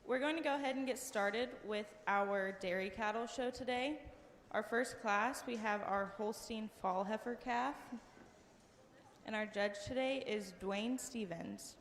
We're going to go ahead and get started with our dairy cattle show today. Our first class, we have our Holstein Fall Heifer Calf. And our judge today is Dwayne Stevens.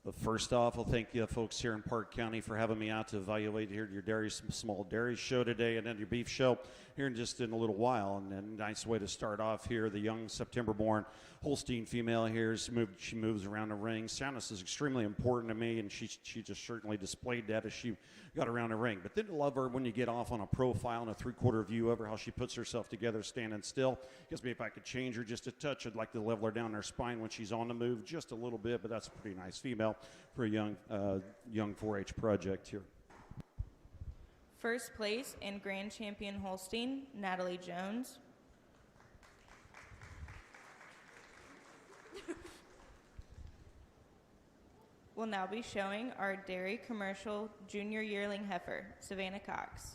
But first off, I'll thank you folks here in Parke County for having me out to evaluate here your dairy, small dairy show today, and then your beef show here in just in a little while. And a nice way to start off here, the young September-born Holstein female here. She moves around the ring. Soundness is extremely important to me, and she just certainly displayed that as she got around the ring. But then to love her when you get off on a profile and a three-quarter view of her, how she puts herself together standing still. Guess maybe if I could change her just a touch, I'd like to level her down her spine when she's on the move just a little bit, but that's a pretty nice female for a young 4-H project here. First place in Grand Champion Holstein, Natalie Jones. We'll now be showing our dairy commercial junior yearling heifer, Savannah Cox.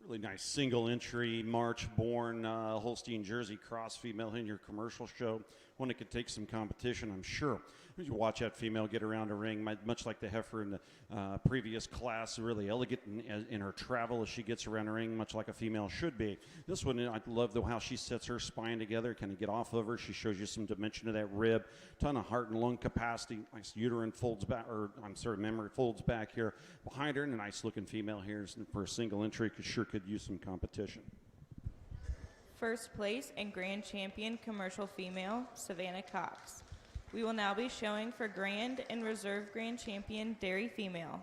Really nice single entry March born Holstein Jersey cross female in your commercial show. One that could take some competition, I'm sure. As you watch that female get around the ring, much like the heifer in the previous class, really elegant in her travel as she gets around the ring, much like a female should be. This one, I love how she sets her spine together, kind of get off of her. She shows you some dimension of that rib, ton of heart and lung capacity. Nice uterine folds back, memory folds back here behind her, and a nice looking female here for a single entry. Sure could could use some competition. First place and grand champion commercial female, Savannah Cox. We will now be showing for grand and reserve grand champion dairy female.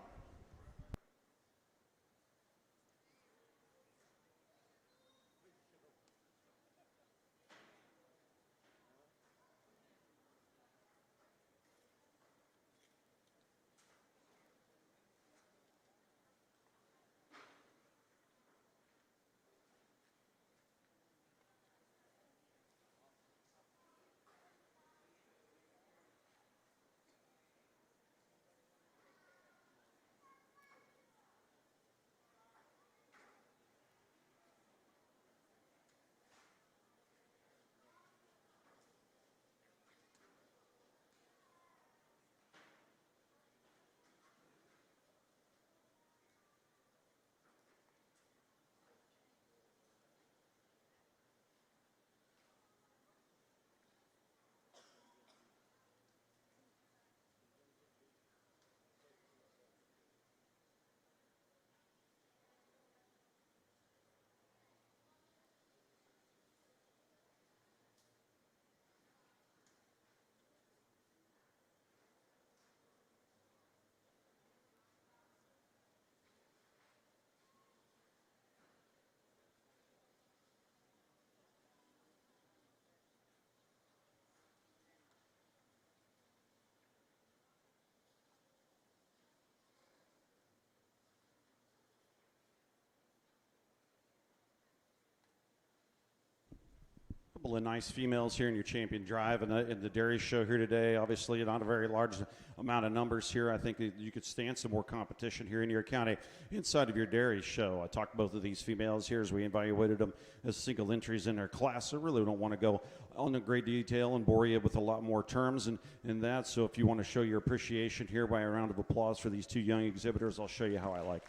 Couple of nice females here in your champion drive and in the dairy show here today. Obviously, not a very large amount of numbers here. I think that you could stand some more competition here in your county inside of your dairy show. I talked to both of these females here as we evaluated them as single entries in their class. So really don't want to go on in great detail and bore you with a lot more terms and that. So if you want to show your appreciation here by a round of applause for these two young exhibitors, I'll show you how I like it.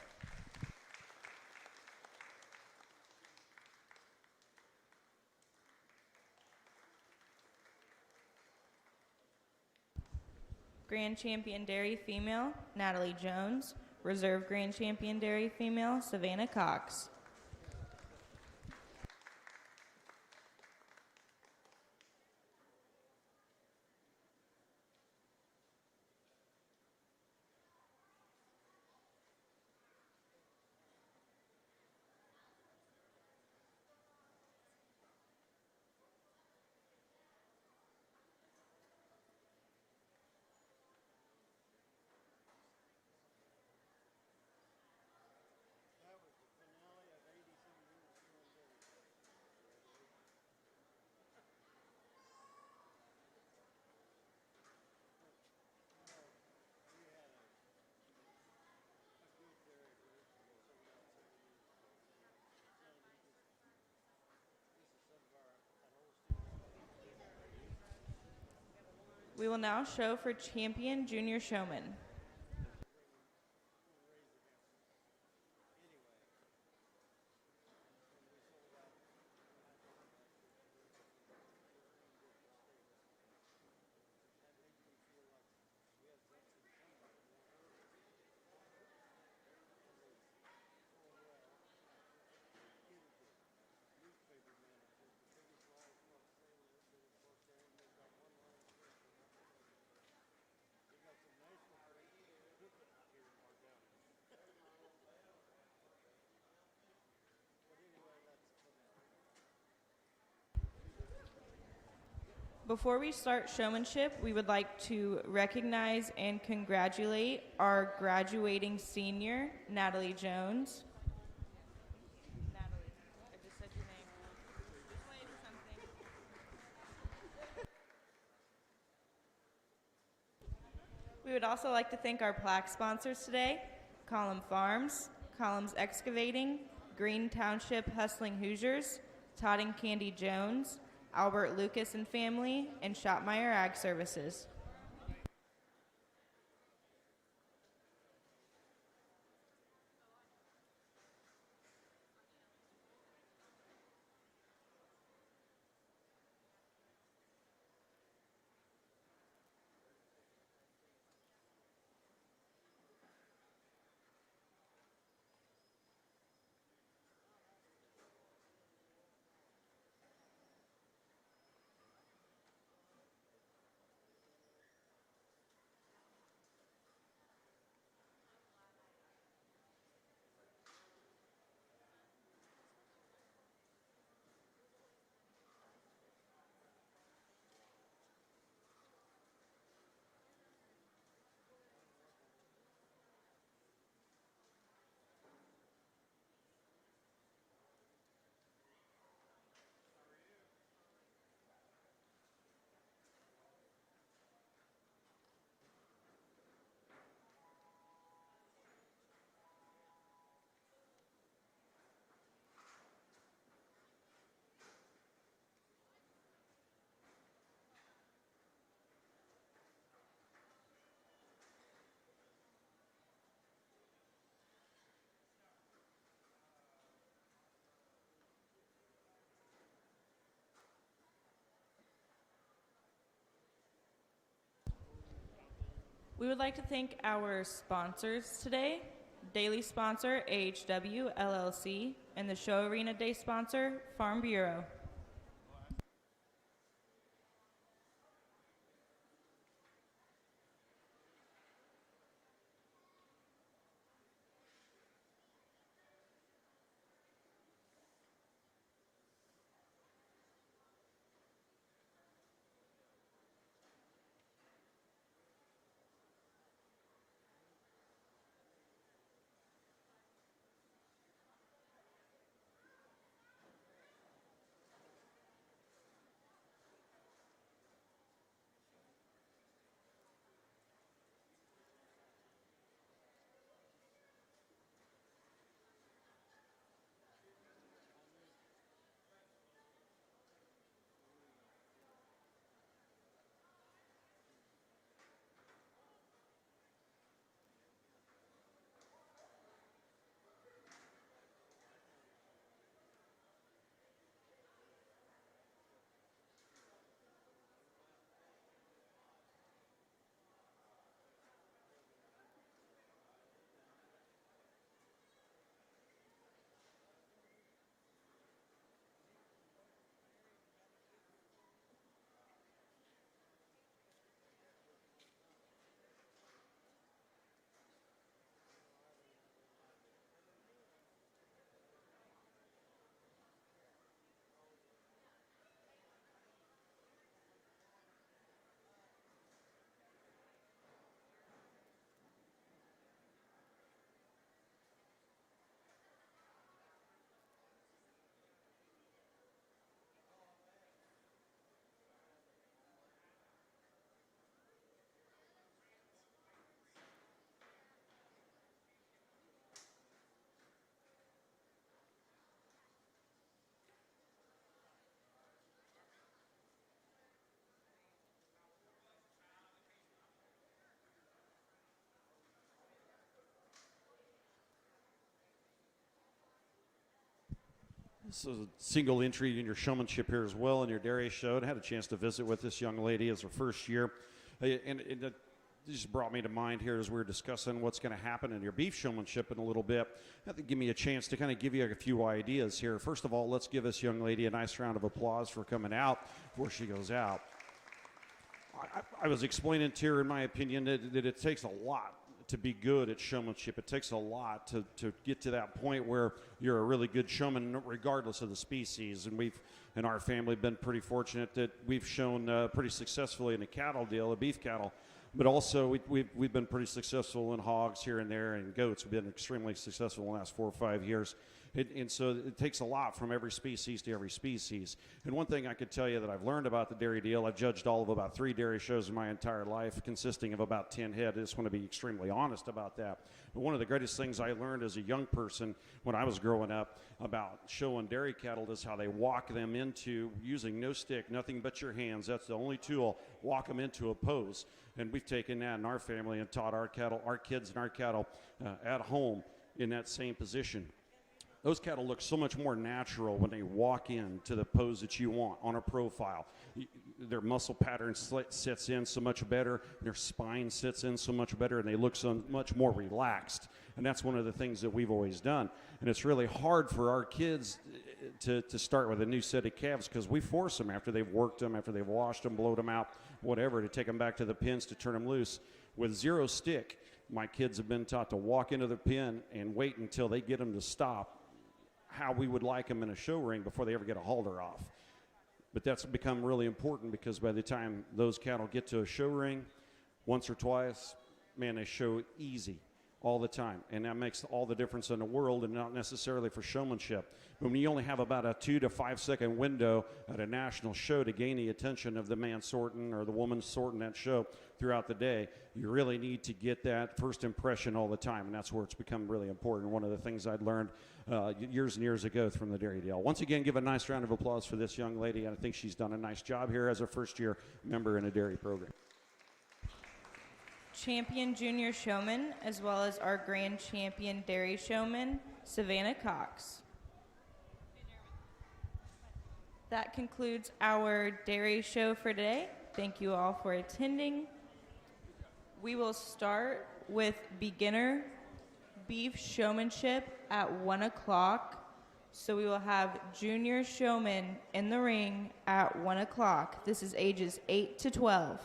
Grand champion dairy female, Natalie Jones. Reserve grand champion dairy female, Savannah Cox. We will now show for champion junior showman. Before we start showmanship, we would like to recognize and congratulate our graduating senior, Natalie Jones. Natalie, I just said your name. Just wave something. We would also like to thank our plaque sponsors today, Column Farms, Columns Excavating, Green Township Hustling Hoosiers, Todd and Candy Jones, Albert Lucas and family, and Shopmeyer Ag Services. We would like to thank our sponsors today. Daily sponsor, AHW LLC, and the Show Arena Day sponsor, Farm Bureau. This is a single entry in your showmanship here as well in your dairy show. And I had a chance to visit with this young lady as her first year. And it just brought me to mind here as we were discussing what's going to happen in your beef showmanship in a little bit. That to give me a chance to kind of give you a few ideas here. First of all, let's give this young lady a nice round of applause for coming out before she goes out. I was explaining to her, in my opinion, that it takes a lot to be good at showmanship. It takes a lot to get to that point where you're a really good showman regardless of the species. And we've, in our family, been pretty fortunate that we've shown pretty successfully in a cattle deal, a beef cattle. But also, we've been pretty successful in hogs here and there, and goats. We've been extremely successful in the last 4 or 5 years. And so it takes a lot from every species to every species. And one thing I could tell you that I've learned about the dairy deal, I've judged all of about 3 dairy shows in my entire life, consisting of about 10 head. I just want to be extremely honest about that. But one of the greatest things I learned as a young person when I was growing up about showing dairy cattle is how they walk them into, using no stick, nothing but your hands. That's the only tool. Walk them into a pose. And we've taken that in our family and taught our cattle, our kids and our cattle at home in that same position. Those cattle look so much more natural when they walk into the pose that you want on a profile. Their muscle pattern sits in so much better, their spine sits in so much better, and they look so much more relaxed. And that's one of the things that we've always done. And it's really hard for our kids to start with a new set of calves because we force them after they've worked them, after they've washed them, blowed them out, whatever, to take them back to the pens to turn them loose. With zero stick, my kids have been taught to walk into the pen and wait until they get them to stop how we would like them in a show ring before they ever get a halter off. But that's become really important because by the time those cattle get to a show ring once or twice, man, they show easy all the time. And that makes all the difference in the world, and not necessarily for showmanship. But when you only have about a 2 to 5 second window at a national show to gain the attention of the man sorting or the woman sorting that show throughout the day, you really need to get that first impression all the time. And that's where it's become really important. One of the things I'd learned years and years ago from the dairy deal. Once again, give a nice round of applause for this young lady. I think she's done a nice job here as a first-year member in a dairy program. Champion Junior Showman, as well as our Grand Champion Dairy Showman, Savannah Cox. That concludes our dairy show for today. Thank you all for attending. We will start with beginner beef showmanship at 1 o'clock. So we will have junior showmen in the ring at 1 o'clock. This is ages 8 to 12.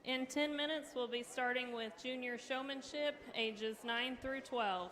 In 10 minutes, we'll be starting with junior showmanship, ages 9 through 12.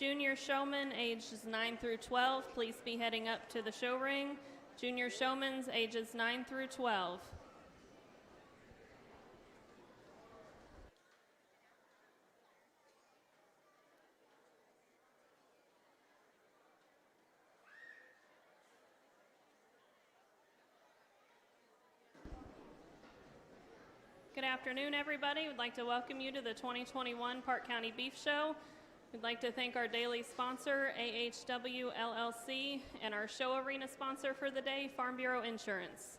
Junior showmen ages 9 through 12, please be heading up to the show ring. Junior showmen's ages 9 through 12. Good afternoon, everybody. We'd like to welcome you to the 2021 Parke County Beef Show. We'd like to thank our daily sponsor, AHW LLC, and our show arena sponsor for the day, Farm Bureau Insurance.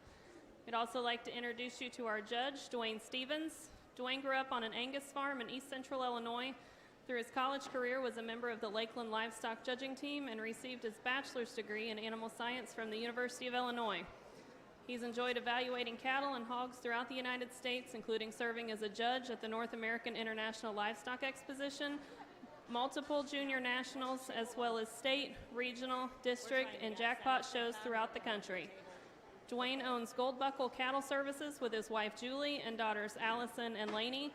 We'd also like to introduce you to our judge, Dwayne Stevens. Dwayne grew up on an Angus farm in East Central Illinois. Through his college career, was a member of the Lakeland Livestock Judging Team and received his bachelor's degree in animal science from the University of Illinois. He's enjoyed evaluating cattle and hogs throughout the United States, including serving as a judge at the North American International Livestock Exposition, multiple junior nationals, as well as state, regional, district, and jackpot shows throughout the country. Dwayne owns Gold Buckle Cattle Services with his wife Julie and daughters Allison and Lainey.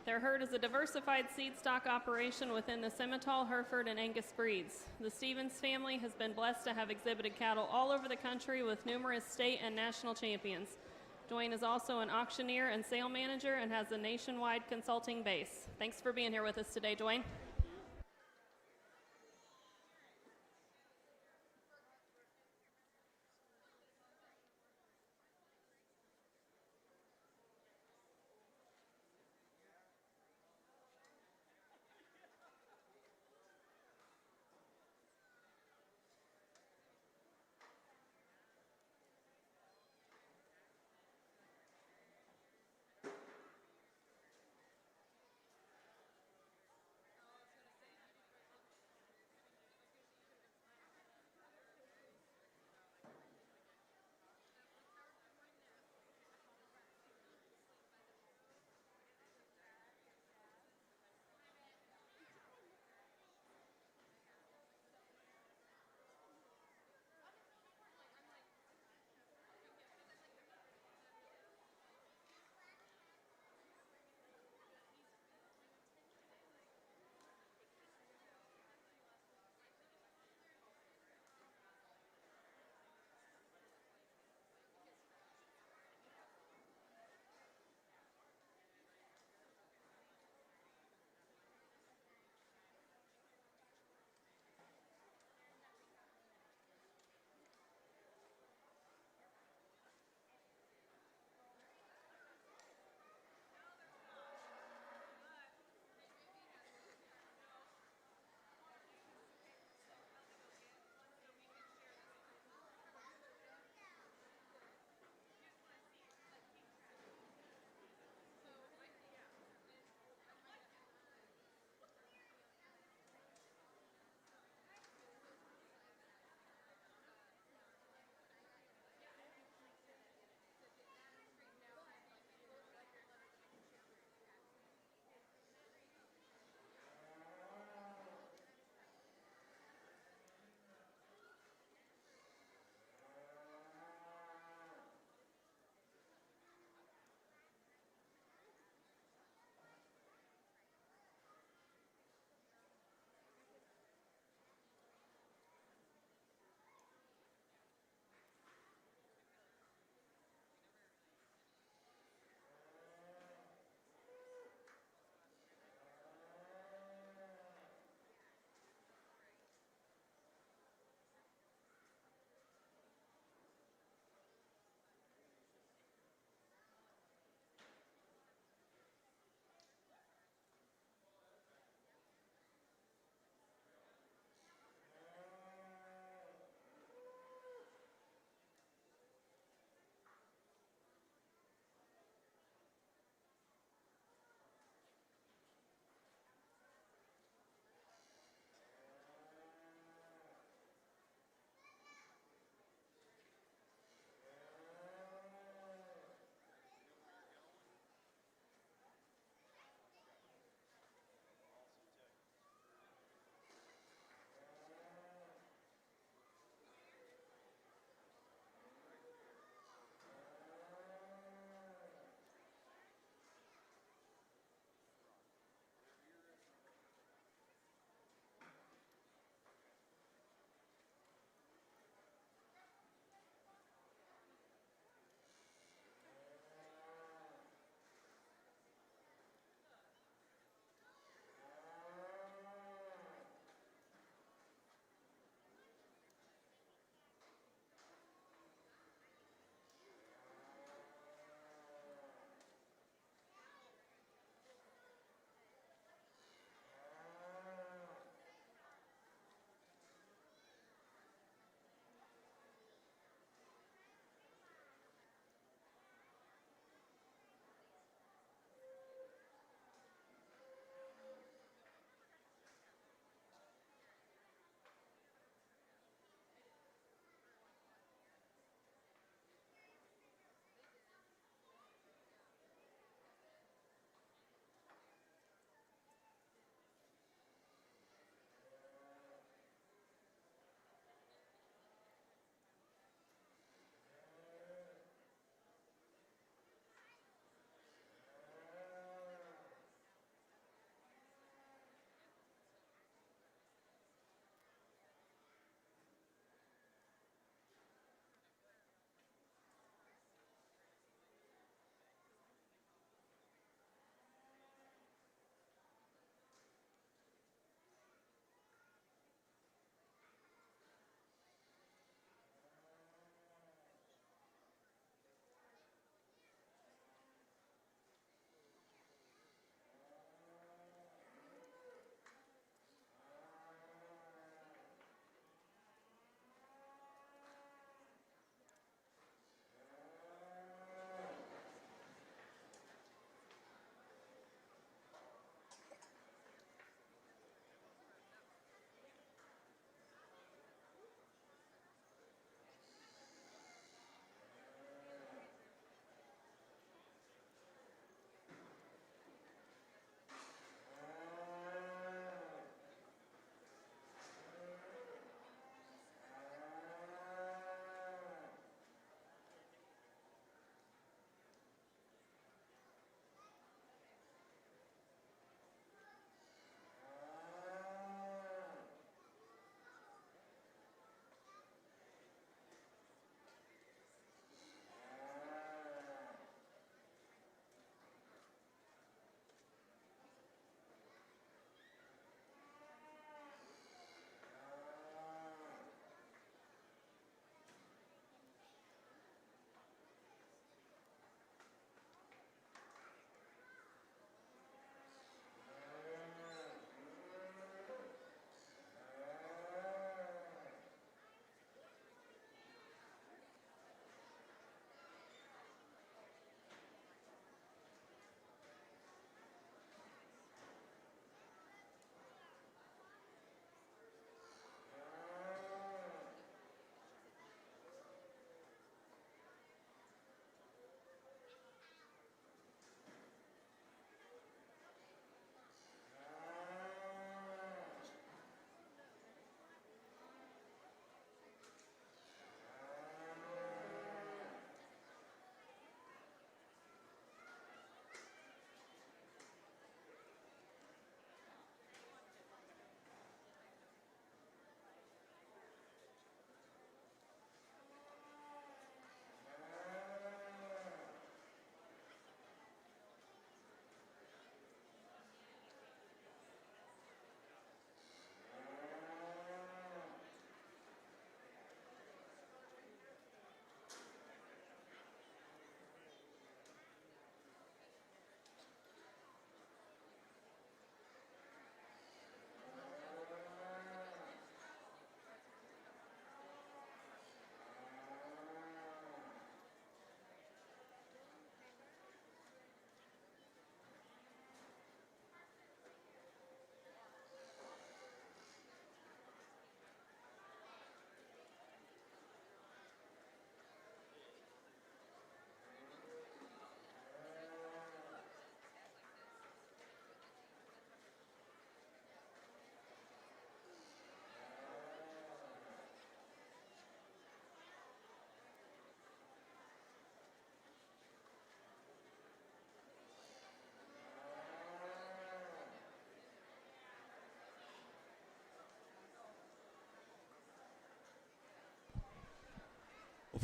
Their herd is a diversified seed stock operation within the Simmental, Hereford, and Angus breeds. The Stevens family has been blessed to have exhibited cattle all over the country with numerous state and national champions. Dwayne is also an auctioneer and sale manager and has a nationwide consulting base. Thanks for being here with us today, Dwayne.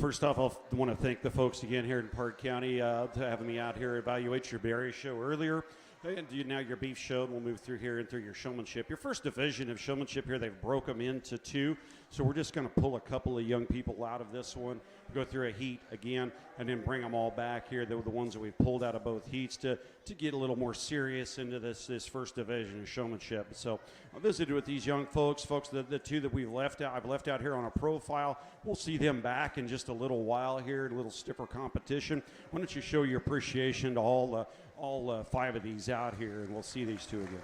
First off, I want to thank the folks again here in Parke County to having me out here evaluate your berry show earlier. And now your beef show, and we'll move through here and through your showmanship. Your first division of showmanship here, they've broke them into two. So we're just going to pull a couple of young people out of this one, go through a heat again, and then bring them all back here. They were the ones that we pulled out of both heats to get a little more serious into this first division of showmanship. So I visited with these young folks, the two that I've left out here on a profile. We'll see them back in just a little while here, a little stiffer competition. Why don't you show your appreciation to all 5 of these out here, and we'll see these two again.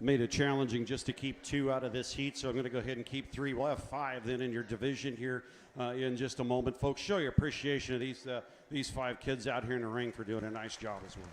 made it challenging just to keep 2 out of this heat, so I'm going to go ahead and keep 3. We'll have 5 then in your division here in just a moment. Folks, show your appreciation of these 5 kids out here in the ring for doing a nice job as well.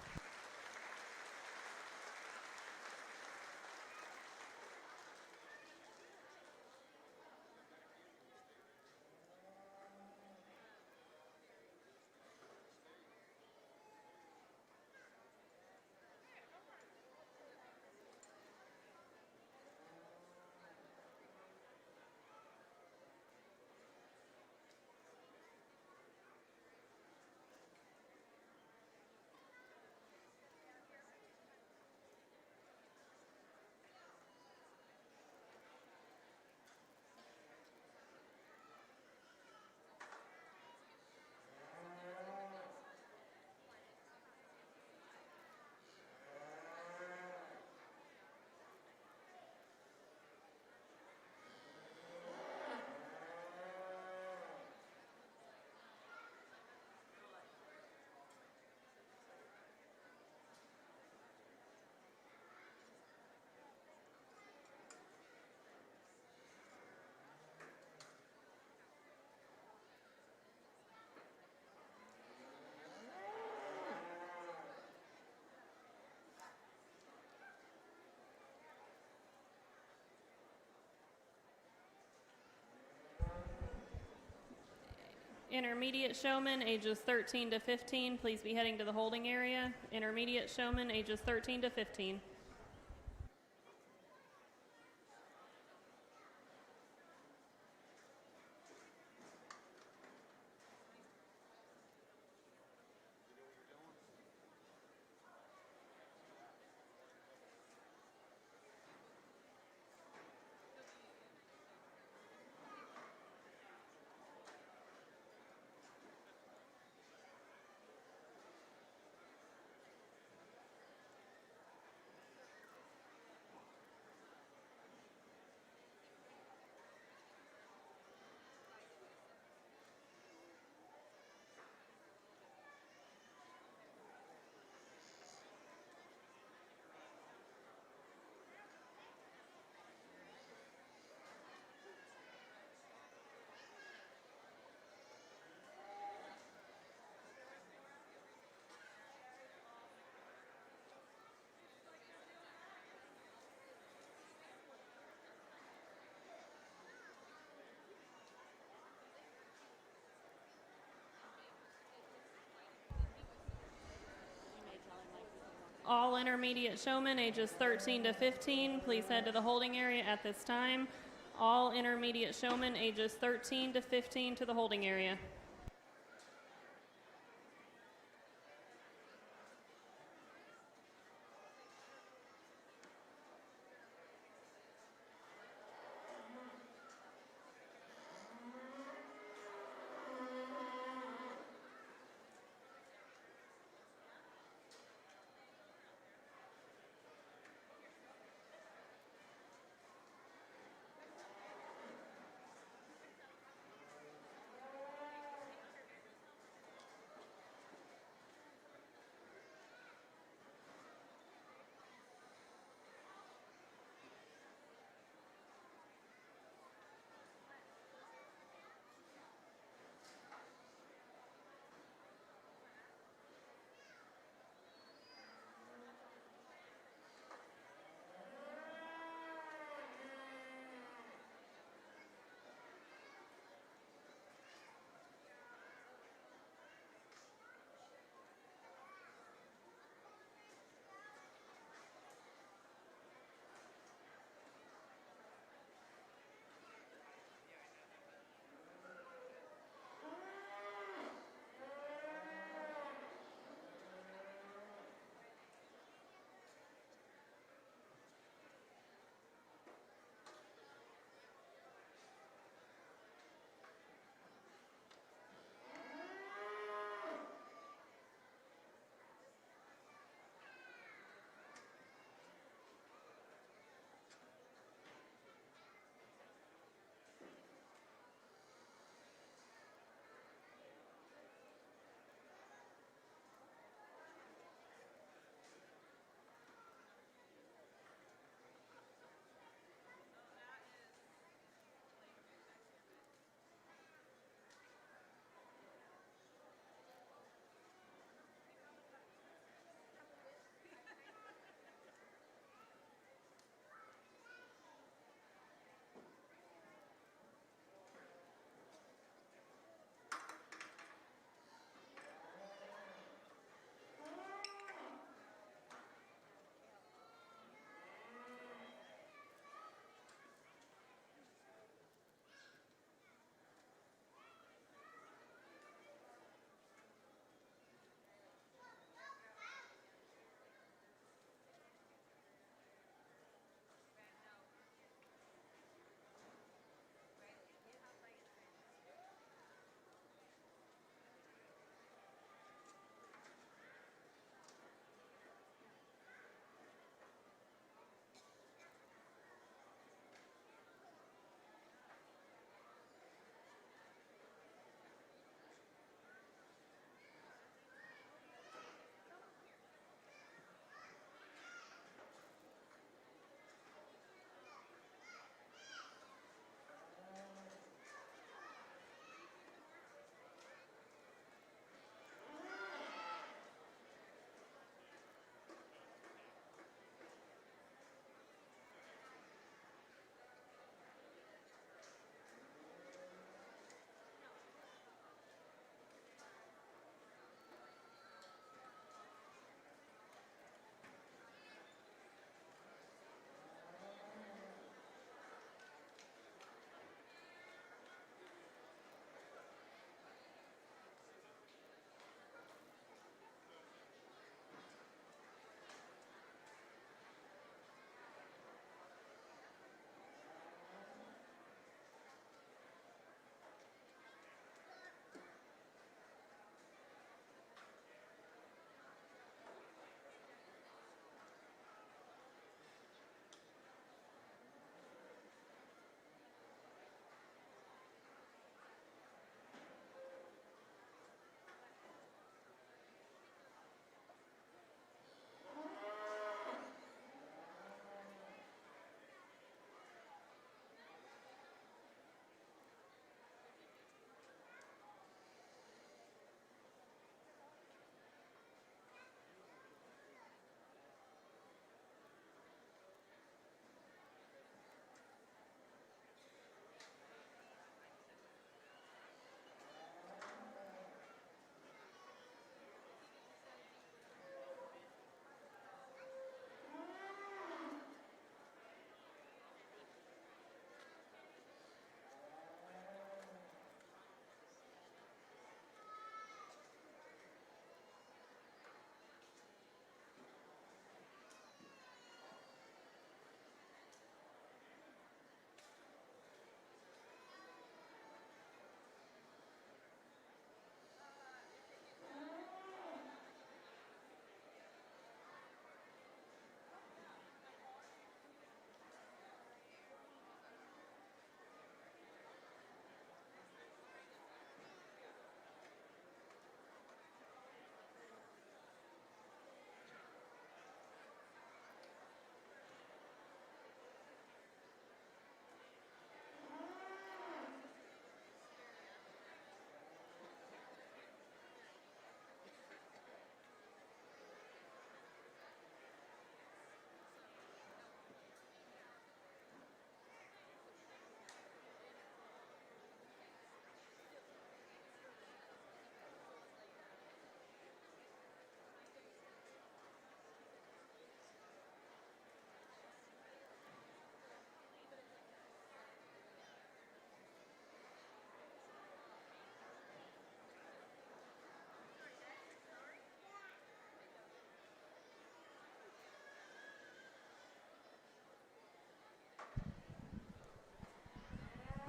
Intermediate showmen ages 13 to 15, please be heading to the holding area. Intermediate showmen ages 13 to 15. All intermediate showmen ages 13 to 15, please head to the holding area at this time. All intermediate showmen ages 13 to 15 to the holding area.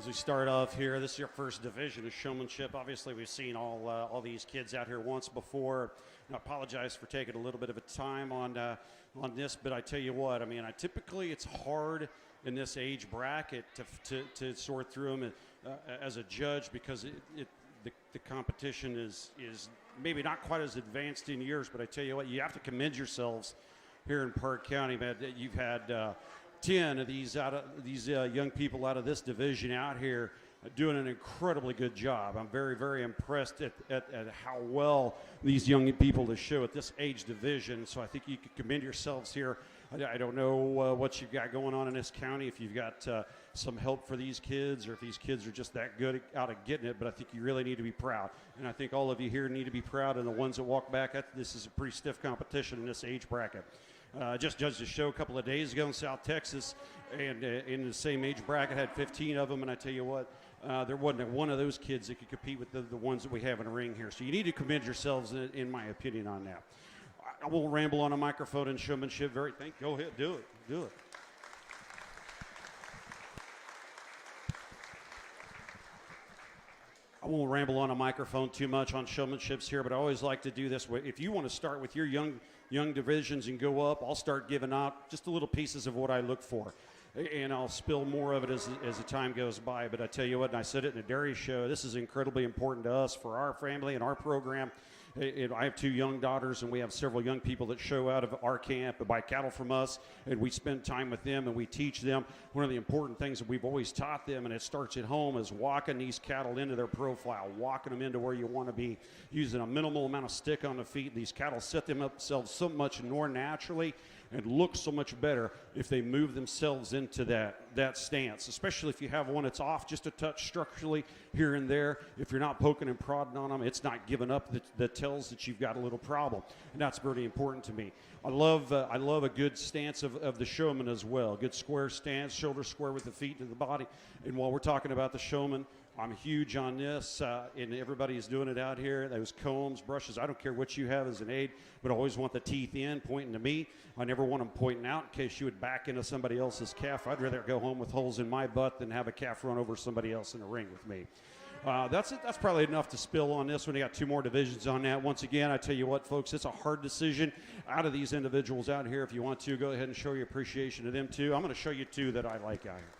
As we start off here, this is your first division of showmanship. Obviously, we've seen all these kids out here once before. And I apologize for taking a little bit of a time on this, but I tell you what, I mean, typically it's hard in this age bracket to sort through them as a judge, because the competition is maybe not quite as advanced in years. But I tell you what, you have to commend yourselves here in Parke County, man. You've had 10 of these young people out of this division out here doing an incredibly good job. I'm very, very impressed at how well these young people have show at this age division. So I think you can commend yourselves here. I don't know what you've got going on in this county, if you've got some help for these kids, or if these kids are just that good out of getting it, but I think you really need to be proud. And I think all of you here need to be proud, and the ones that walk back, this is a pretty stiff competition in this age bracket. Just judged a show a couple of days ago in South Texas, and in the same age bracket had 15 of them, and I tell you what, there wasn't one of those kids that could compete with the ones that we have in the ring here. So you need to commend yourselves, in my opinion, on that. I won't ramble on a microphone and showmanship. Go ahead, do it. I won't ramble on a microphone too much on showmanships here, but I always like to do this. If you want to start with your young divisions and go up, I'll start giving out just a little pieces of what I look for, and I'll spill more of it as the time goes by. But I tell you what, and I said it in a dairy show, this is incredibly important to us, for our family and our program. I have 2 young daughters, and we have several young people that show out of our camp and buy cattle from us, and we spend time with them and we teach them. One of the important things that we've always taught them, and it starts at home, is walking these cattle into their profile, walking them into where you want to be, using a minimal amount of stick on the feet. These cattle set themselves so much more naturally and look so much better if they move themselves into that stance, especially if you have one that's off just a touch structurally here and there. If you're not poking and prodding on them, it's not giving up, that tells that you've got a little problem, and that's very important to me. I love a good stance of the showman as well. Good square stance, shoulder square with the feet to the body. And while we're talking about the showman, I'm huge on this, and everybody's doing it out here. Those combs, brushes, I don't care what you have as an aid, but I always want the teeth in, pointing to me. I never want them pointing out in case you would back into somebody else's calf. I'd rather go home with holes in my butt than have a calf run over somebody else in the ring with me. That's probably enough to spill on this one. You got 2 more divisions on that. Once again, I tell you what, folks, it's a hard decision out of these individuals out here. If you want to, go ahead and show your appreciation to them too. I'm going to show you 2 that I like out here.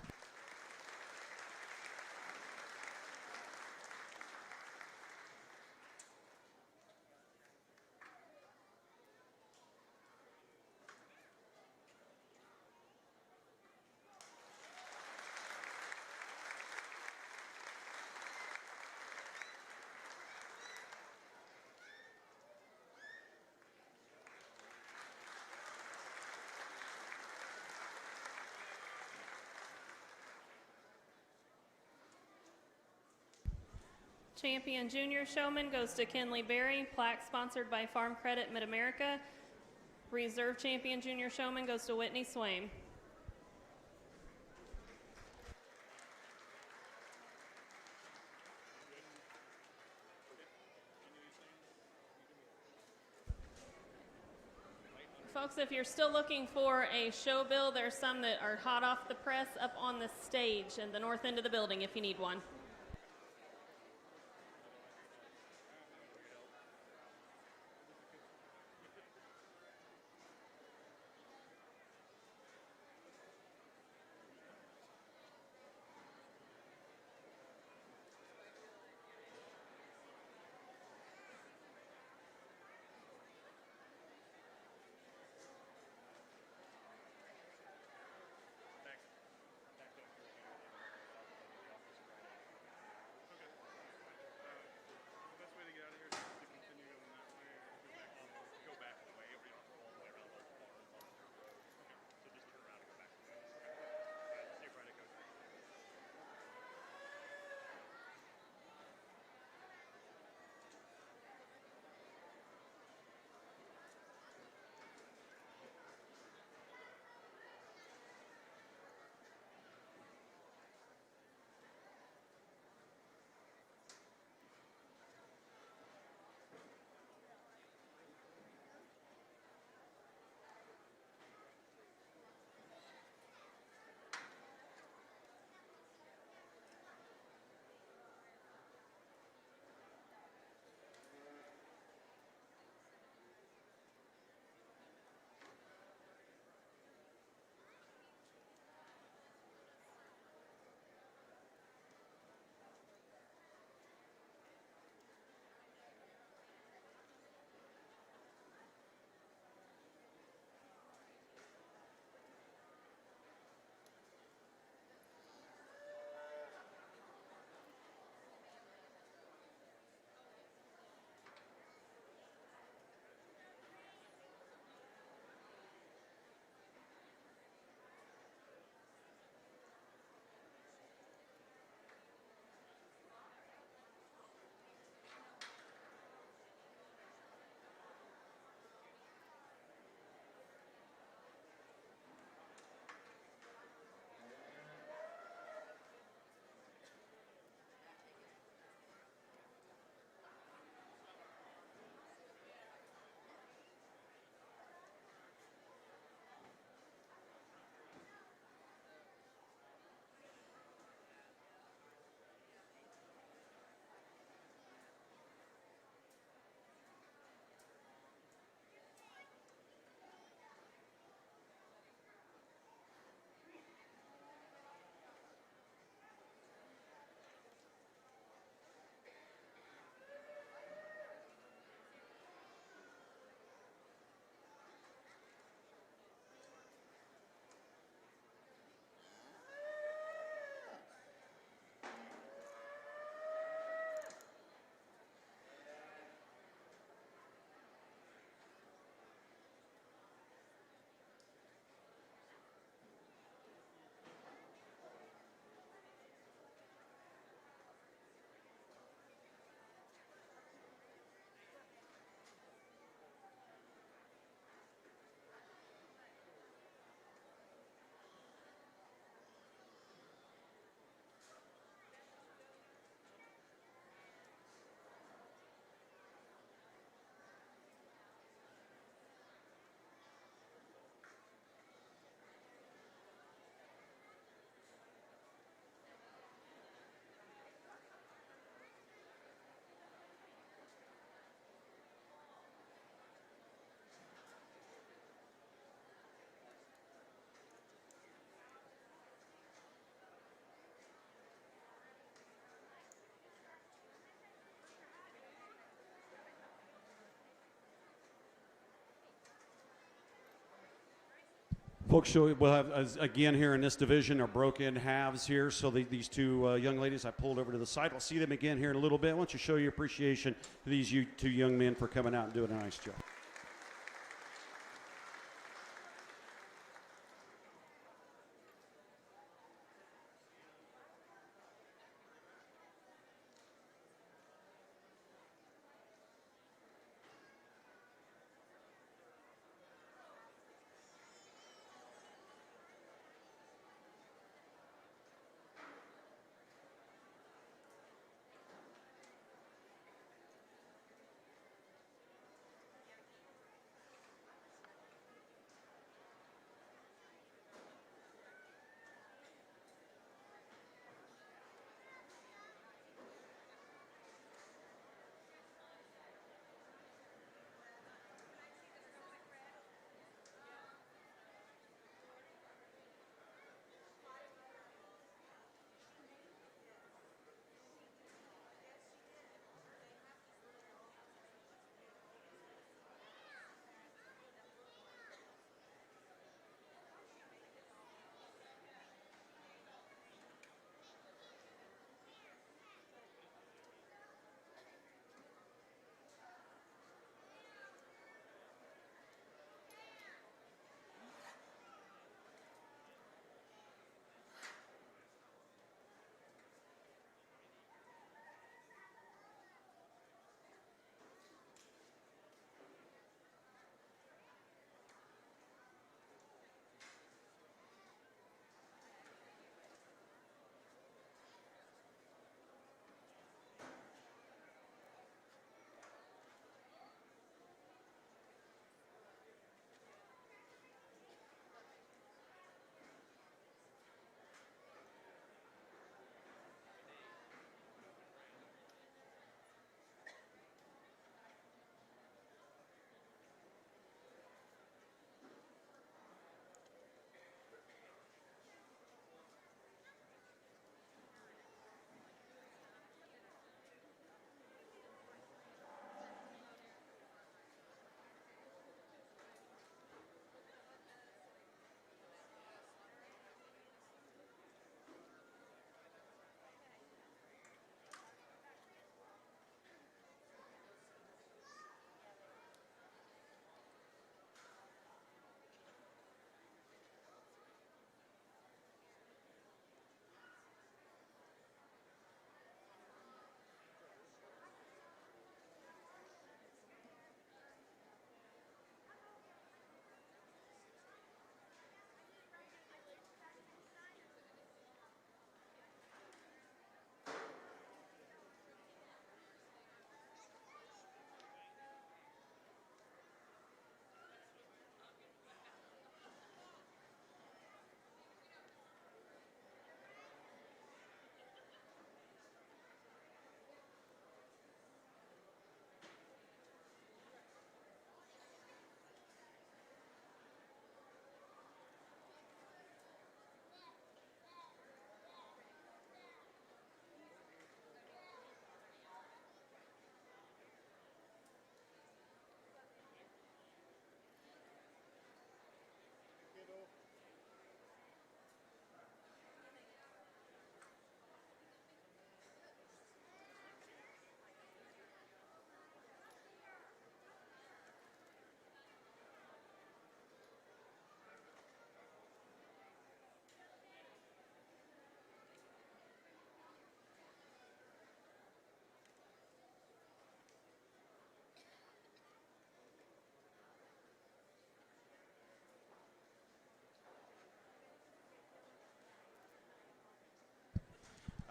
Champion Junior Showman goes to Kenley Berry, plaque sponsored by Farm Credit Mid-America. Reserve Champion Junior Showman goes to Whitney Swaim. Folks, if you're still looking for a show bill, there's some that are hot off the press up on the stage in the north end of the building if you need one. Folks, we'll have, again, here in this division are broken halves here. So these two young ladies I pulled over to the side. We'll see them again here in a little bit. I want you to show your appreciation to these two young men for coming out and doing a nice job.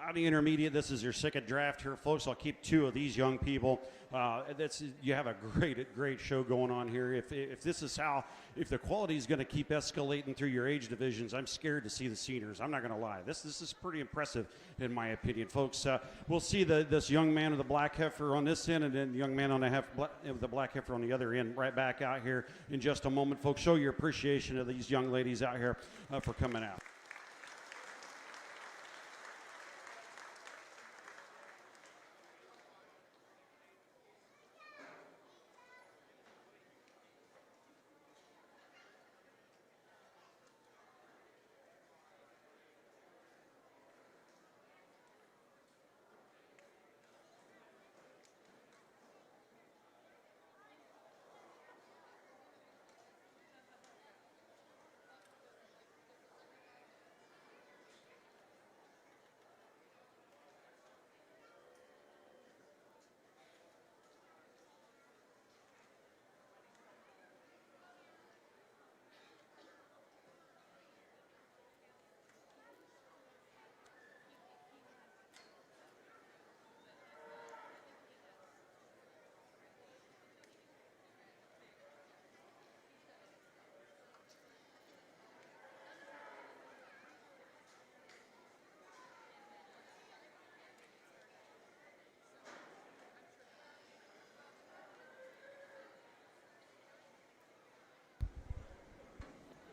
Out of the intermediate, this is your second draft here, folks. I'll keep two of these young people. You have a great show going on here. If this is if the quality is going to keep escalating through your age divisions, I'm scared to see the seniors. I'm not going to lie. This is pretty impressive, in my opinion, folks. We'll see this young man with the black heifer on this end, and then the young man on the black heifer on the other end, right back out here in just a moment, folks. Show your appreciation of these young ladies out here for coming out.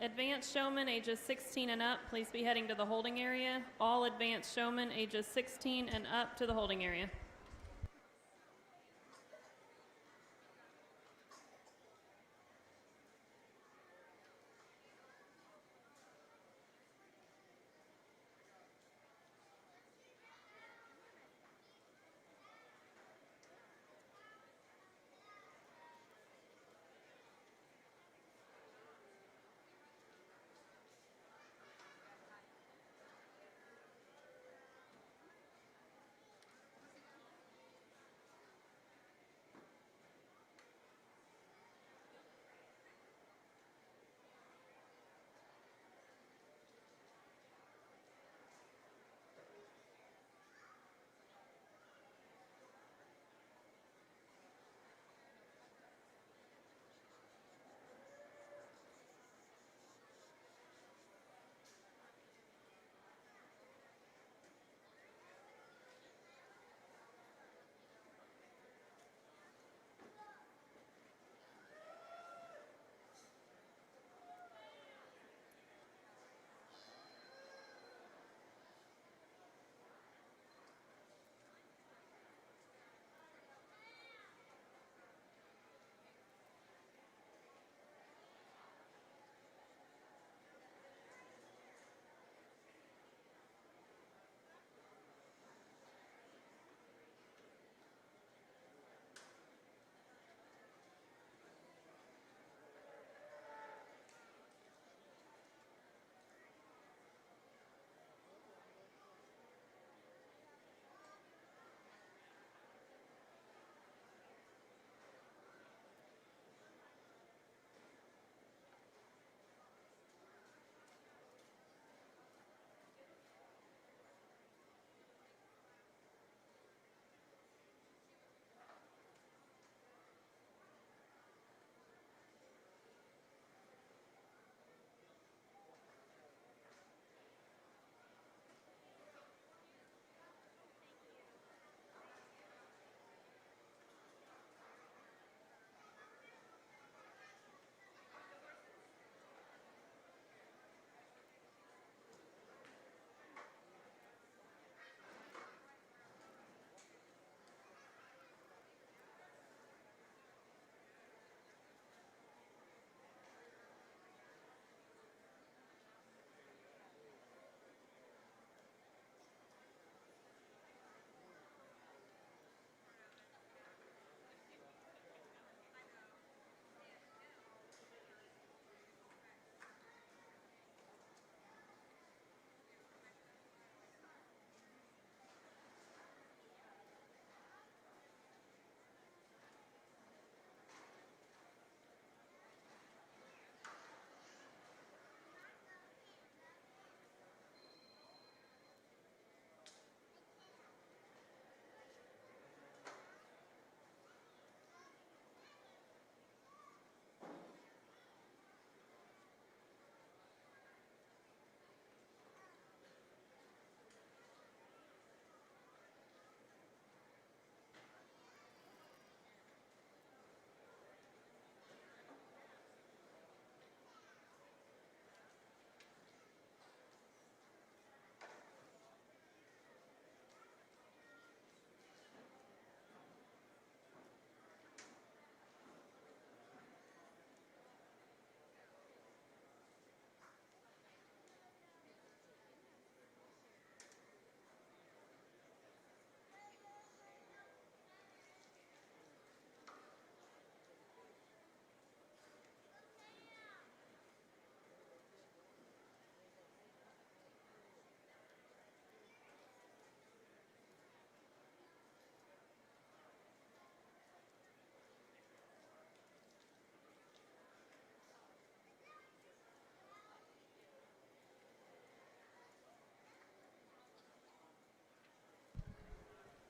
Advanced showmen ages 16 and up, please be heading to the holding area. All advanced showmen ages 16 and up to the holding area.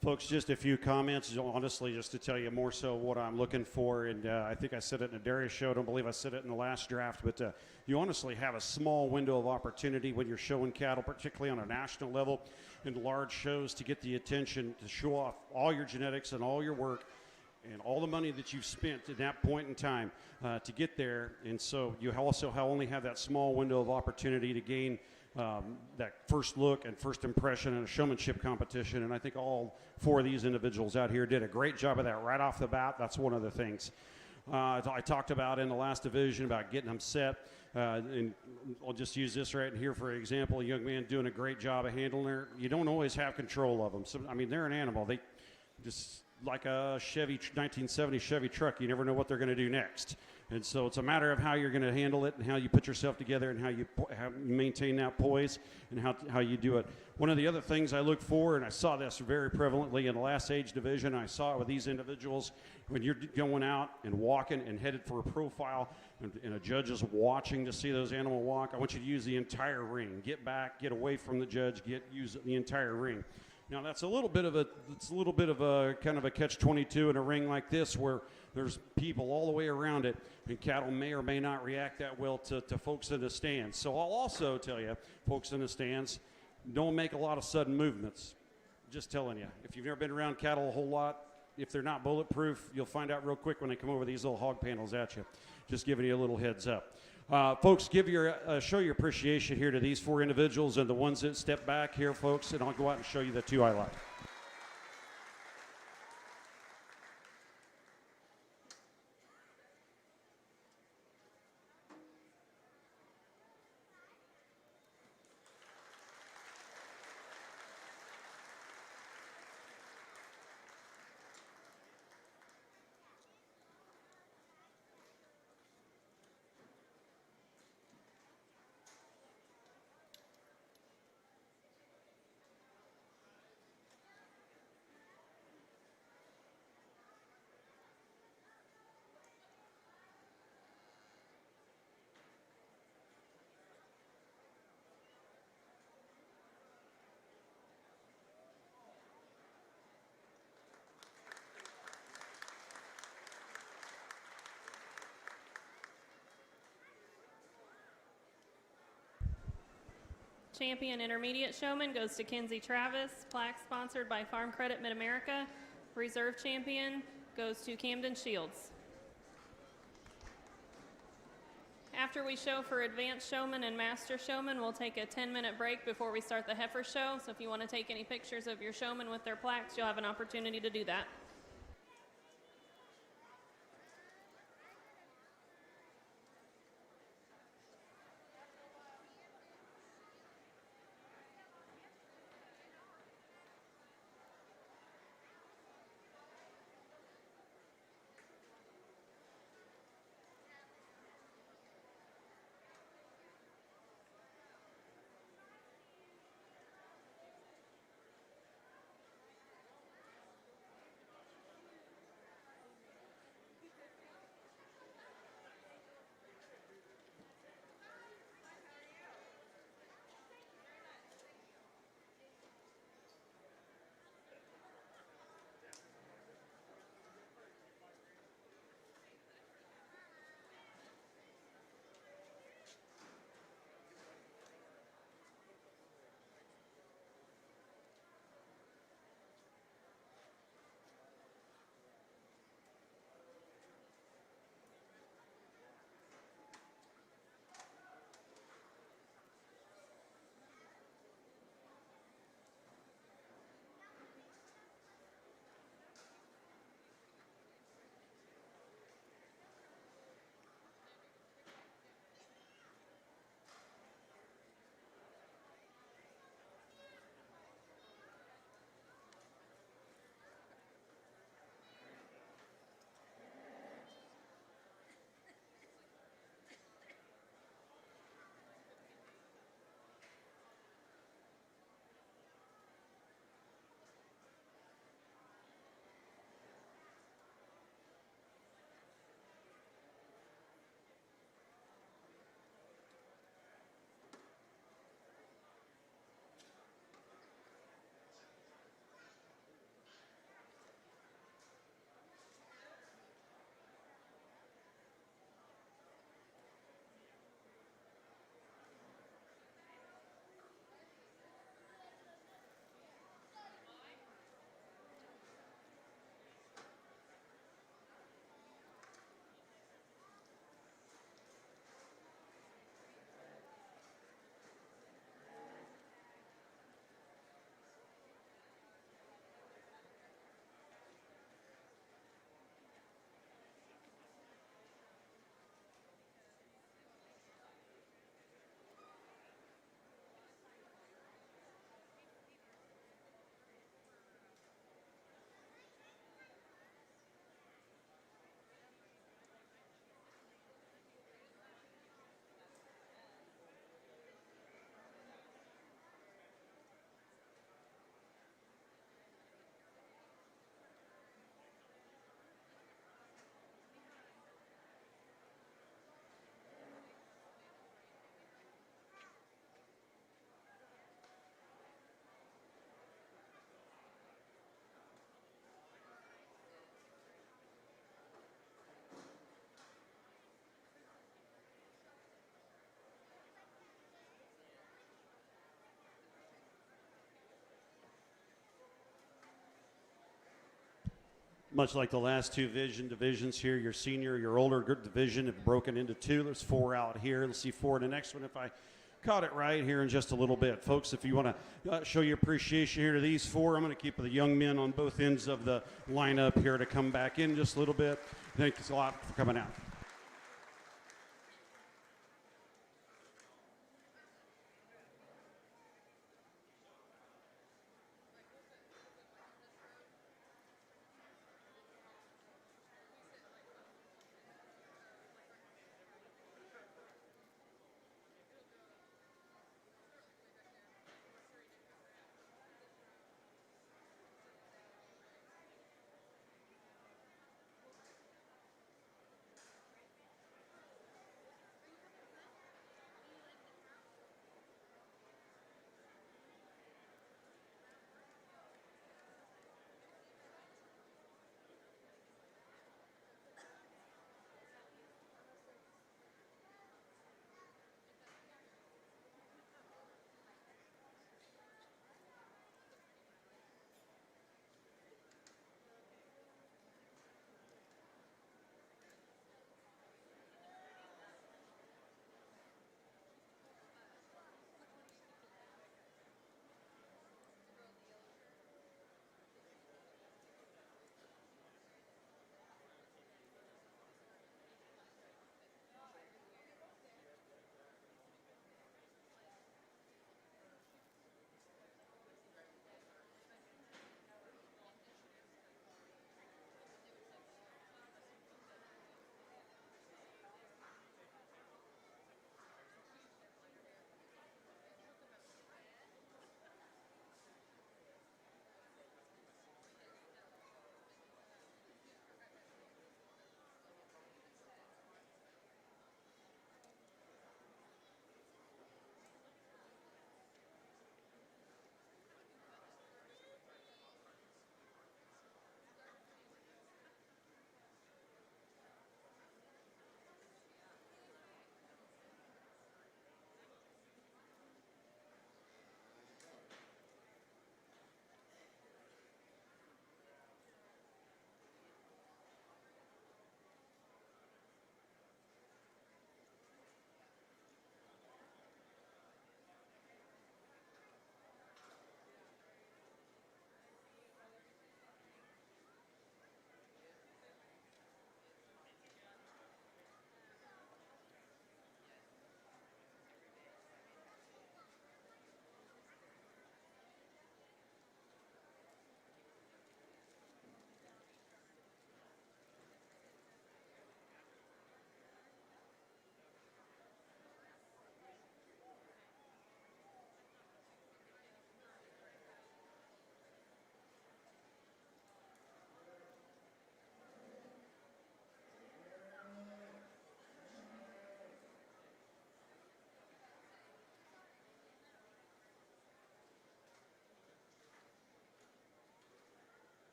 Folks, just a few comments, honestly, just to tell you more so what I'm looking for. And I think I said it in a Darius show. I don't believe I said it in the last draft. But you honestly have a small window of opportunity when you're showing cattle, particularly on a national level in large shows, to get the attention, to show off all your genetics and all your work. and all the money that you've spent at that point in time to get there. And so you also only have that small window of opportunity to gain that first look and first impression in a showmanship competition. And I think all 4 of these individuals out here did a great job of that right off the bat. That's one of the things I talked about in the last division about getting them set. And I'll just use this right here for example. A young man doing a great job of handling her. You don't always have control of them. So, I mean, they're an animal. They just like a 1970 Chevy truck. You never know what they're going to do next. And so it's a matter of how you're going to handle it and how you put yourself together and how you maintain that poise and how you do it. One of the other things I look for, and I saw this very prevalently in the last age division, I saw it with these individuals, when you're going out and walking and headed for a profile and a judge is watching to see those animals walk, I want you to use the entire ring. Get back, get away from the judge, use the entire ring. Now that's a little bit of a kind of a catch-22 in a ring like this where there's people all the way around it, and cattle may or may not react that well to folks in the stands. So I'll also tell you, folks in the stands, don't make a lot of sudden movements. Just telling you, if you've never been around cattle a whole lot, if they're not bulletproof, you'll find out real quick when they come over these little hog panels at you. Just giving you a little heads up. Folks, show your appreciation here to these 4 individuals and the ones that step back here, folks, and I'll go out and show you the 2 I like. Champion Intermediate Showman goes to Kenzie Travis, plaque sponsored by Farm Credit Mid-America. Reserve Champion goes to Camden Shields. After we show for Advanced Showman and Master Showman, we'll take a 10-minute break before we start the heifer show. So if you want to take any pictures of your showman with their plaques, you'll have an opportunity to do that. Much like the last two divisions here, your senior, your older division have broken into two. There's 4 out here. Let's see 4 in the next one if I caught it right here in just a little bit. Folks, if you want to show your appreciation here to these 4, I'm going to keep the young men on both ends of the lineup here to come back in just a little bit. Thanks a lot for coming out.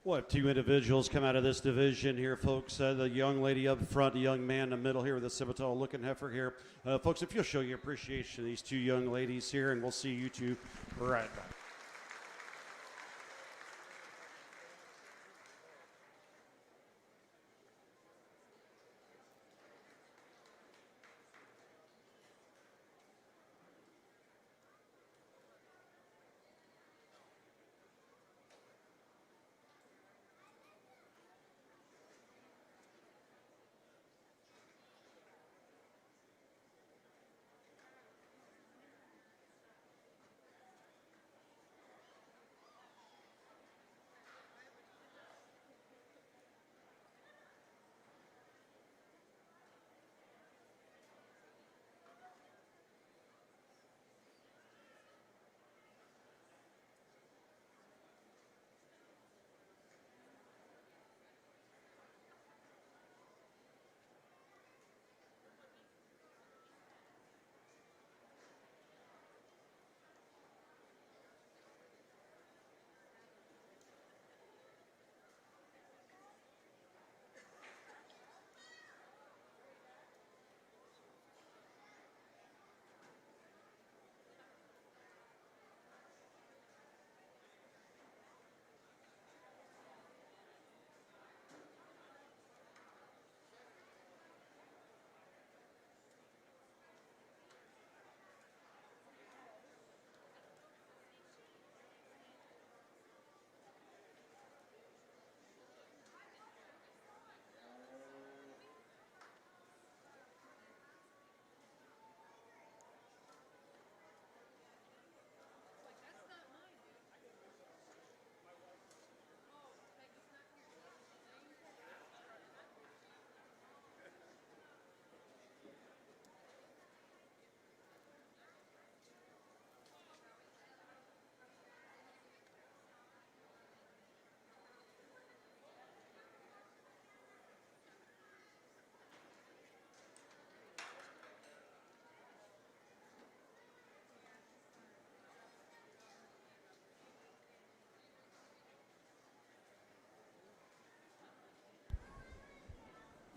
What, 2 individuals come out of this division here, folks? The young lady up front, the young man in the middle here with the Civital-looking heifer here. Folks, if you'll show your appreciation to these 2 young ladies here, and we'll see you 2 right back.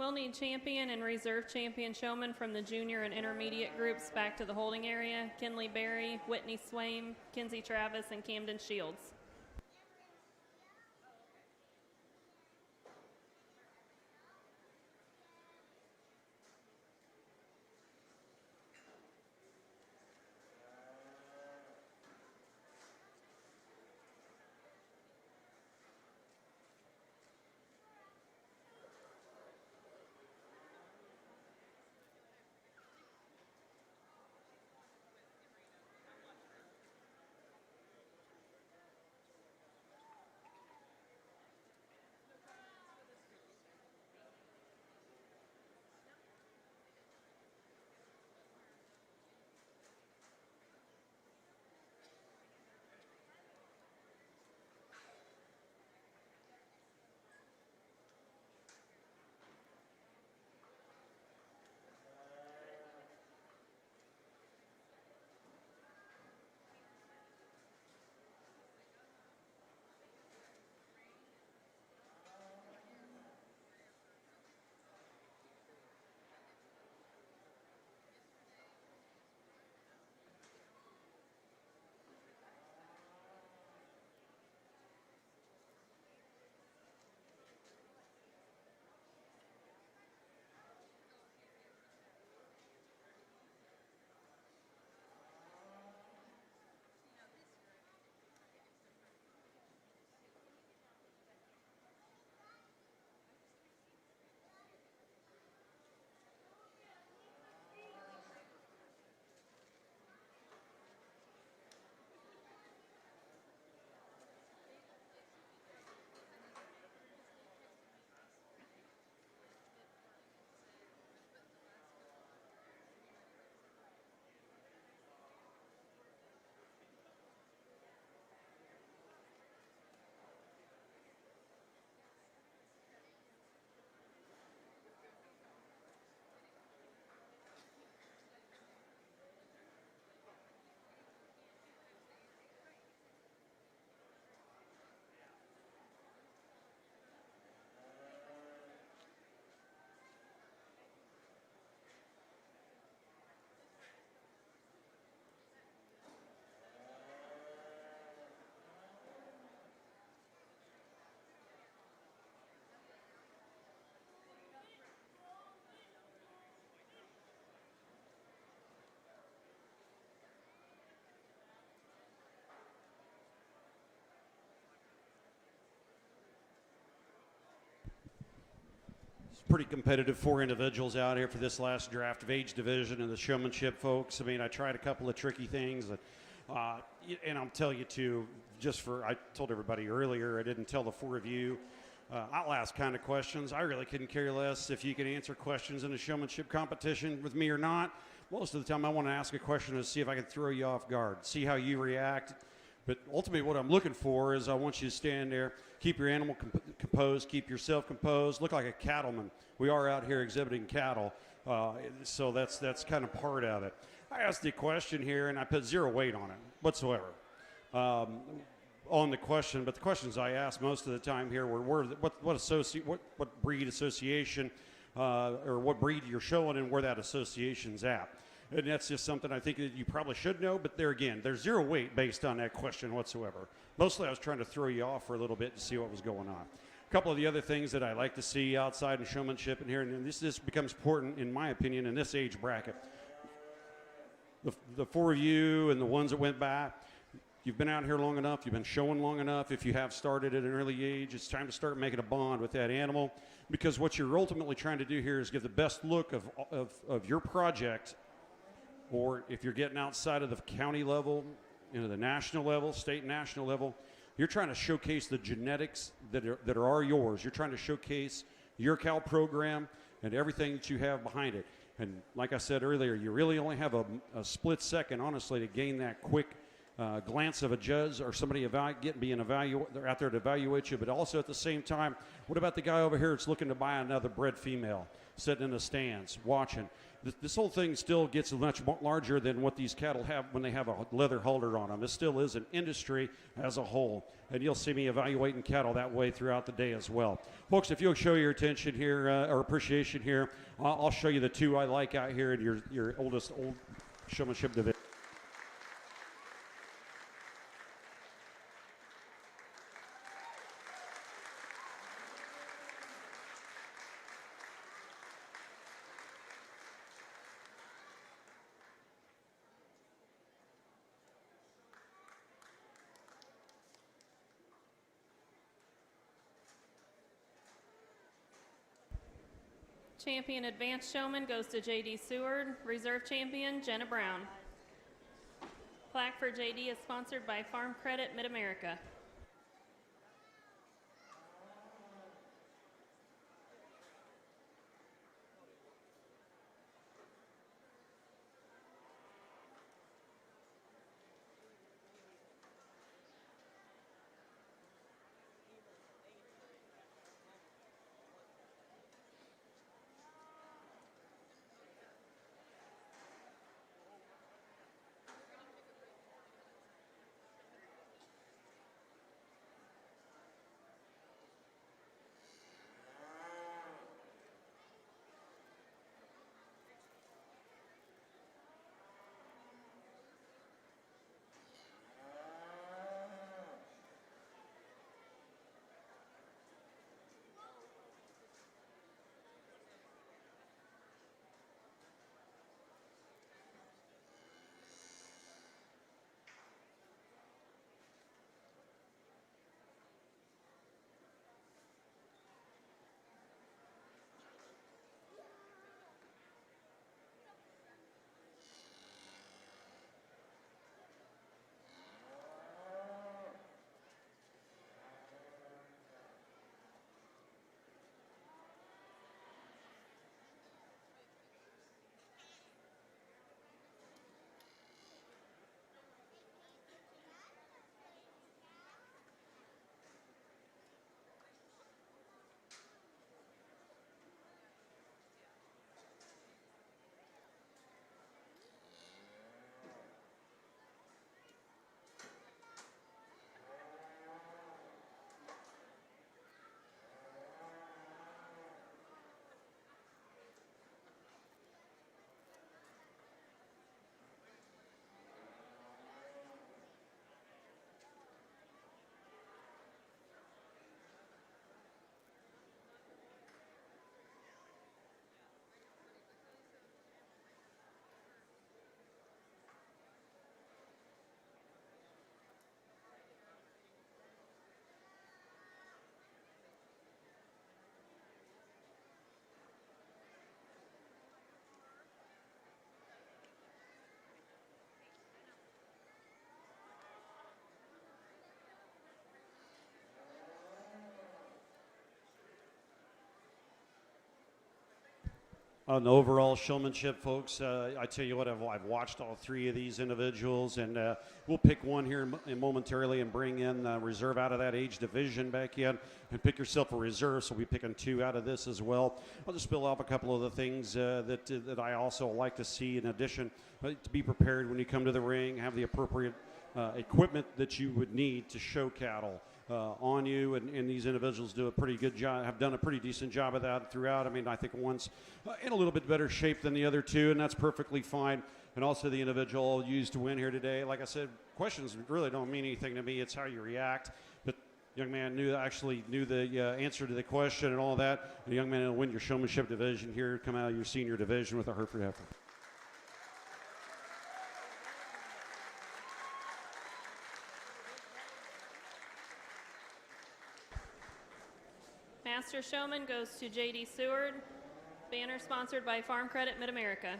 We'll need champion and reserve champion showmen from the junior and intermediate groups back to the holding area. Kinley Berry, Whitney Swaim, Kinsey Travis, and Camden Shields. Pretty competitive, 4 individuals out here for this last draft of age division and the showmanship, folks. I mean, I tried a couple of tricky things, and I'll tell you too, I told everybody earlier, I didn't tell the 4 of you, I'll ask kind of questions. I really couldn't care less if you can answer questions in a showmanship competition with me or not. Most of the time I want to ask a question to see if I can throw you off guard, see how you react. But ultimately what I'm looking for is I want you to stand there, keep your animal composed, keep yourself composed, look like a cattleman. We are out here exhibiting cattle, so that's kind of part of it. I asked the question here, and I put 0 weight on it whatsoever on the question. But the questions I asked most of the time here were what breed association or what breed you're showing and where that association's at. And that's just something I think that you probably should know, but there again, there's 0 weight based on that question whatsoever. Mostly I was trying to throw you off for a little bit to see what was going on. A couple of the other things that I like to see outside in showmanship in here, and this becomes important in my opinion in this age bracket. The 4 of you and the ones that went back, you've been out here long enough, you've been showing long enough. If you have started at an early age, it's time to start making a bond with that animal, because what you're ultimately trying to do here is give the best look of your project. Or if you're getting outside of the county level, into the national level, state and national level, you're trying to showcase the genetics that are yours. You're trying to showcase your cow program and everything that you have behind it. And like I said earlier, you really only have a split second, honestly, to gain that quick glance of a judge or somebody they're out there to evaluate you, but also at the same time, what about the guy over here that's looking to buy another bred female, sitting in the stands, watching? This whole thing still gets much larger than what these cattle have when they have a leather halter on them. This still is an industry as a whole, and you'll see me evaluating cattle that way throughout the day as well. Folks, if you'll show your attention here or appreciation here, I'll show you the two I like out here in your old showmanship division. Champion Advanced Showman goes to J.D. Seward. Reserve Champion, Jenna Brown. Plaque for J.D. is sponsored by Farm Credit Mid-America. On the overall showmanship, folks, I tell you what, I've watched all three of these individuals, and we'll pick one here momentarily and bring in reserve out of that age division back in and pick yourself a reserve. So we'll be picking two out of this as well. I'll just spill off a couple of the things that I also like to see in addition. To be prepared when you come to the ring, have the appropriate equipment that you would need to show cattle on you, and these individuals do a pretty good job, have done a pretty decent job of that throughout. I mean, I think one's in a little bit better shape than the other two, and that's perfectly fine. And also the individual used to win here today. Like I said, questions really don't mean anything to me. It's how you react. But the young man knew the answer to the question and all that. The young man will win your showmanship division here, come out of your senior division with a Hereford heifer. Master Showman goes to J.D. Seward. Banner sponsored by Farm Credit Mid-America.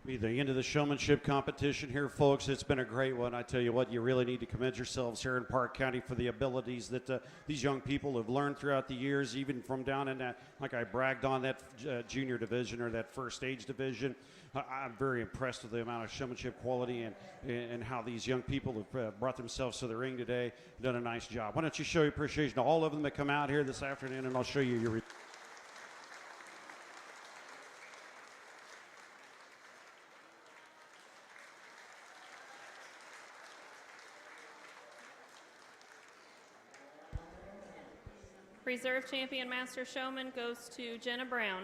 Be the end of the showmanship competition here, folks. It's been a great one. I tell you what, you really need to commend yourselves here in Parke County for the abilities that these young people have learned throughout the years, even from down in that, like I bragged on, that junior division or that first stage division. I'm very impressed with the amount of showmanship quality and how these young people have brought themselves to the ring today, done a nice job. Why don't you show your appreciation to all of them that come out here this afternoon, and I'll show you your Reserve Champion Master Showman goes to Jenna Brown.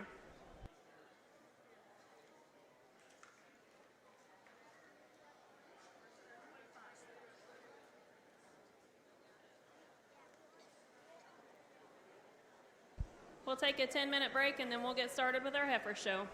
We'll take a 10-minute break and then we'll get started with our heifer show.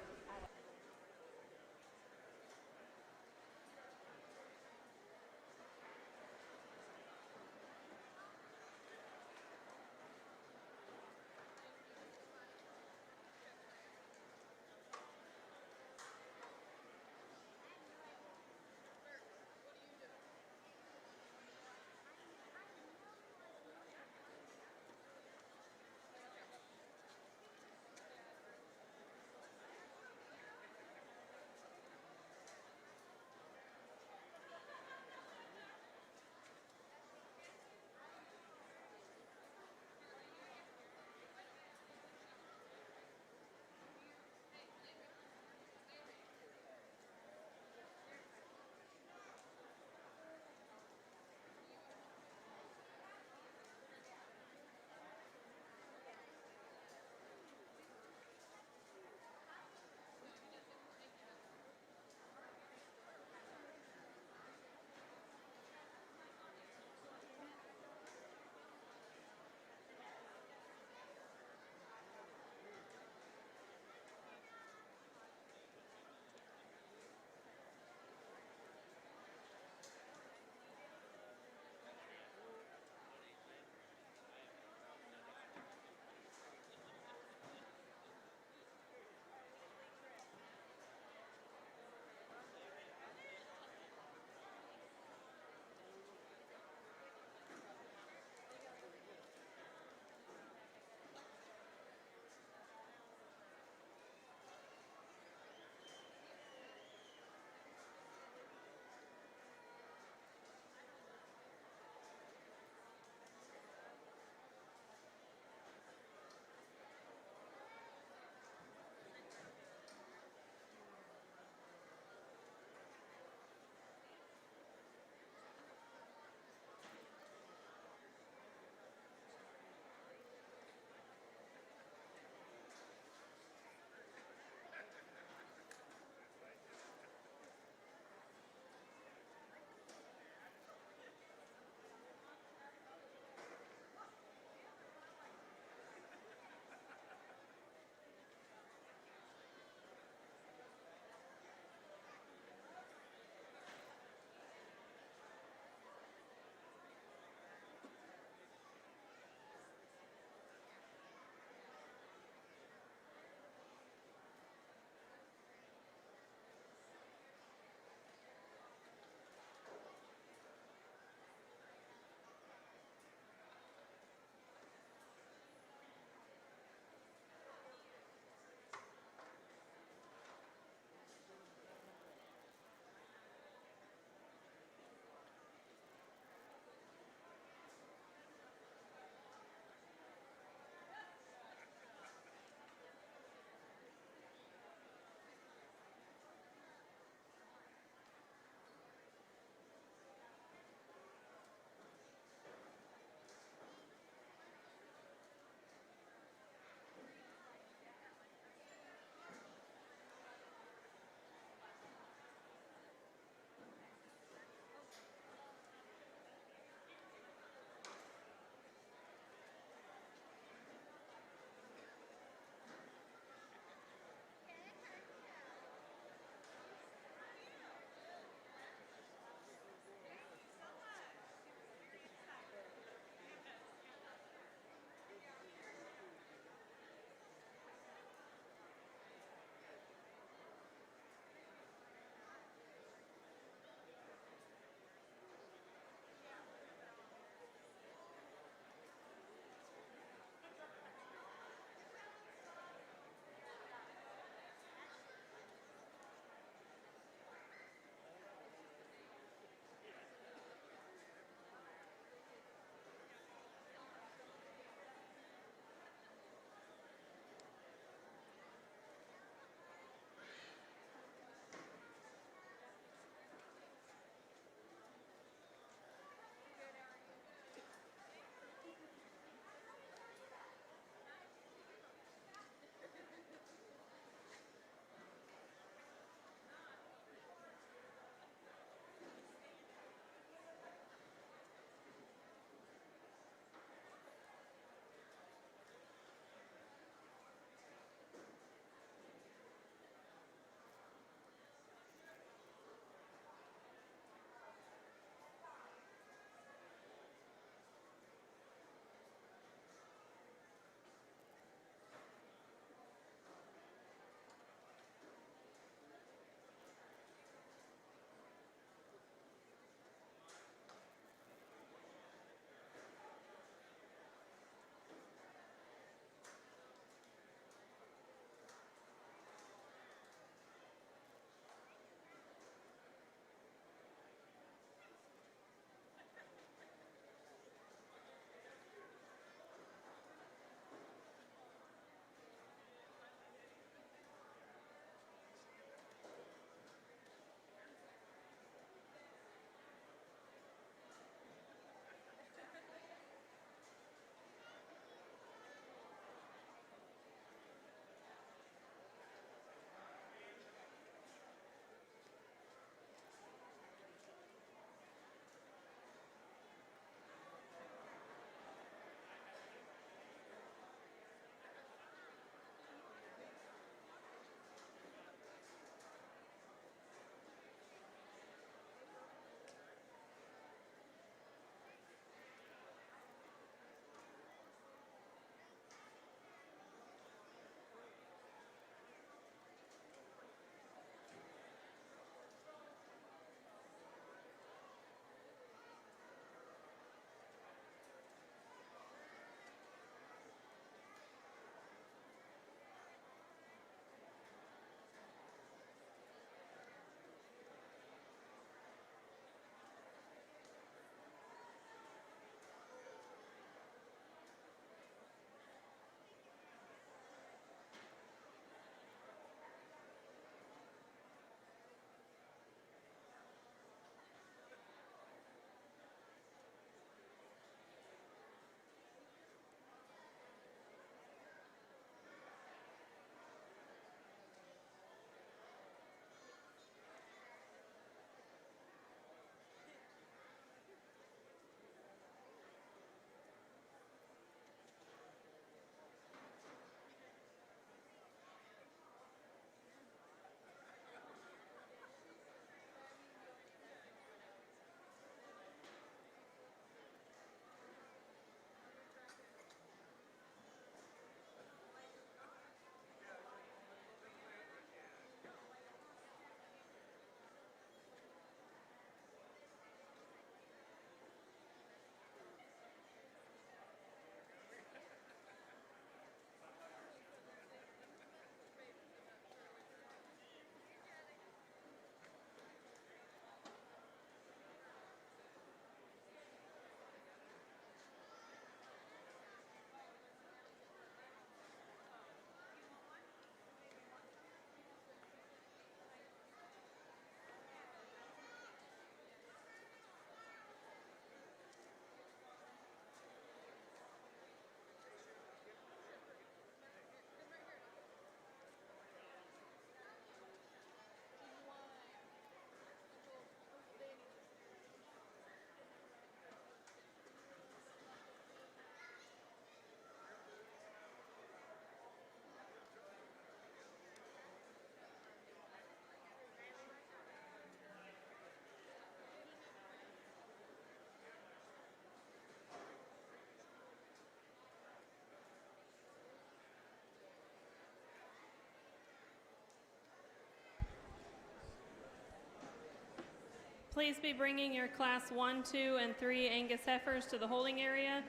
Please be bringing your Class 1, 2, and 3 Angus heifers to the holding area.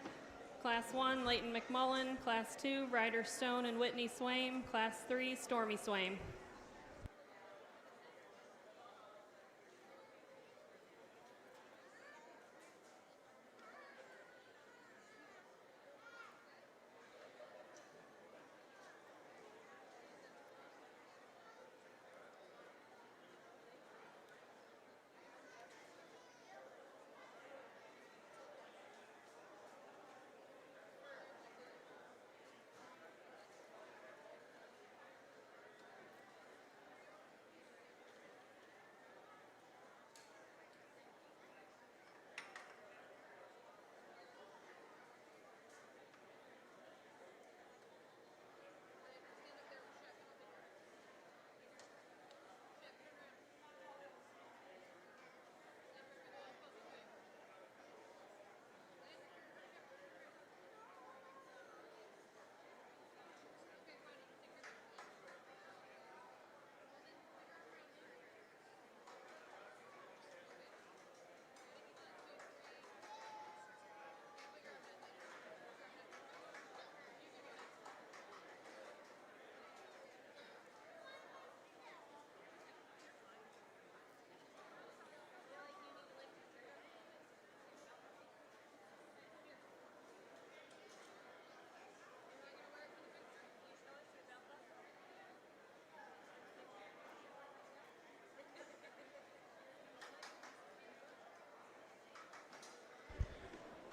Class 1, Leighton McMullen. Class 2, Ryder Stone and Whitney Swaim. Class 3, Stormy Swaim.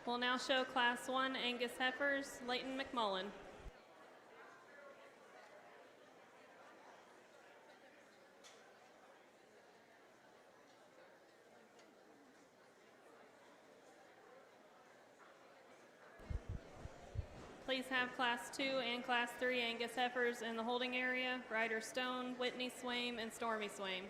We'll now show Class 1 Angus heifers, Leighton McMullen. Please have Class 2 and Class 3 Angus heifers in the holding area, Ryder Stone, Whitney Swaim, and Stormy Swaim.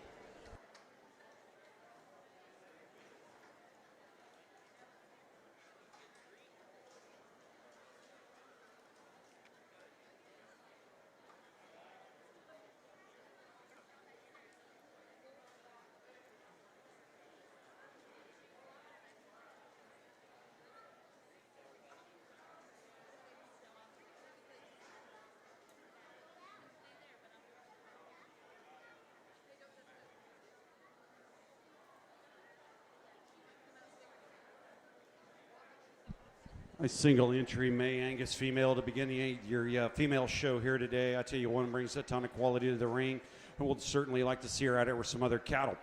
A single entry May Angus female to begin your female show here today. I tell you, one brings a ton of quality to the ring, and we'll certainly like to see her out there with some other cattle.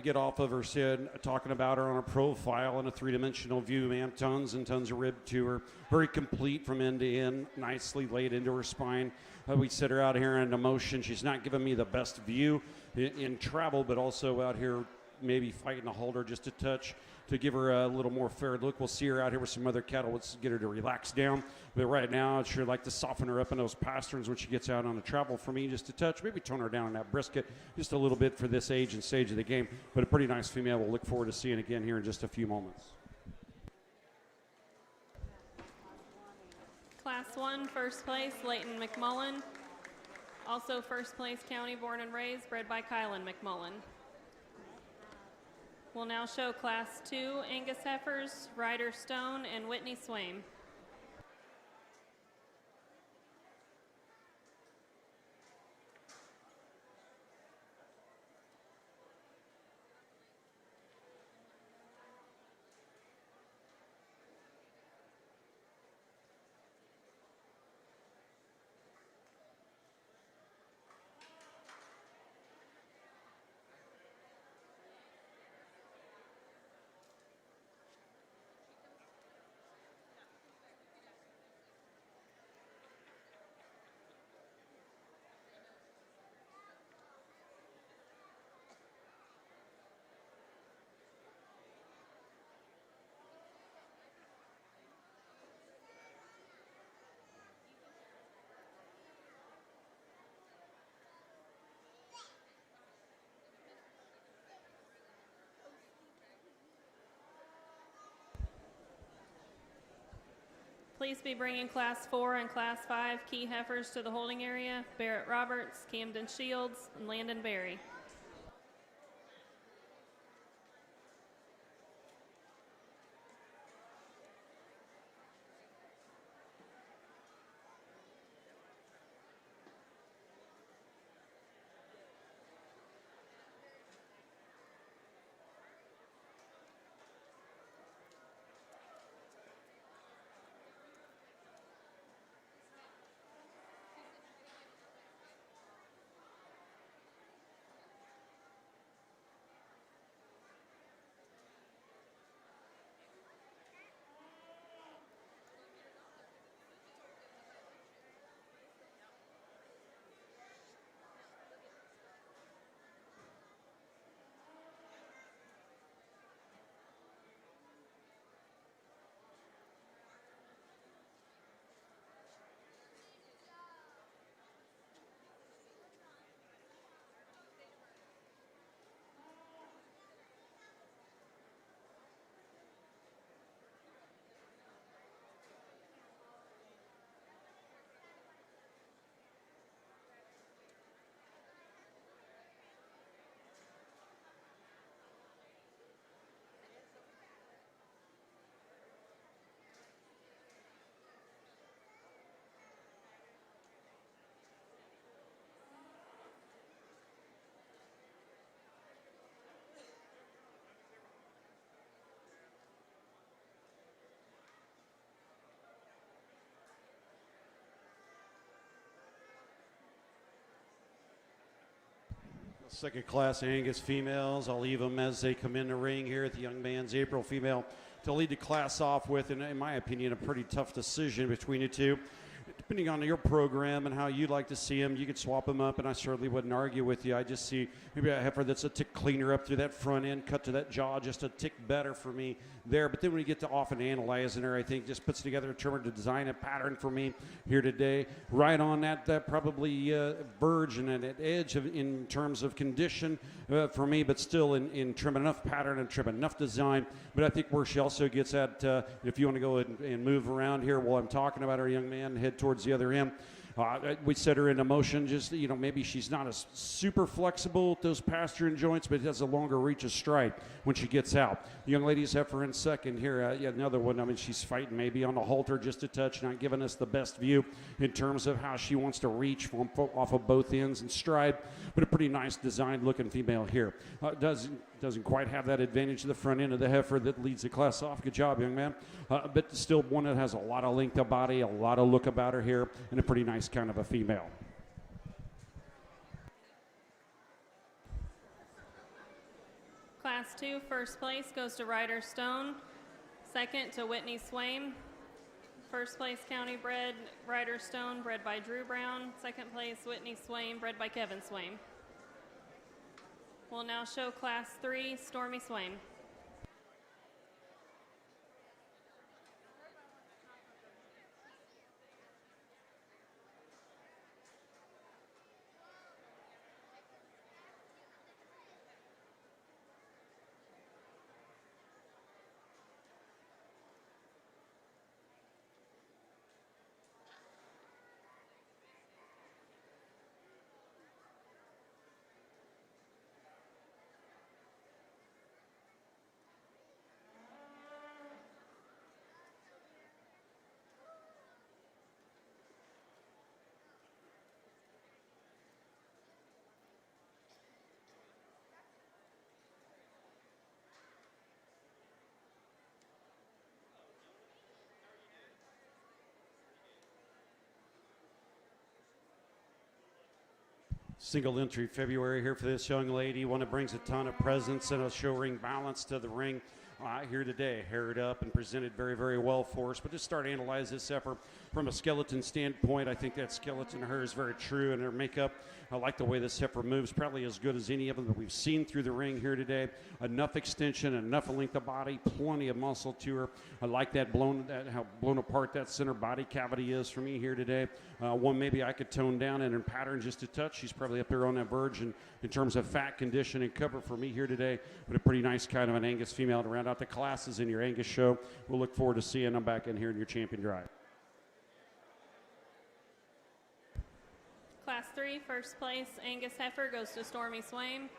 Get off of her, Sid, talking about her on a profile and a three-dimensional view, man. Tons and tons of rib to her. Very complete from end to end, nicely laid into her spine. We set her out here in motion. She's not giving me the best view in travel, but also out here maybe fighting to hold her just a touch to give her a little more fair look. We'll see her out here with some other cattle. Let's get her to relax down. But right now, I'd sure like to soften her up in those pasterns when she gets out on the travel for me just a touch. Maybe tone her down in that brisket just a little bit for this age and stage of the game. But a pretty nice female we'll look forward to seeing again here in just a few moments. Class 1, first place, Leighton McMullen. Also first place, county born and raised, bred by Kylan McMullen. We'll now show Class 2 Angus heifers, Ryder Stone, and Whitney Swaim. Please be bringing Class 4 and Class 5 key heifers to the holding area, Barrett Roberts, Camden Shields, and Landon Berry. Second class Angus females. I'll leave them as they come in the ring here at the young man's April female to lead the class off with, and in my opinion, a pretty tough decision between the two. Depending on your program and how you'd like to see them, you could swap them up, and I certainly wouldn't argue with you. I just see maybe a heifer that's a tick cleaner up through that front end, cut to that jaw just a tick better for me there. But then when you get to often analyzing her, I think just puts together a trimmer to design a pattern for me here today. Right on that probably verge and an edge in terms of condition for me, but still in trim enough pattern and trim enough design. But I think where she also gets at, if you want to go and move around here while I'm talking about our young man, head towards the other end. We set her into motion, just, maybe she's not as super flexible with those pasturing joints, but has a longer reach of stride when she gets out. The young ladies have her in second here. Another one, she's fighting maybe on the halter just a touch, not giving us the best view in terms of how she wants to reach off of both ends and stride, but a pretty nice designed looking female here. Doesn't quite have that advantage of the front end of the heifer that leads the class off. Good job, young man. But still one that has a lot of length of body, a lot of look about her here, and a pretty nice kind of a female. Class 2, first place goes to Ryder Stone. Second to Whitney Swain. First place county bred Ryder Stone, bred by Drew Brown. Second place Whitney Swain, bred by Kevin Swain. We'll now show Class 3, Stormy Swain. Single entry February here for this young lady, one that brings a ton of presence and a show ring balance to the ring. Here today, haired up and presented very, very well for us. But just start to analyze this effort from a skeleton standpoint. I think that skeleton of her is very true in her makeup. I like the way this heifer moves, probably as good as any of them that we've seen through the ring here today. Enough extension, enough length of body, plenty of muscle to her. I like how blown apart that center body cavity is for me here today. One maybe I could tone down and in pattern just a touch. She's probably up there on that verge in terms of fat, condition, and cover for me here today. But a pretty nice kind of an Angus female to round out the classes in your Angus show. We'll look forward to seeing them back in here in your champion drive. Class 3, first place Angus heifer goes to Stormy Swain.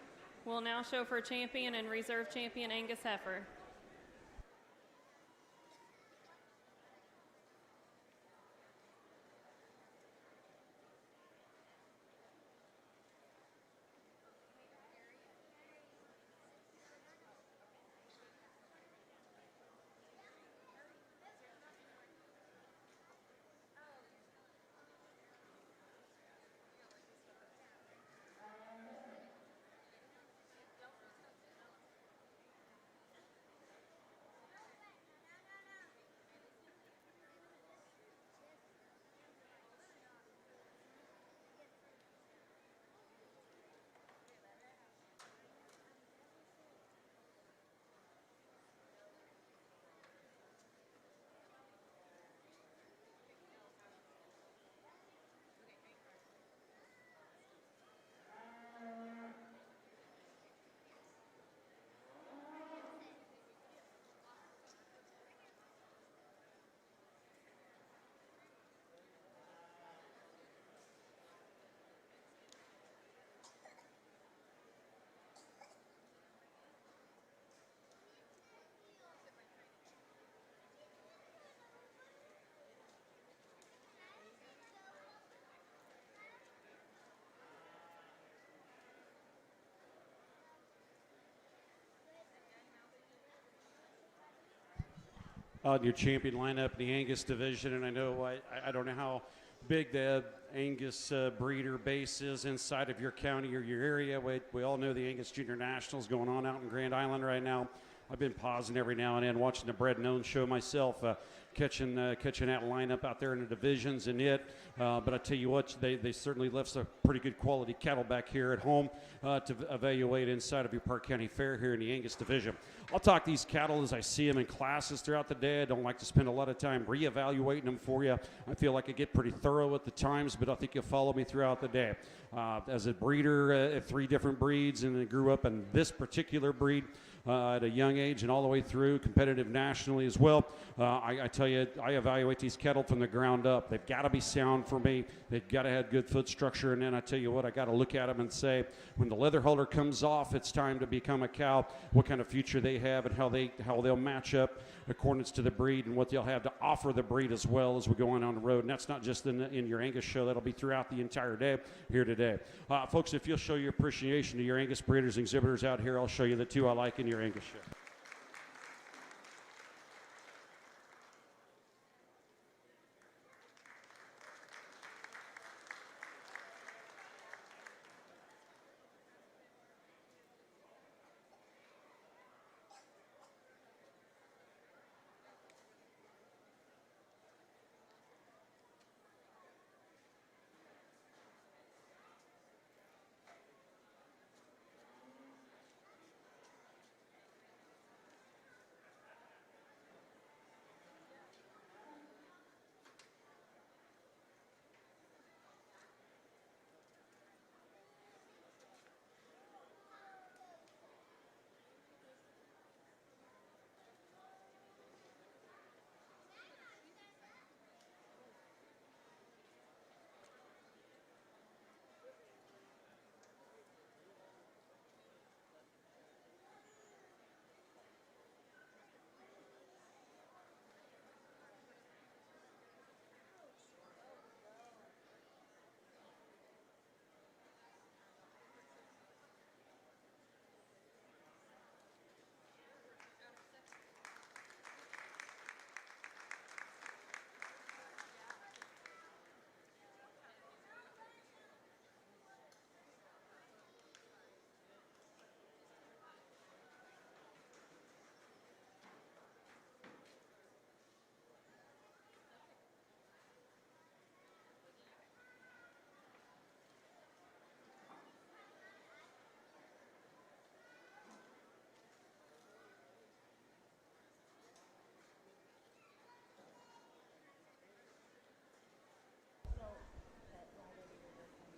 We'll now show for champion and reserve champion Angus heifer. Your champion lineup in the Angus division, and I know I don't know how big the Angus breeder base is inside of your county or your area. We all know the Angus Junior Nationals going on out in Grand Island right now. I've been pausing every now and then, watching the Bred and Owned show myself, catching that lineup out there in the divisions and it. But I tell you what, they certainly left some pretty good quality cattle back here at home to evaluate inside of your Parke County Fair here in the Angus division. I'll talk these cattle as I see them in classes throughout the day. I don't like to spend a lot of time reevaluating them for you. I feel like I get pretty thorough at the times, but I think you'll follow me throughout the day. As a breeder at 3 different breeds, and I grew up in this particular breed at a young age and all the way through, competitive nationally as well. I tell you, I evaluate these cattle from the ground up. They've got to be sound for me. They've got to have good foot structure. And then I tell you what, I got to look at them and say, when the leather holder comes off, it's time to become a cow, what kind of future they have and how they'll match up accordance to the breed and what they'll have to offer the breed as well as we go on the road. And that's not just in your Angus show. That'll be throughout the entire day here today. Folks, if you'll show your appreciation to your Angus breeders and exhibitors out here, I'll show you the 2 I like in your Angus show.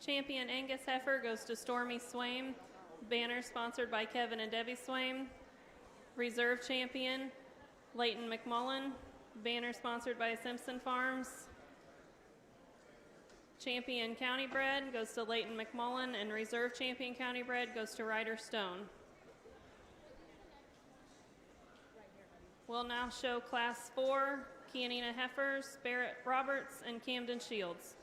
Champion Angus heifer goes to Stormy Swaim. Banner sponsored by Kevin and Debbie Swaim. Reserve champion Leighton McMullen. Banner sponsored by Simpson Farms. Champion County Bred goes to Leighton McMullen, and Reserve Champion County Bred goes to Ryder Stone. We'll now show Class 4 Chianina heifers, Barrett Roberts, and Camden Shields.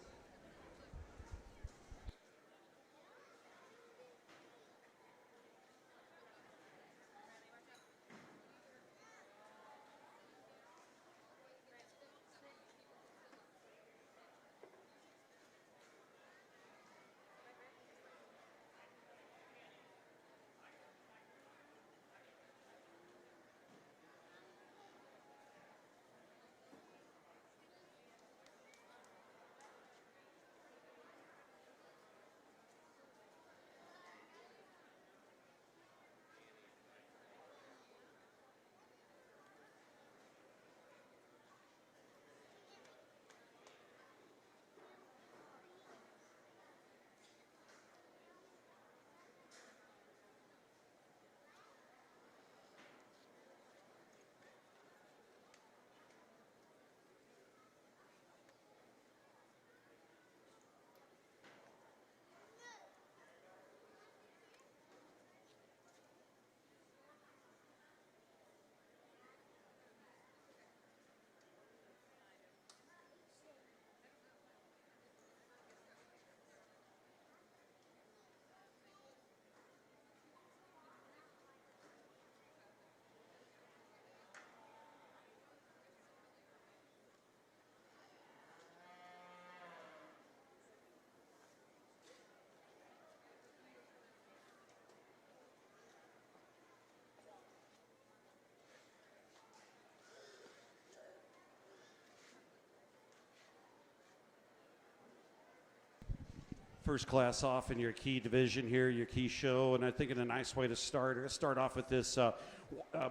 first class off in your key division here, your key show, and I think in a nice way to start off with this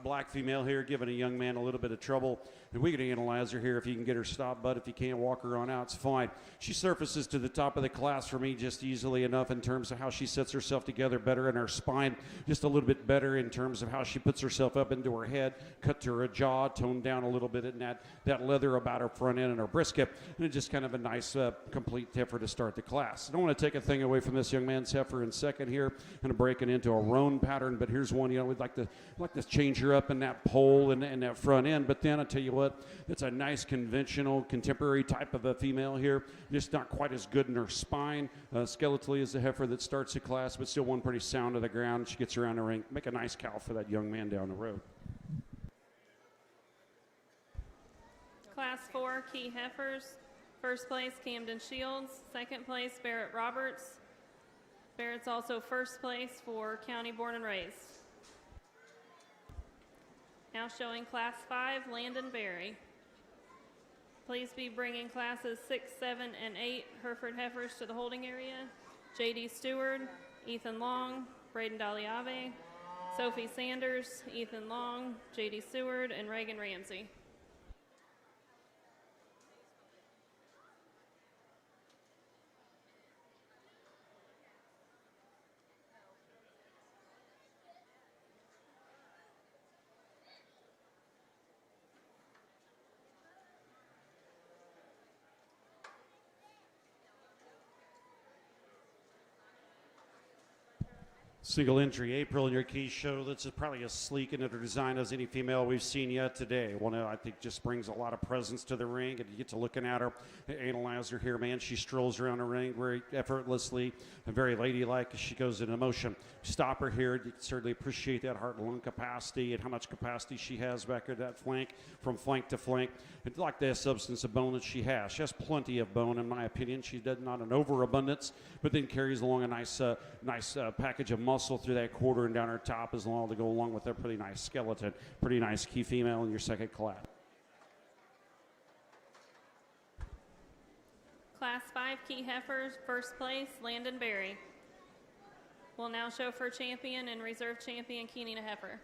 black female here giving a young man a little bit of trouble, and we can analyze her here if you can get her stopped, but if you can't walk her on out, it's fine. She surfaces to the top of the class for me just easily enough in terms of how she sets herself together better in her spine, just a little bit better in terms of how she puts herself up into her head, cut to her jaw, toned down a little bit in that leather about her front end and her brisket, and it's just kind of a nice complete heifer to start the class. I don't want to take a thing away from this young man's heifer in second here, kind of breaking into a roan pattern, but here's one, we'd like to change her up in that pole and that front end, but then I tell you what, it's a nice conventional contemporary type of a female here, just not quite as good in her spine, skeletally as the heifer that starts the class, but still one pretty sound to the ground. She gets around the ring, make a nice cow for that young man down the road. Class 4 key heifers. First place, Camden Shields. Second place, Barrett Roberts. Barrett's also first place for county born and raised. Now showing Class 5, Landon Berry. Please be bringing classes 6, 7, and 8 Hereford heifers to the holding area. J.D. Stewart, Ethan Long, Braden Daliave, Sophie Sanders, Ethan Long, J.D. Stewart, and Reagan Ramsey. Single entry April in your key show. This is probably as sleek in her design as any female we've seen yet today. One I think just brings a lot of presence to the ring, and you get to looking at her, analyze her here, man. She strolls around the ring very effortlessly and very ladylike as she goes into motion. Stop her here. You can certainly appreciate that heart and lung capacity and how much capacity she has back at that flank, from flank to flank. It's like the substance of bone that she has. She has plenty of bone, in my opinion. She does not an overabundance, but then carries along a nice package of muscle through that quarter and down her top as well to go along with a pretty nice skeleton. Pretty nice key female in your second class. Class 5 key heifers, first place, Landon Berry. We'll now show for champion and reserve champion, Keenina heifer.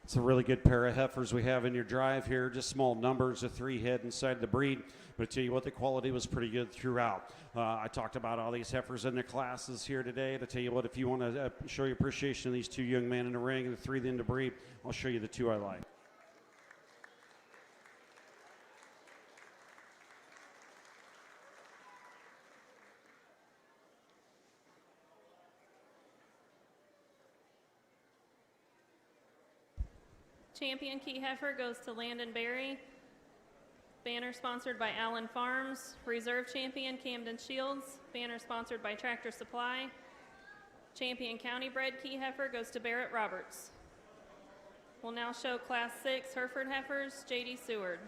It's a really good pair of heifers we have in your drive here. Just small numbers of 3 head inside the breed. But I tell you what, the quality was pretty good throughout. I talked about all these heifers in their classes here today. To tell you what, if you want to show your appreciation of these 2 young men in the ring and the 3 in the breed, I'll show you the 2 I like. Champion key heifer goes to Landon Berry. Banner sponsored by Allen Farms. Reserve champion, Camden Shields. Banner sponsored by Tractor Supply. Champion county bred key heifer goes to Barrett Roberts. We'll now show Class 6 Hereford heifers, J.D. Seward.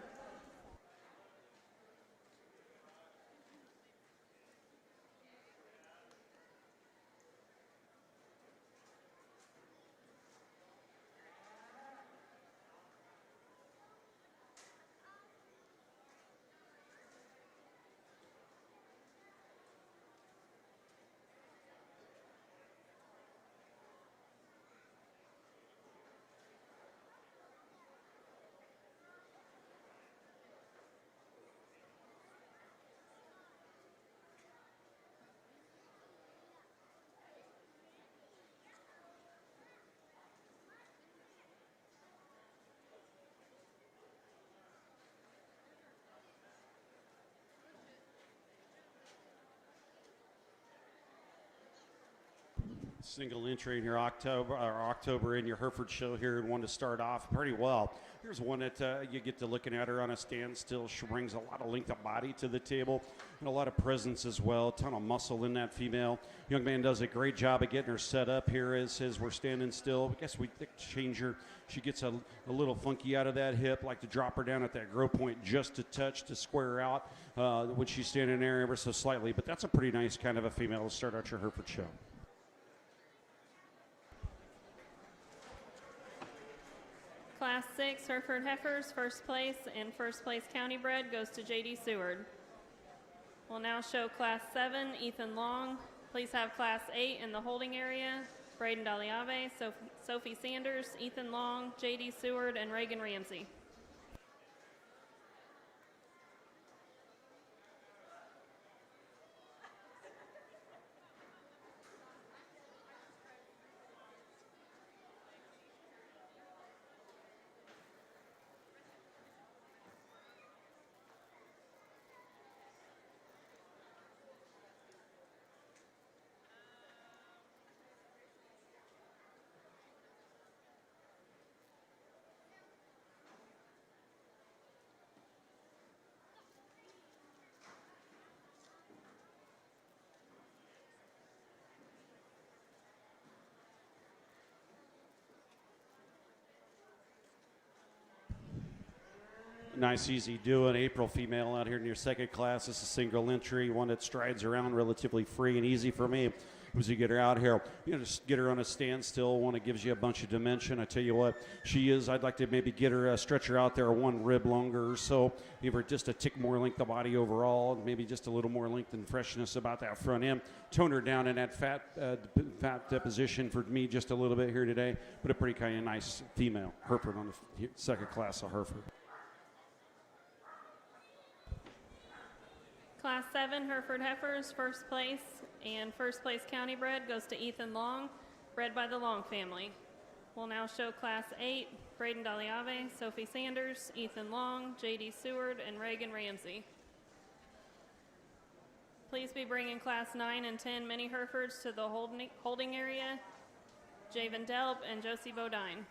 Single entry in your October in your Hereford show here, and one to start off pretty well. Here's one that you get to looking at her on a standstill. She brings a lot of length of body to the table and a lot of presence as well. A ton of muscle in that female. Young man does a great job of getting her set up here as we're standing still. I guess we change her. She gets a little funky out of that hip, like to drop her down at that grow point just a touch to square her out when she's standing there ever so slightly. But that's a pretty nice kind of a female to start out your Hereford show. Class 6 Hereford Heifers, first place and first place county bred goes to J.D. Seward. We'll now show Class 7 Ethan Long. Please have Class 8 in the holding area. Braden Daliave, Sophie Sanders, Ethan Long, J.D. Seward, and Reagan Ramsey. Nice, easy doing. April female out here in your second class. This is a single entry, one that strides around relatively free and easy for me. As you get her out here, just get her on a standstill, one that gives you a bunch of dimension. I tell you what, she is. I'd like to maybe get her, stretch her out there one rib longer or so, give her just a tick more length of body overall, and maybe just a little more length and freshness about that front end. Tone her down in that fat position for me just a little bit here today, but a pretty kind of nice female Hereford on the second class of Hereford. Class 7 Hereford Heifers, first place and first place county bred goes to Ethan Long, bred by the Long family. We'll now show Class 8, Braden Daliave, Sophie Sanders, Ethan Long, J.D. Seward, and Reagan Ramsey. Please be bringing Class 9 and 10 mini Herefords to the holding area, Javen Delp and Josie Bodine.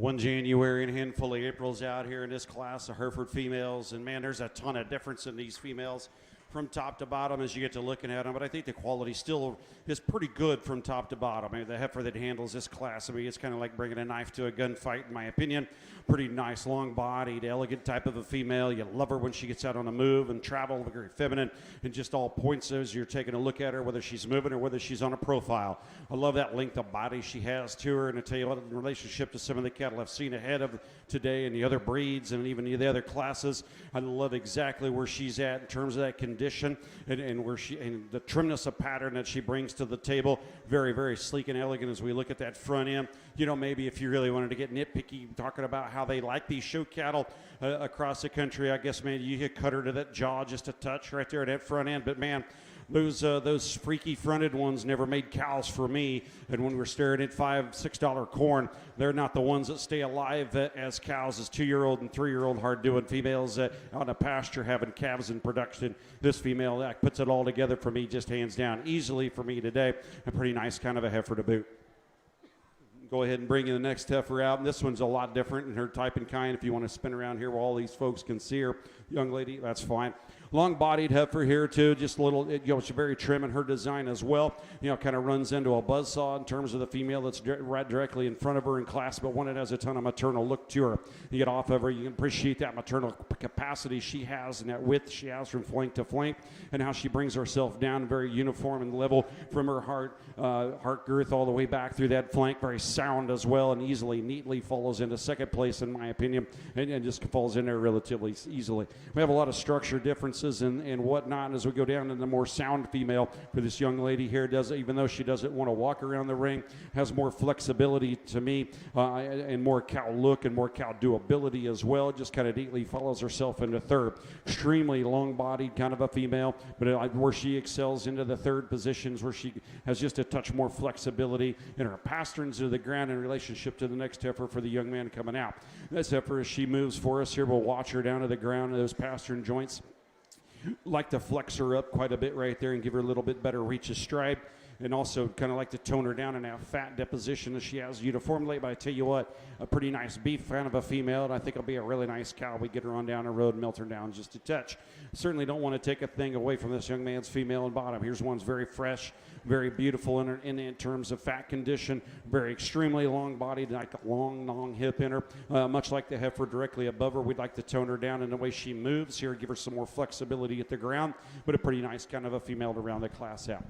1 January and a handful of Aprils out here in this class of Hereford females. And man, there's a ton of difference in these females from top to bottom as you get to looking at them, but I think the quality still is pretty good from top to bottom. I mean, the heifer that handles this class, I mean, it's kind of like bringing a knife to a gunfight, in my opinion. Pretty nice, long-bodied, elegant type of a female. You love her when she gets out on the move and travel, very feminine, and just all points as you're taking a look at her, whether she's moving or whether she's on a profile. I love that length of body she has to her, and I tell you what, in relationship to some of the cattle I've seen ahead of today and the other breeds and even the other classes, I love exactly where she's at in terms of that condition and where she and the trimness of pattern that she brings to the table. Very, very sleek and elegant as we look at that front end. You know, maybe if you really wanted to get nitpicky talking about how they like these show cattle across the country, I guess maybe you could cut her to that jaw just a touch right there at that front end. But man, those freaky fronted ones never made cows for me. And when we're staring at $5, $6 corn, they're not the ones that stay alive as cows, as 2-year-old and 3-year-old hard-doing females on a pasture having calves in production. This female that puts it all together for me, just hands down, easily for me today. A pretty nice kind of a heifer to boot. Go ahead and bring in the next heifer out. And this one's a lot different in her type and kind. If you want to spin around here where all these folks can see her, young lady, that's fine. Long-bodied heifer here too, just a little, it's very trim in her design as well. You know, kind of runs into a buzzsaw in terms of the female that's right directly in front of her in class, but one that has a ton of maternal look to her. You get off of her, you can appreciate that maternal capacity she has and that width she has from flank to flank, and how she brings herself down very uniform and level from her heart girth all the way back through that flank. Very sound as well, and neatly follows into second place in my opinion, and just falls in there relatively easily. We have a lot of structure differences and whatnot, and as we go down to the more sound female for this young lady here, even though she doesn't want to walk around the ring, has more flexibility to me and more cow look and more cow doability as well. Just kind of neatly follows herself into third. Extremely long-bodied kind of a female, but where she excels into the third positions, where she has just a touch more flexibility in her pasterns to the ground in relationship to the next heifer for the young man coming out. This heifer, as she moves for us here, we'll watch her down to the ground in those pastern joints. Like to flex her up quite a bit right there and give her a little bit better reach of stride, and also kind of like to tone her down and have fat deposition as she has uniformly. But I tell you what, a pretty nice beef kind of a female, and I think it'll be a really nice cow. We get her on down the road and melt her down just a touch. Certainly don't want to take a thing away from this young man's female and bottom. Here's one's very fresh, very beautiful in terms of fat condition, very extremely long-bodied, like a long hip in her, much like the heifer directly above her. We'd like to tone her down in the way she moves here, give her some more flexibility at the ground, but a pretty nice kind of a female to round the class out.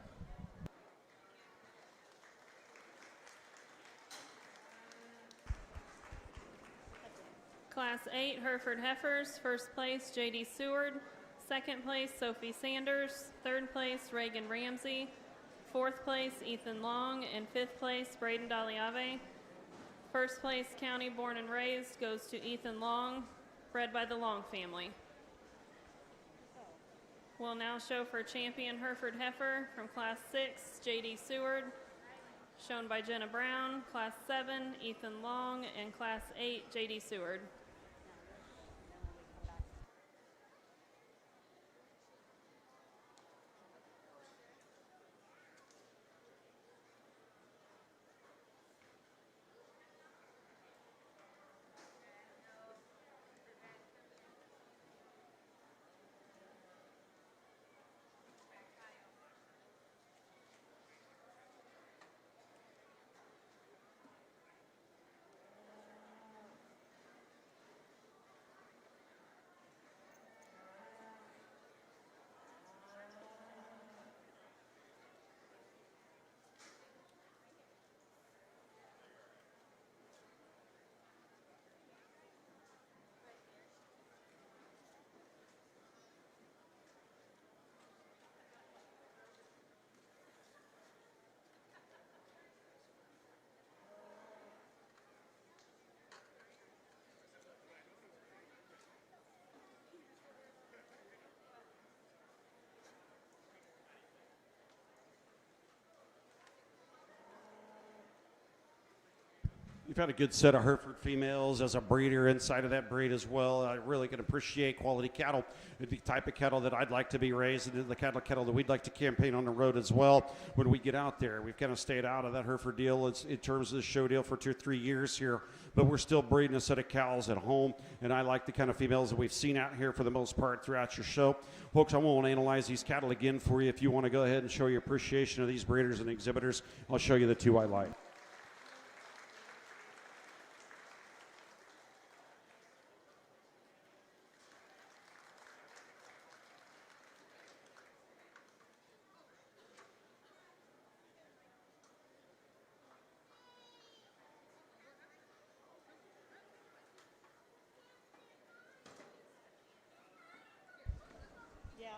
Class 8 Hereford Heifers, first place J.D. Seward, second place Sophie Sanders, third place Reagan Ramsey, fourth place Ethan Long, and fifth place Braden Daliave. First place county born and raised goes to Ethan Long, bred by the Long family. We'll now show for champion Hereford Heifer from Class 6 J.D. Seward, shown by Jenna Brown, Class 7 Ethan Long, and Class 8 J.D. Seward. We've had a good set of Hereford females as a breeder inside of that breed as well. I really can appreciate quality cattle. The type of cattle that I'd like to be raised, and the cattle that we'd like to campaign on the road as well when we get out there. We've kind of stayed out of that Hereford deal in terms of the show deal for 2 or 3 years here, but we're still breeding a set of cows at home, and I like the kind of females that we've seen out here for the most part throughout your show. Folks, I won't analyze these cattle again for you. If you want to go ahead and show your appreciation of these breeders and exhibitors, I'll show you the 2 I like. Yeah.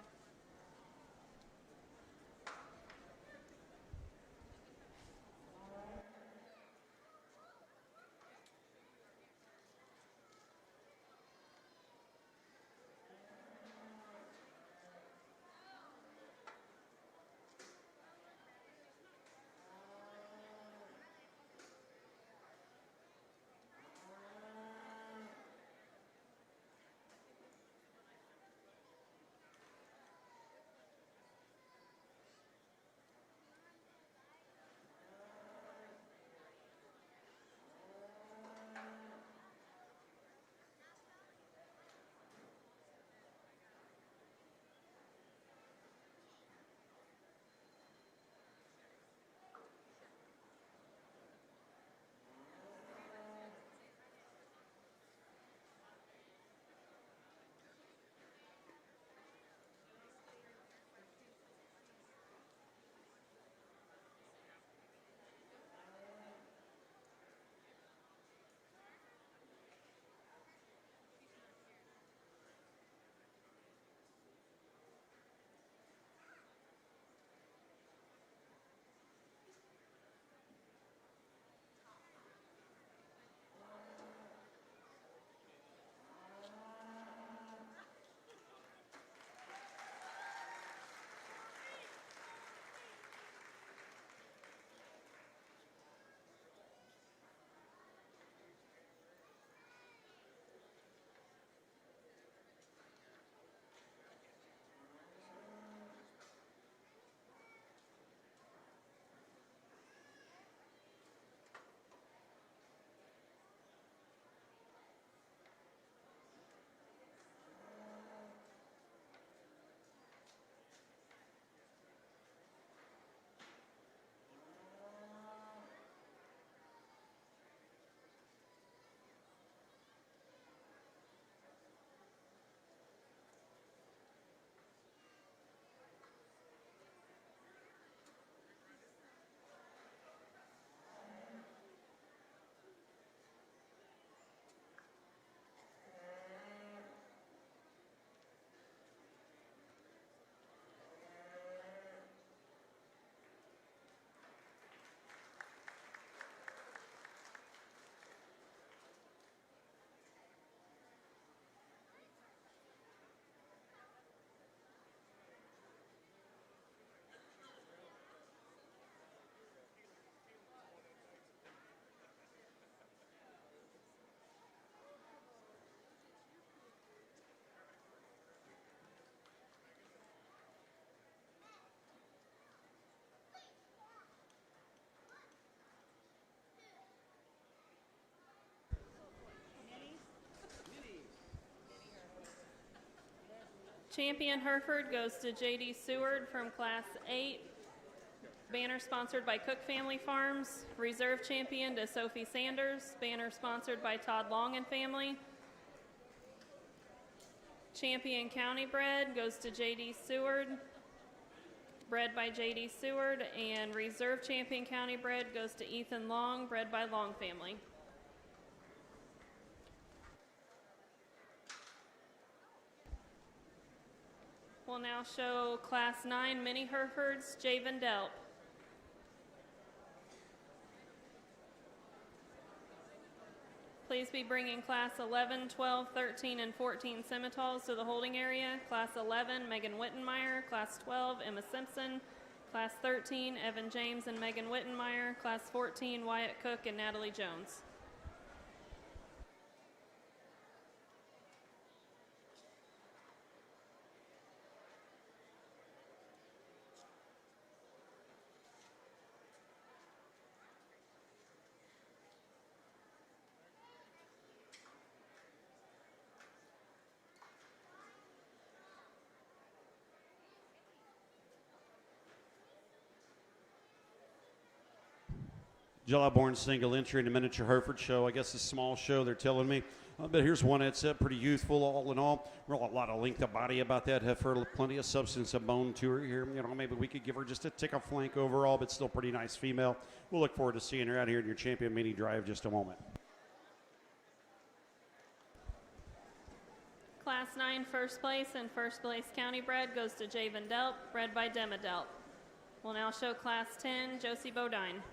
Champion Hereford goes to J.D. Seward from Class 8. Banner sponsored by Cook Family Farms. Reserve champion to Sophie Sanders. Banner sponsored by Todd Long and family. Champion County bred goes to J.D. Seward. Bred by J.D. Seward. And reserve champion county bred goes to Ethan Long, bred by Long family. We'll now show Class 9 Mini Herefords, Javen Delp. Please be bringing Class 11, 12, 13, and 14 Scimitals to the holding area. Class 11, Megan Wittenmeyer. Class 12, Emma Simpson. Class 13, Evan James and Megan Wittenmeyer. Class 14, Wyatt Cook and Natalie Jones. Jawborn single entry in the miniature Hereford show. I guess a small show, they're telling me. But here's one that's pretty youthful all in all. A lot of length of body about that heifer, plenty of substance of bone to her here. You know, maybe we could give her just a tick of flank overall, but still pretty nice female. We'll look forward to seeing her out here in your champion mini drive just a moment. Class 9 first place and first place county bred goes to Javen Delp, bred by Dema Delp. We'll now show Class 10, Josie Bodine.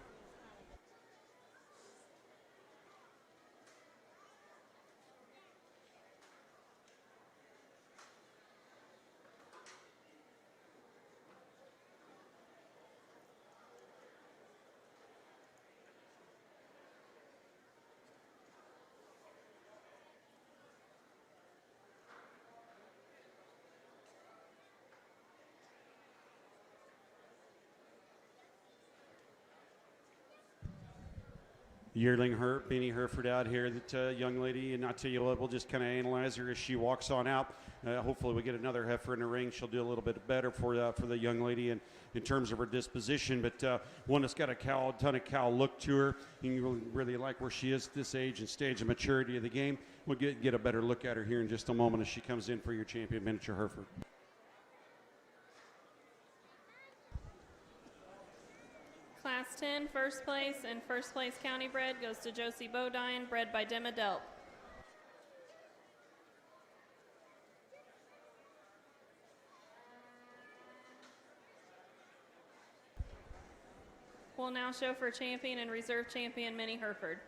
Yearling Beanie Hereford out here, that young lady, and I'll tell you what, we'll just kind of analyze her as she walks on out. Hopefully we get another heifer in the ring. She'll do a little bit better for the young lady in terms of her disposition, but one that's got a ton of cow look to her. You really like where she is at this age and stage of maturity of the game. We'll get a better look at her here in just a moment as she comes in for your champion miniature Hereford. Class 10 first place and first place county bred goes to Josie Bodine, bred by Dema Delp. We'll now show for champion and reserve champion Mini Hereford.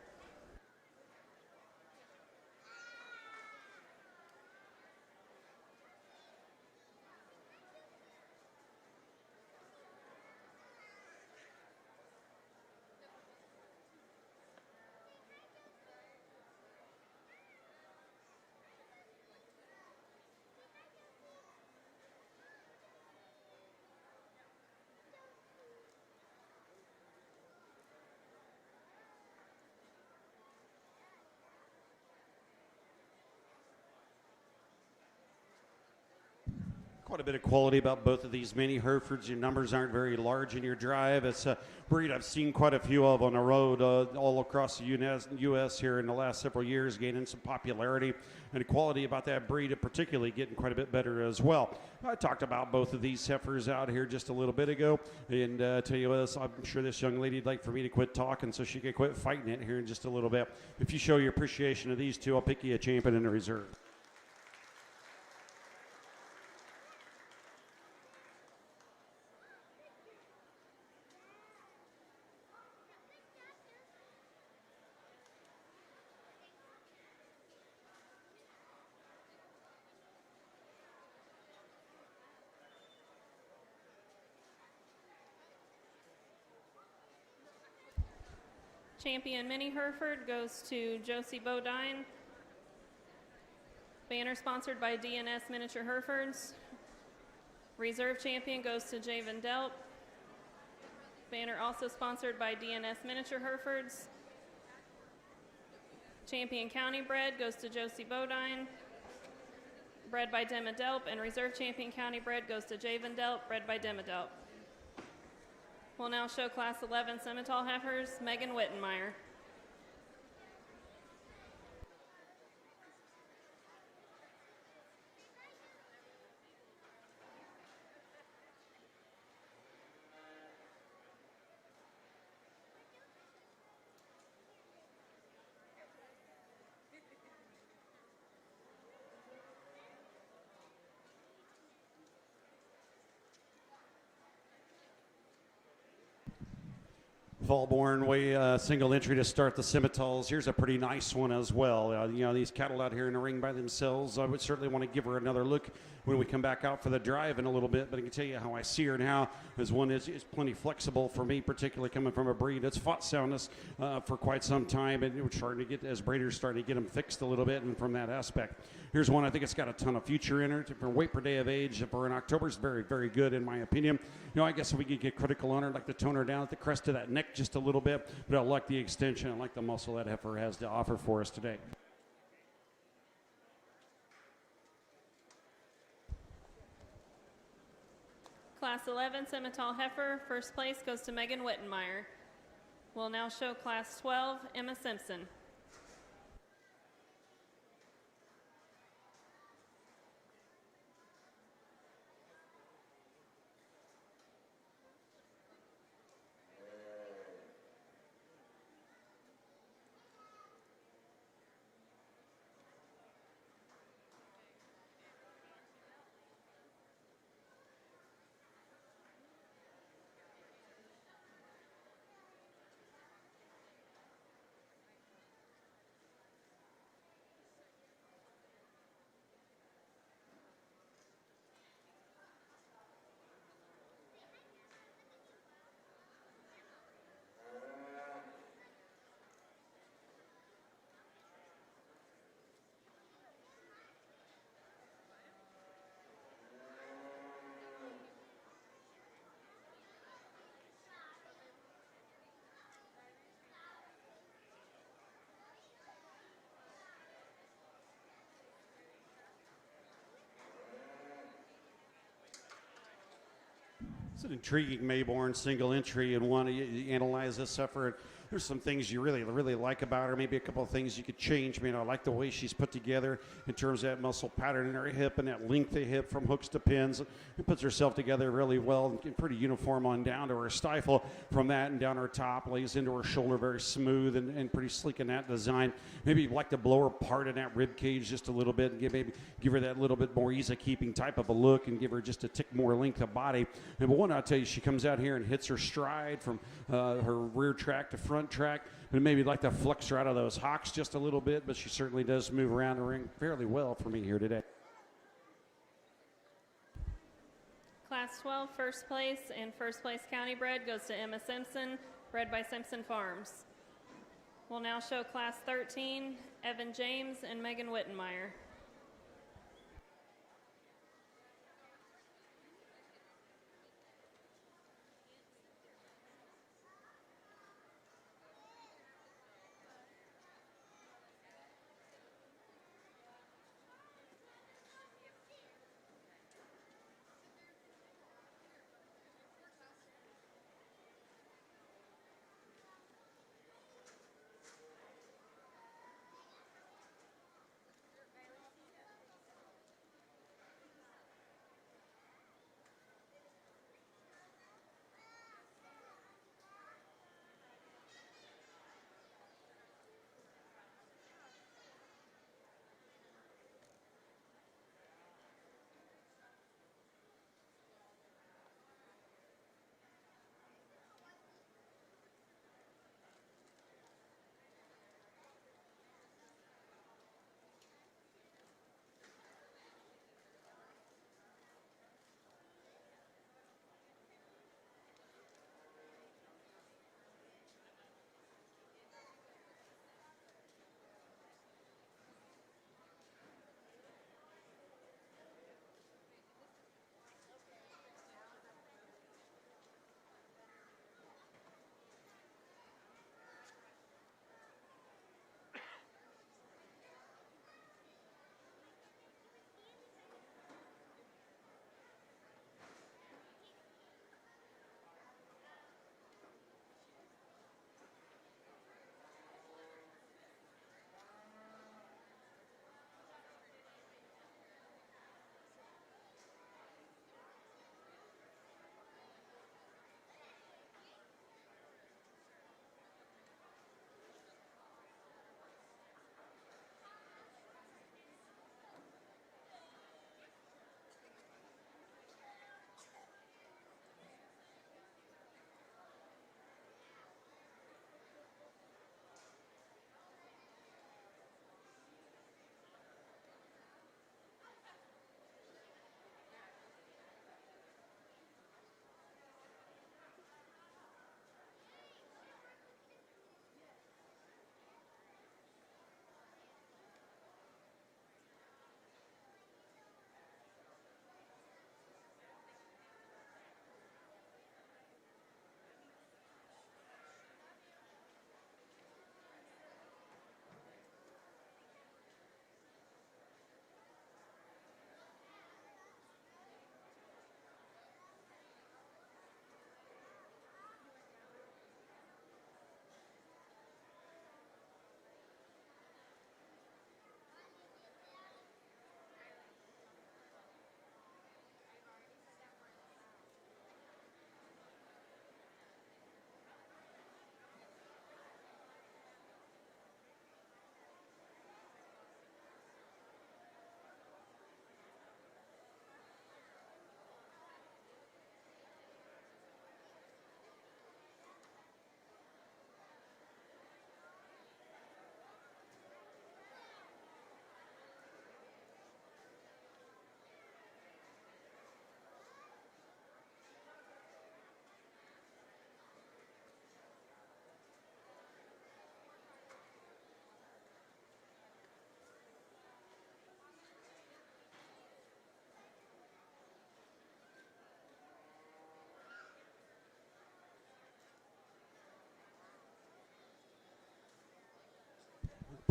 Quite a bit of quality about both of these mini Herefords. Your numbers aren't very large in your drive. It's a breed I've seen quite a few of on the road all across the U.S. here in the last several years, gaining some popularity, and the quality about that breed particularly getting quite a bit better as well. I talked about both of these heifers out here just a little bit ago, and tell you what, I'm sure this young lady'd like for me to quit talking so she could quit fighting it here in just a little bit. If you show your appreciation of these two, I'll pick you a champion in the reserve. Champion Mini Hereford goes to Josie Bodine. Banner sponsored by DNS Miniature Herefords. Reserve champion goes to Javen Delp. Banner also sponsored by DNS Miniature Herefords. Champion County Bred goes to Josie Bodine, bred by Dema Delp, and Reserve Champion County Bred goes to Javen Delp, bred by Dema Delp. We'll now show Class 11 Simmental heifers, Megan Wittenmeyer. Fallborn way single entry to start the Simmentals. Here's a pretty nice one as well. You know, these cattle out here in the ring by themselves, I would certainly want to give her another look when we come back out for the drive in a little bit, but I can tell you how I see her now as one is plenty flexible for me, particularly coming from a breed that's fought soundness for quite some time, and we're starting to get, as breeders, starting to get them fixed a little bit, and from that aspect. Here's one I think it's got a ton of future in her. For weight per day of age for in October is very, very good in my opinion. You know, I guess if we could get critical on her, I'd like to tone her down at the crest of that neck just a little bit, but I like the extension, I like the muscle that heifer has to offer for us today. Class 11 Simmental heifer, first place goes to Megan Wittenmeyer. We'll now show Class 12, Emma Simpson. It's an intriguing Mayborn single entry, and one you analyze this effort. There's some things you really like about her. Maybe a couple of things you could change. I mean, I like the way she's put together in terms of that muscle pattern in her hip and that length of hip from hooks to pins. It puts herself together really well and pretty uniform on down to her stifle. From that and down her top, lays into her shoulder very smooth and pretty sleek in that design. Maybe you'd like to blow her apart in that rib cage just a little bit and give her that little bit more ease of keeping type of a look and give her just a tick more length of body. And but one, I'll tell you, she comes out here and hits her stride from her rear track to front track, and maybe like to flex her out of those hocks just a little bit, but she certainly does move around the ring fairly well for me here today. Class 12, first place, and first place county bred goes to Emma Simpson, bred by Simpson Farms. We'll now show Class 13, Evan James and Megan Wittenmeyer.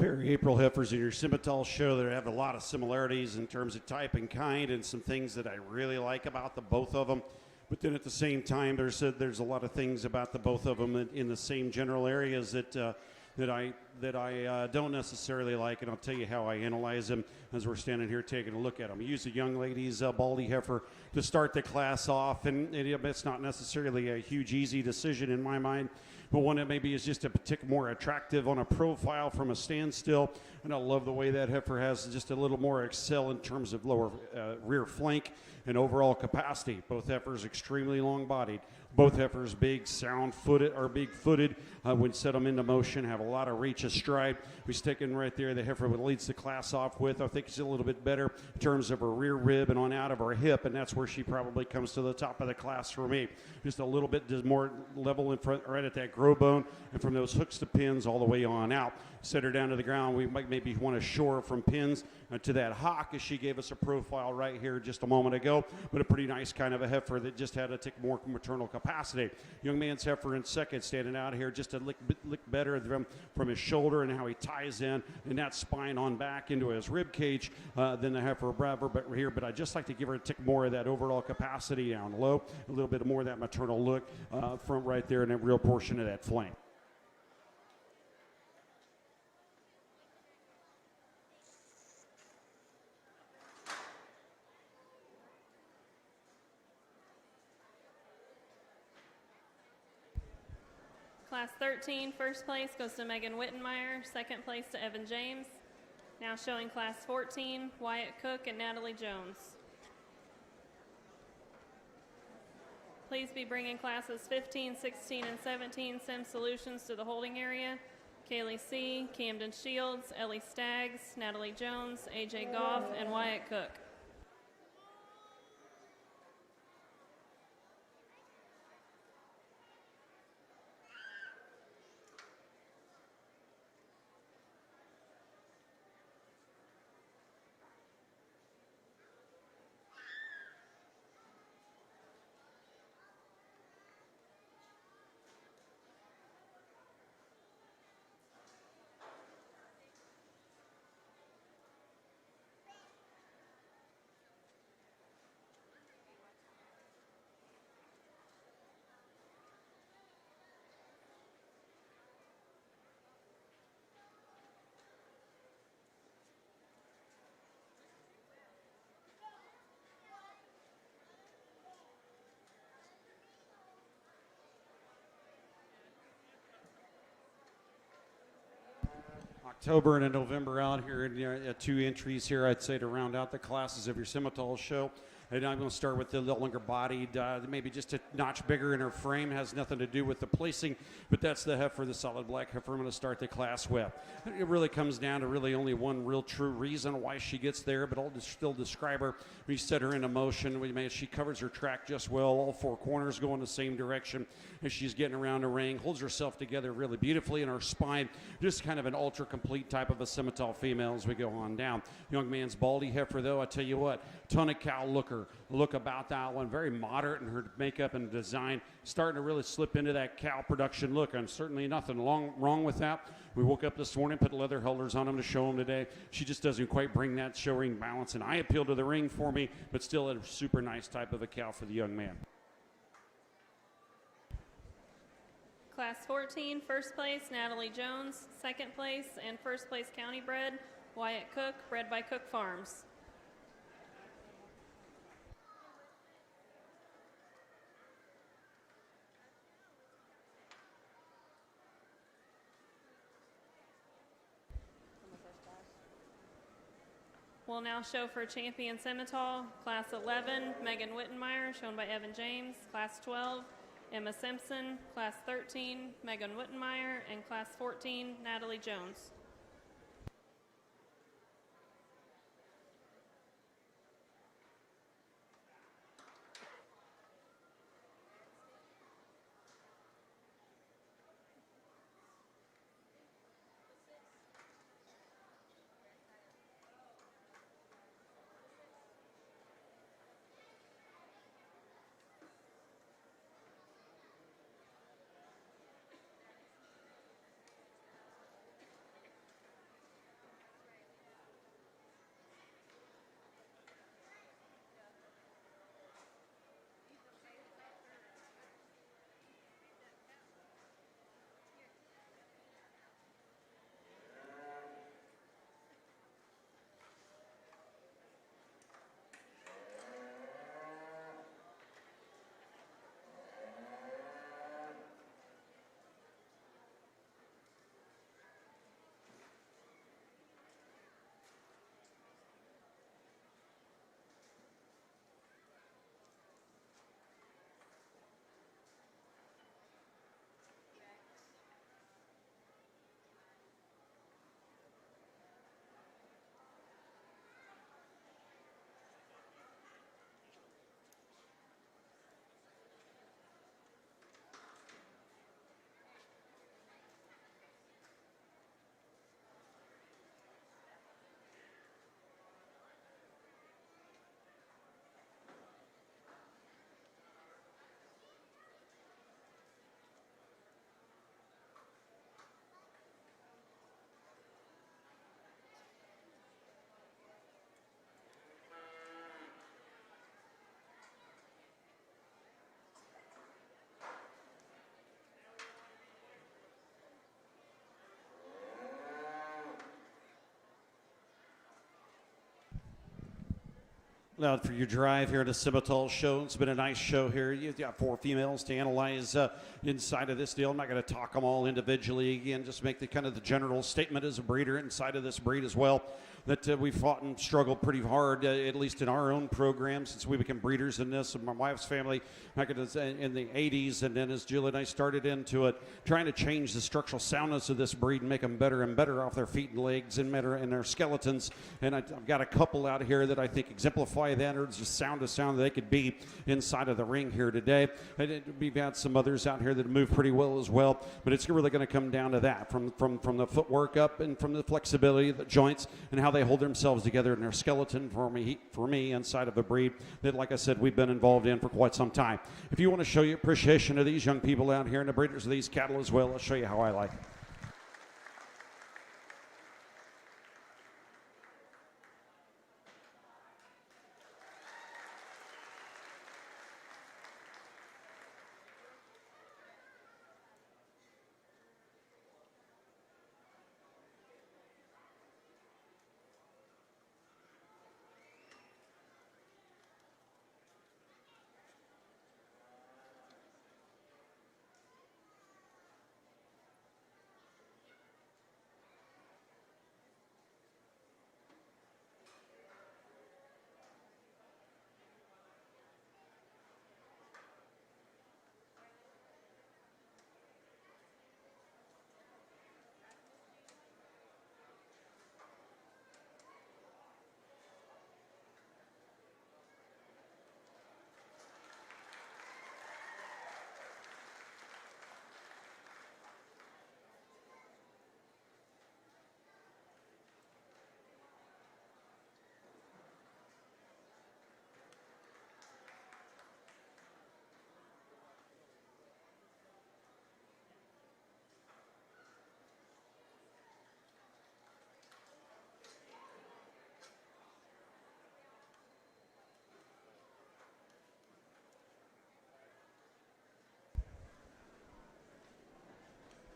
pair of April heifers in your Simmental show that have a lot of similarities in terms of type and kind, and some things that I really like about the both of them. But then at the same time, there's a lot of things about the both of them in the same general areas that I don't necessarily like, and I'll tell you how I analyze them as we're standing here taking a look at them. I use a young lady's baldy heifer to start the class off, and it's not necessarily a huge, easy decision in my mind, but one that maybe is just a bit more attractive on a profile from a standstill, and I love the way that heifer has just a little more excel in terms of lower rear flank and overall capacity. Both heifers extremely long-bodied. Both heifers big, sound-footed, or big-footed when set them into motion, have a lot of reach of stride. We stick in right there the heifer that leads the class off with. I think she's a little bit better in terms of her rear rib and on out of her hip, and that's where she probably comes to the top of the class for me. Just a little bit more level in front, right at that grow bone, and from those hooks to pins all the way on out. Set her down to the ground. We might maybe want to shore from pins to that hock, as she gave us a profile right here just a moment ago, but a pretty nice kind of a heifer that just had a tick more maternal capacity. Young man's heifer in second, standing out here just a lick better from his shoulder and how he ties in that spine on back into his rib cage than the heifer Bravo here, but I just like to give her a tick more of that overall capacity down low, a little bit more of that maternal look from right there in that real portion of that flank. Class 13, first place goes to Megan Wittenmeyer, second place to Evan James. Now showing Class 14, Wyatt Cook and Natalie Jones. Please be bringing classes 15, 16, and 17 Sim Solutions to the holding area. Kaylee C., Camden Shields, Ellie Staggs, Natalie Jones, AJ Goff, and Wyatt Cook. October and in November out here, and 2 entries here, I'd say, to round out the classes of your Simmental show. And I'm going to start with the longer bodied, maybe just a notch bigger in her frame. Has nothing to do with the placing, but that's the heifer, the solid black heifer I'm going to start the class with. It really comes down to really only one real true reason why she gets there, but I'll still describe her. We set her into motion. She covers her track just well. All 4 corners go in the same direction as she's getting around the ring. Holds herself together really beautifully in her spine. Just kind of an ultra complete type of a Simmental female as we go on down. Young man's baldy heifer, though, I tell you what, ton of cow look about that one. Very moderate in her makeup and design. Starting to really slip into that cow production look, and certainly nothing wrong with that. We woke up this morning, put leather holders on them to show them today. She just doesn't quite bring that show ring balance and eye appeal to the ring for me, but still a super nice type of a cow for the young man. Class 14, first place, Natalie Jones. Second place and first place county bred, Wyatt Cook, bred by Cook Farms. We'll now show for champion Simmental, Class 11, Megan Wittenmeyer, shown by Evan James. Class 12, Emma Simpson. Class 13, Megan Wittenmeyer. And Class 14, Natalie Jones. Now for your drive here at the Civital show. It's been a nice show here. You've got 4 females to analyze inside of this deal. I'm not going to talk them all individually again, just make the kind of the general statement as a breeder inside of this breed as well. That we fought and struggled pretty hard, at least in our own program, since we became breeders in this. And my wife's family back in the 80s, and then as Jill and I started into it, trying to change the structural soundness of this breed and make them better and better off their feet and legs and better in their skeletons. And I've got a couple out here that I think exemplify that, or just sound to sound that they could be inside of the ring here today. And we've got some others out here that move pretty well as well, but it's really going to come down to that, from the footwork up and from the flexibility of the joints and how they hold themselves together in their skeleton for me inside of a breed that, like I said, we've been involved in for quite some time. If you want to show your appreciation of these young people out here and the breeders of these cattle as well, I'll show you how I like it.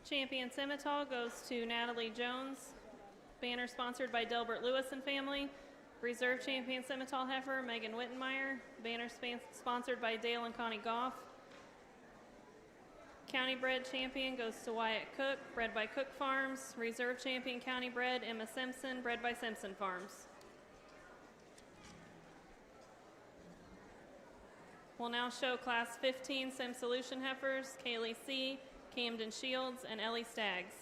Champion Scimitar goes to Natalie Jones. Banner sponsored by Delbert Lewis and family. Reserve Champion Scimitar Heifer, Megan Wittenmeyer. Banner sponsored by Dale and Connie Goff. County Bred Champion goes to Wyatt Cook, bred by Cook Farms. Reserve Champion County Bred, Emma Simpson, bred by Simpson Farms. We'll now show Class 15 Sim Solution Heifers, Kaylee C., Camden Shields, and Ellie Staggs.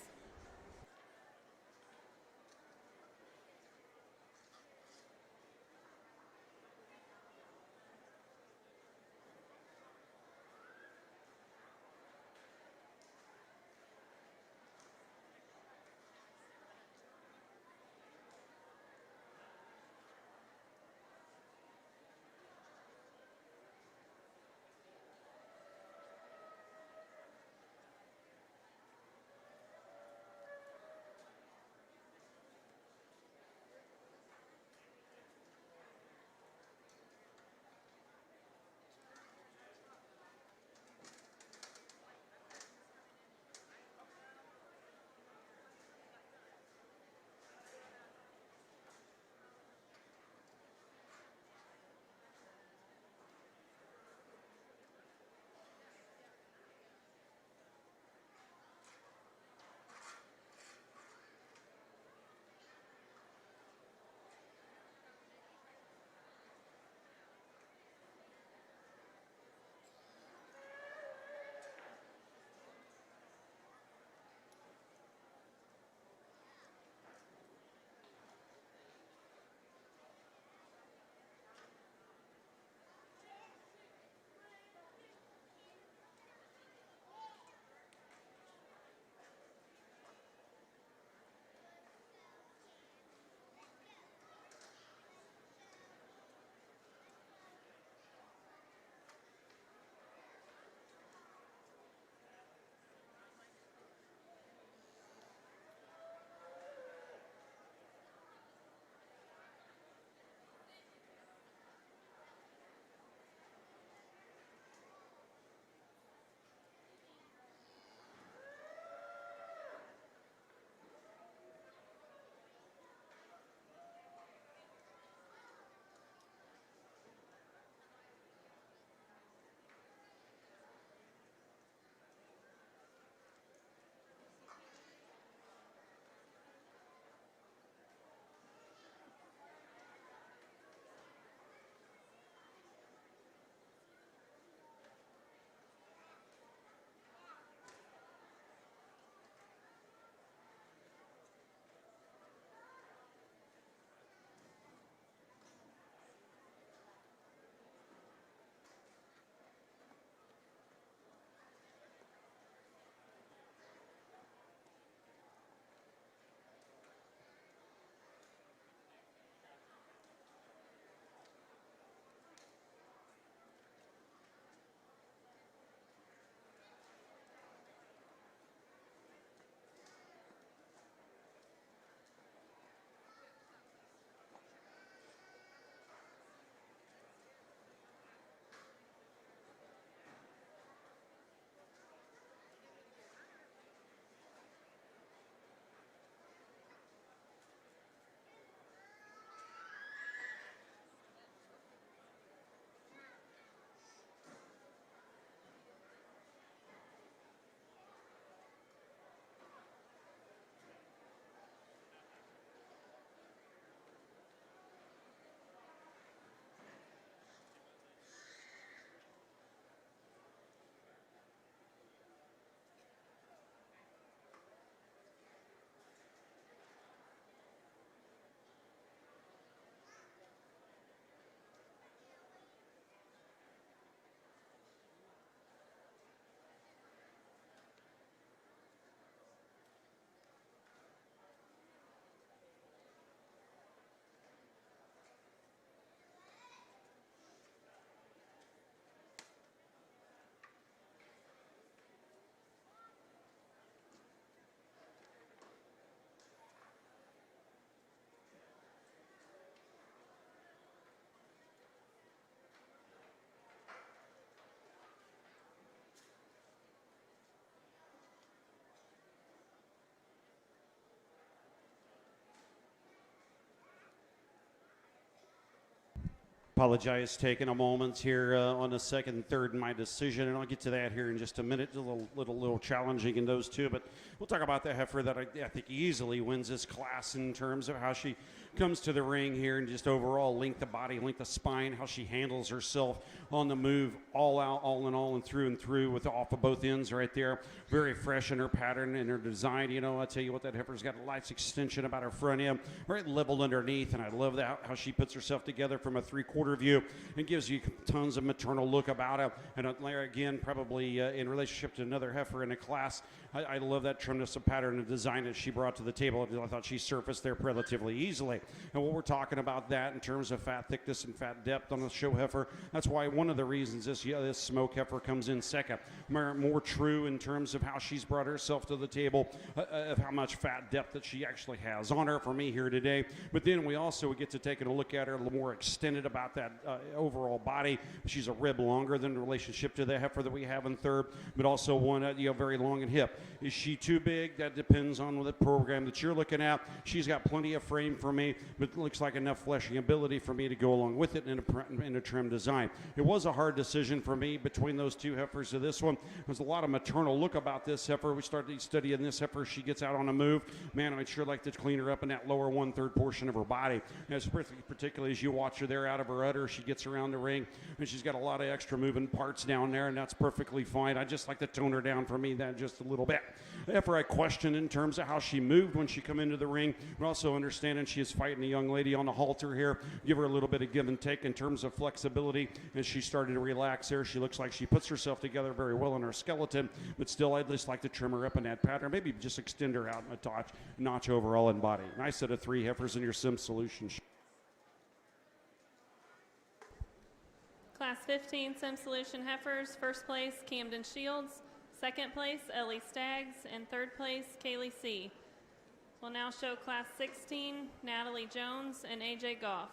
Apologize taking a moment here on the second and third in my decision, and I'll get to that here in just a minute. A little challenging in those two, but we'll talk about the heifer that I think easily wins this class in terms of how she comes to the ring here and just overall length of body, length of spine, how she handles herself on the move, all out, all in all, and through with off of both ends right there. Very fresh in her pattern and her design. You know, I tell you what, that heifer's got a nice extension about her front end, right leveled underneath, and I love that how she puts herself together from a three-quarter view and gives you tons of maternal look about her. And again, probably in relationship to another heifer in the class, I love that tremendous pattern and design that she brought to the table. I thought she surfaced there relatively easily. And what we're talking about that in terms of fat thickness and fat depth on the show heifer, that's why one of the reasons this smoke heifer comes in second. More true in terms of how she's brought herself to the table, of how much fat depth that she actually has on her for me here today. But then we also get to taking a look at her a little more extended about that overall body. She's a rib longer than in relationship to the heifer that we have in third, but also one very long in hip. Is she too big? That depends on the program that you're looking at. She's got plenty of frame for me, but it looks like enough fleshing ability for me to go along with it in a trim design. It was a hard decision for me between those two heifers to this one. There's a lot of maternal look about this heifer. We started studying this heifer. She gets out on a move. Man, I'd sure like to clean her up in that lower 1/3 portion of her body. And particularly as you watch her there out of her udder, she gets around the ring, and she's got a lot of extra moving parts down there, and that's perfectly fine. I just like to tone her down for me that just a little bit. Heifer I question in terms of how she moved when she come into the ring, but also understanding she is fighting a young lady on the halter here. Give her a little bit of give and take in terms of flexibility. As she started to relax there, she looks like she puts herself together very well in her skeleton, but still I'd just like to trim her up in that pattern. Maybe just extend her out a notch overall in body. Nice set of three heifers in your sim solution. Class 15 Sim Solution heifers, first place Camden Shields, second place Ellie Staggs, and third place Kaylee C. We'll now show class 16 Natalie Jones and AJ Goff.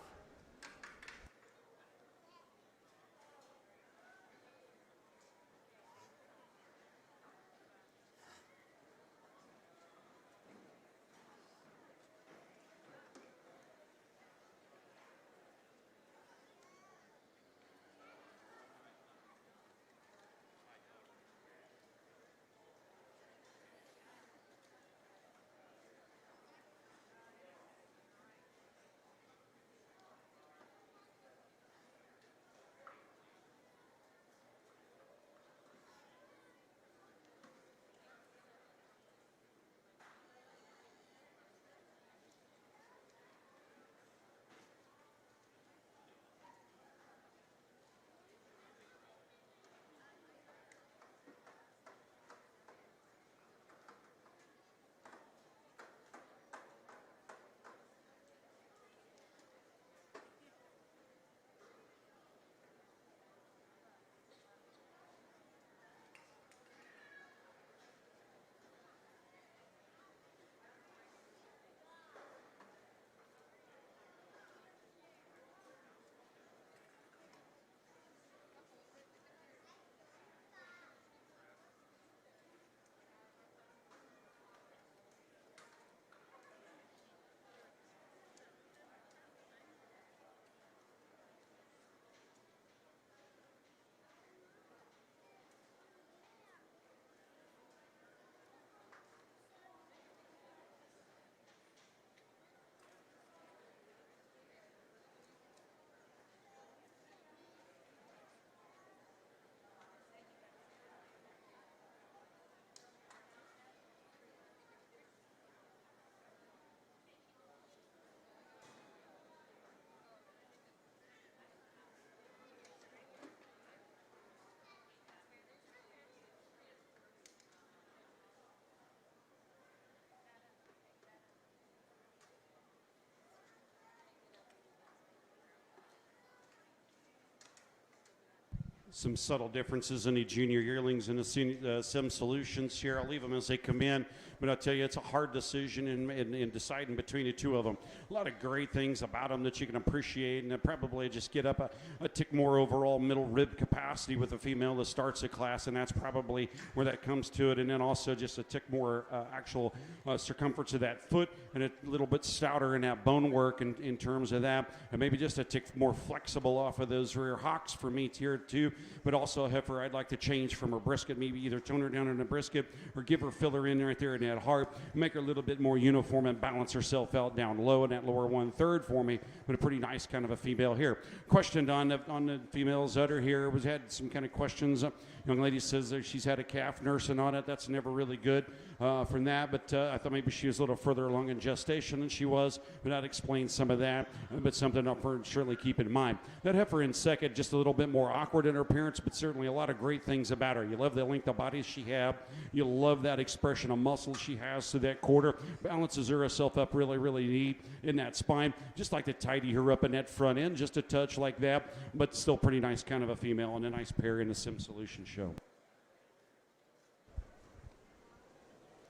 Some subtle differences in the junior yearlings and the sim solutions here. I'll leave them as they come in. but I'll tell you, it's a hard decision in deciding between the two of them. A lot of great things about them that you can appreciate, and probably just get up a tick more overall middle rib capacity with a female that starts a class, and that's probably where that comes to it. And then also just a tick more actual circumference of that foot, and a little bit stouter in that bone work in terms of that, and maybe just a tick more flexible off of those rear hocks for meat here too. But also a heifer I'd like to change from her brisket, maybe either tone her down in a brisket or give her filler in right there in that heart, make her a little bit more uniform and balance herself out down low in that lower 1/3 for me. But a pretty nice kind of a female here. Questioned on the females udder here, had some kind of questions. Young lady says that she's had a calf nursing on it. That's never really good from that, but I thought maybe she was a little further along in gestation than she was, but that explains some of that, but something up for certainly keep in mind. That heifer in second, just a little bit more awkward in her appearance, but certainly a lot of great things about her. You love the length of body she has. You love that expression of muscle she has through that quarter. Balances herself up really, really neat in that spine. Just like to tidy her up in that front end, just a touch like that, but still pretty nice kind of a female and a nice pair in the Sim Solution show.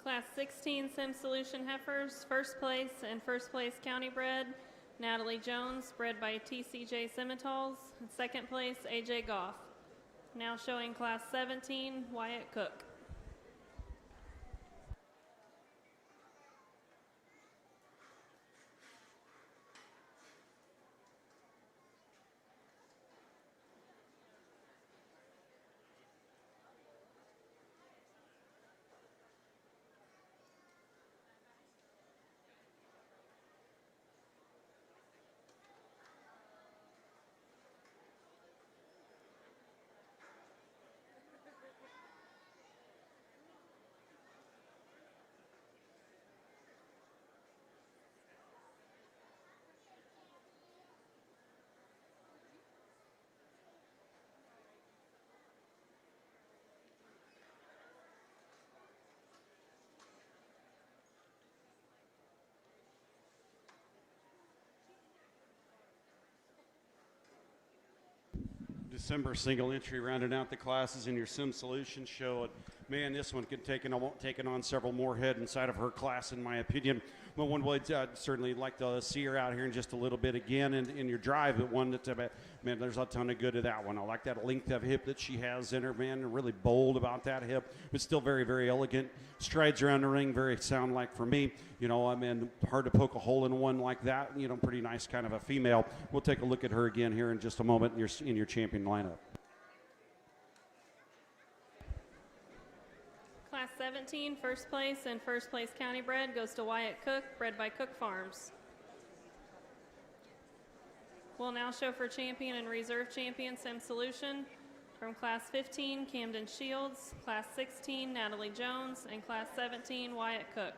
Class 16 Sim Solution heifers, first place and first place county bred, Natalie Jones, bred by TCJ Simmental's. Second place, AJ Goff. Now showing class 17, Wyatt Cook. December single entry rounding out the classes in your Sim Solution show. And man, this one could take on several more head inside of her class, in my opinion. But one would certainly like to see her out here in just a little bit again in your drive. But one that, man, there's a ton of good to that one. I like that length of hip that she has in her, man. Really bold about that hip, but still very, very elegant. Strides around the ring, very sound like for me. You know, I mean, hard to poke a hole in one like that. You know, pretty nice kind of a female. We'll take a look at her again here in just a moment in your champion lineup. Class 17, first place and first place county bred goes to Wyatt Cook, bred by Cook Farms. We'll now show for champion and reserve champion Sim Solution. From class 15, Camden Shields, class 16, Natalie Jones, and class 17, Wyatt Cook.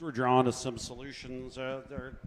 So we're drawing to some solutions. Our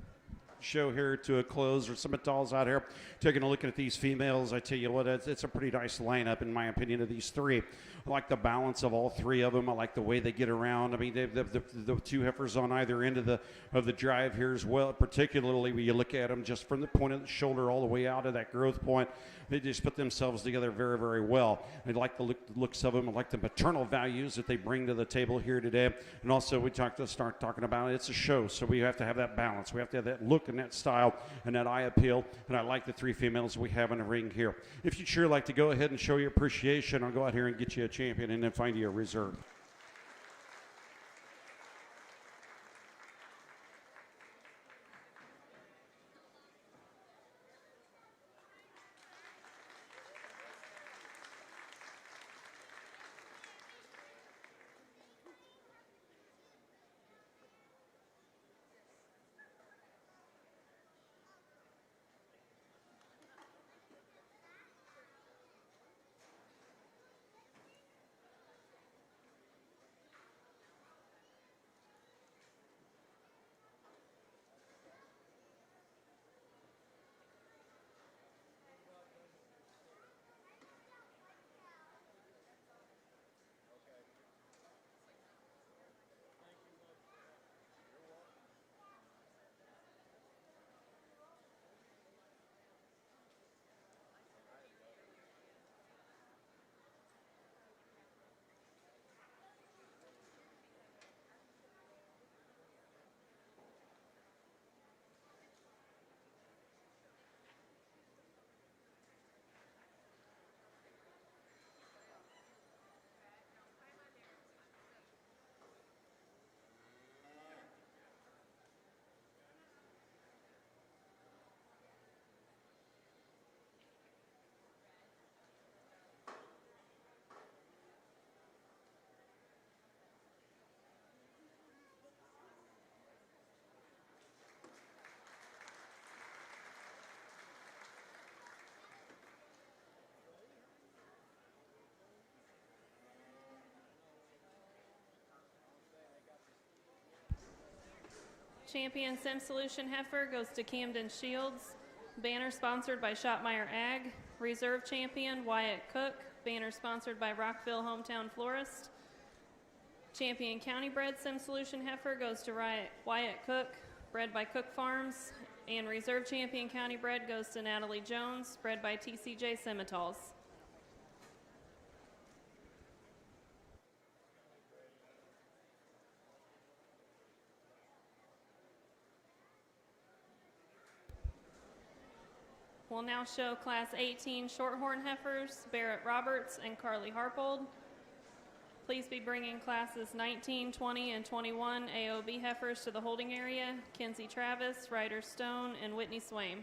show here to a close. There's some dolls out here taking a look at these females. I tell you what, it's a pretty nice lineup in my opinion of these three. I like the balance of all three of them. I like the way they get around. I mean, the two heifers on either end of the drive here as well, particularly when you look at them just from the point of the shoulder all the way out to that growth point. They just put themselves together very, very well. I like the looks of them. I like the maternal values that they bring to the table here today. And also, we start talking about it's a show, so we have to have that balance. We have to have that look and that style and that eye appeal. And I like the three females we have in the ring here. If you'd sure like to go ahead and show your appreciation, I'll go out here and get you a champion and then find you a reserve. Champion Sim Solution heifer goes to Camden Shields. Banner sponsored by Shopmeyer Ag. Reserve champion Wyatt Cook. Banner sponsored by Rockville Hometown Florist. Champion County Bred Sim Solution heifer goes to Wyatt Cook, bred by Cook Farms. And reserve champion County Bred goes to Natalie Jones, bred by TCJ Simmentals. We'll now show Class 18 Shorthorn heifers, Barrett Roberts and Carly Harpold. Please be bringing classes 19, 20, and 21 AOB heifers to the holding area. Kinsey Travis, Ryder Stone, and Whitney Swaim.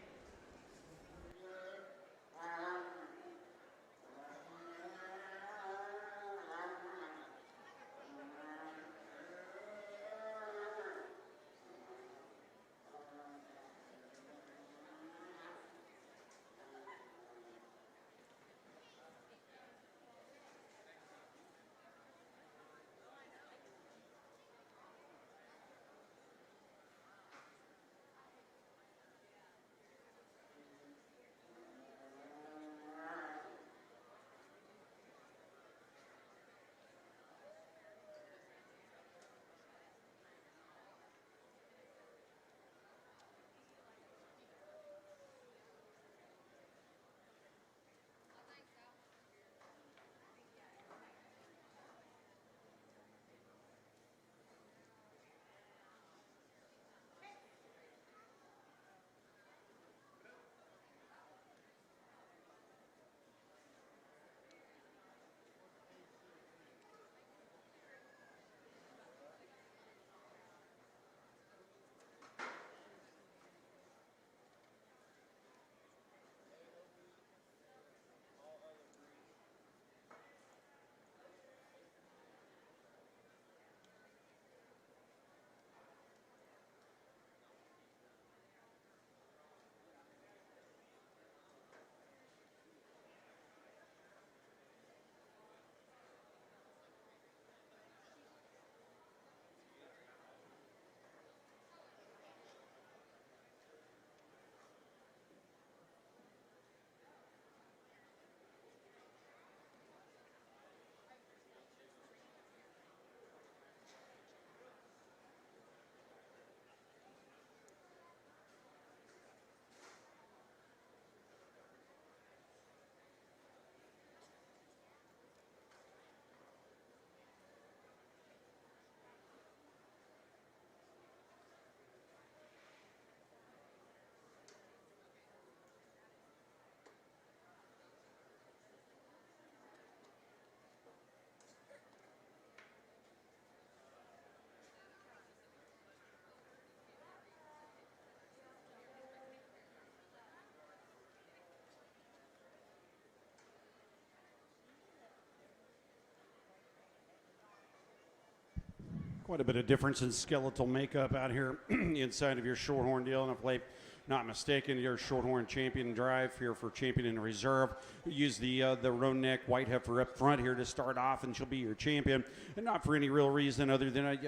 quite a bit of difference in skeletal makeup out here inside of your Shorthorn deal. And if I'm not mistaken, your Shorthorn champion drive here for champion in reserve. Use the roan neck white heifer up front here to start off, and she'll be your champion. And not for any real reason other than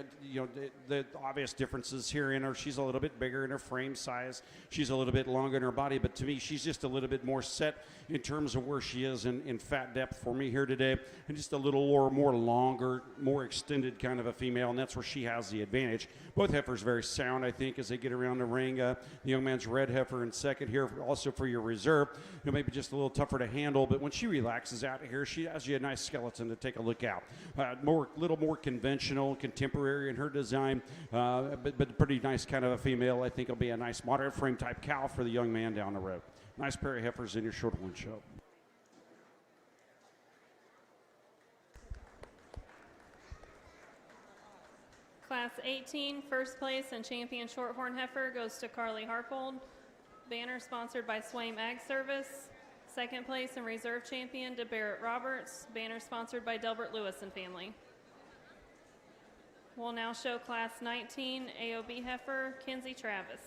the obvious differences here in her. She's a little bit bigger in her frame size. She's a little bit longer in her body, but to me, she's just a little bit more set in terms of where she is in fat depth for me here today, and just a little more longer, more extended kind of a female, and that's where she has the advantage. Both heifers very sound, I think, as they get around the ring. The young man's red heifer in second here, also for your reserve. Maybe just a little tougher to handle, but when she relaxes out here, she has you a nice skeleton to take a look at. Little more conventional, contemporary in her design, but pretty nice kind of a female. I think it'll be a nice moderate frame type cow for the young man down the road. Nice pair of heifers in your Shorthorn show. Class 18, first place and champion Shorthorn heifer goes to Carly Harpold. Banner sponsored by Swaim Ag Service. Second place and reserve champion to Barrett Roberts. Banner sponsored by Delbert Lewis and family. We'll now show class 19 AOB heifer Kinsey Travis.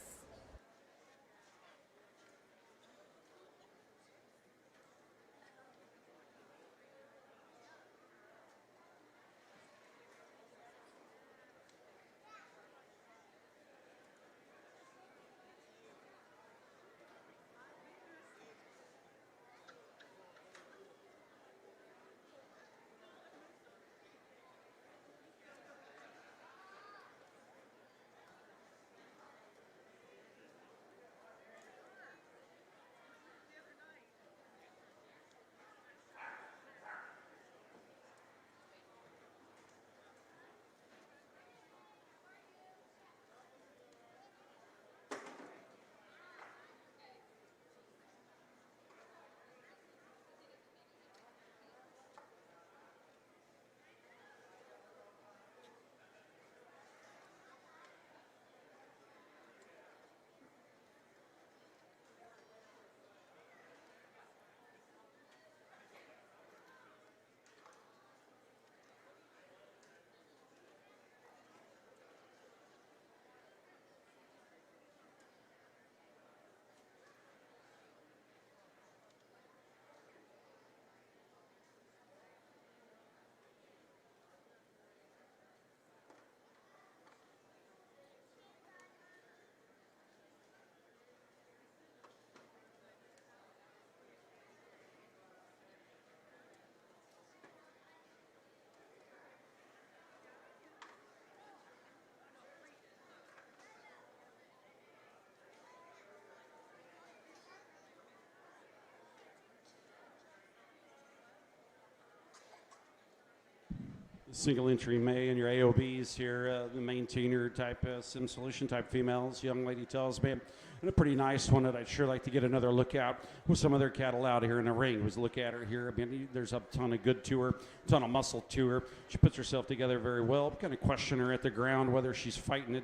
Single entry May and your AOBs here, the maintainer type sim solution type females. Young lady tells me, and a pretty nice one that I'd sure like to get another look at with some other cattle out here in the ring. Was look at her here. I mean, there's a ton of good to her, a ton of muscle to her. She puts herself together very well. Kind of question her at the ground whether she's fighting it,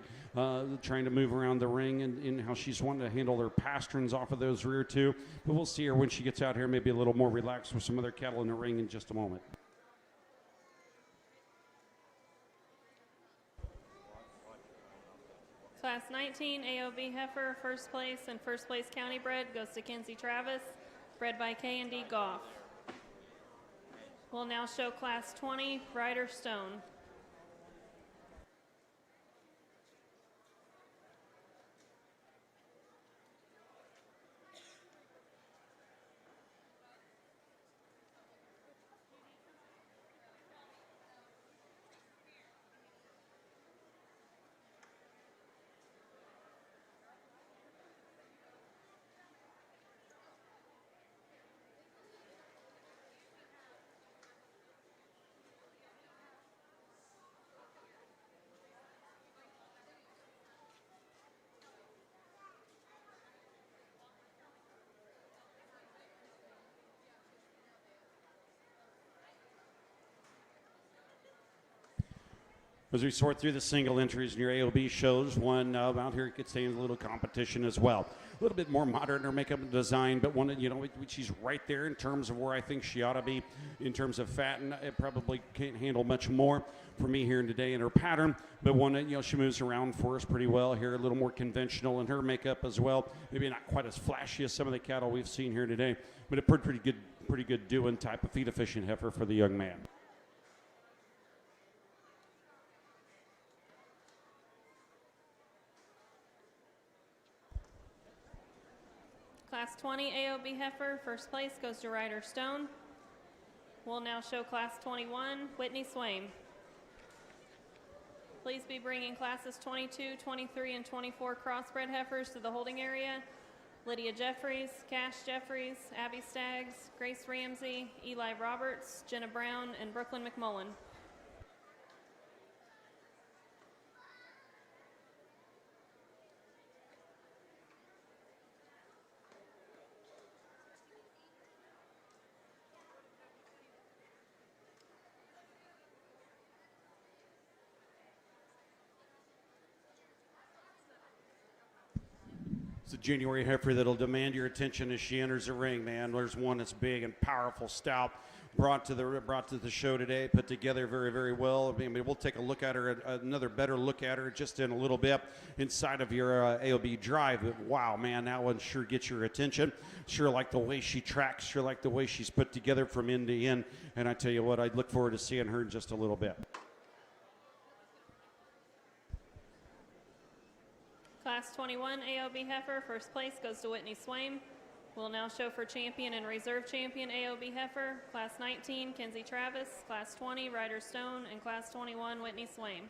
trying to move around the ring, and how she's wanting to handle her pasterns off of those rear two. But we'll see her when she gets out here, maybe a little more relaxed with some other cattle in the ring in just a moment. Class 19 AOB heifer, first place and first place county bred goes to Kinsey Travis, bred by K&D Goff. We'll now show class 20 Ryder Stone. As we sort through the single entries in your AOB shows, one out here contains a little competition as well. little bit more moderate in her makeup and design, but she's right there in terms of where I think she ought to be in terms of fat, and it probably can't handle much more for me here today in her pattern. But she moves around for us pretty well here, a little more conventional in her makeup as well. Maybe not quite as flashy as some of the cattle we've seen here today, but a pretty good doing type of feed efficient heifer for the young man. Class 20 AOB heifer, first place goes to Ryder Stone. We'll now show Class 21, Whitney Swaim. Please be bringing classes 22, 23, and 24 crossbred heifers to the holding area. Lydia Jeffries, Cash Jeffries, Abby Staggs, Grace Ramsey, Eli Roberts, Jenna Brown, and Brooklyn McMullen. It's a January heifer that'll demand your attention as she enters the ring, man. There's one that's big and powerful, stout, brought to the show today, put together very, very well. I mean, we'll take a look at her, another better look at her just in a little bit inside of your AOB drive. But wow, man, that one sure gets your attention. Sure like the way she tracks, sure like the way she's put together from end to end. And I tell you what, I'd look forward to seeing her in just a little bit. Class 21 AOB heifer, first place goes to Whitney Swaim. We'll now show for champion and reserve champion AOB heifer. Class 19, Kenzie Travis. Class 20, Ryder Stone. And Class 21, Whitney Swaim.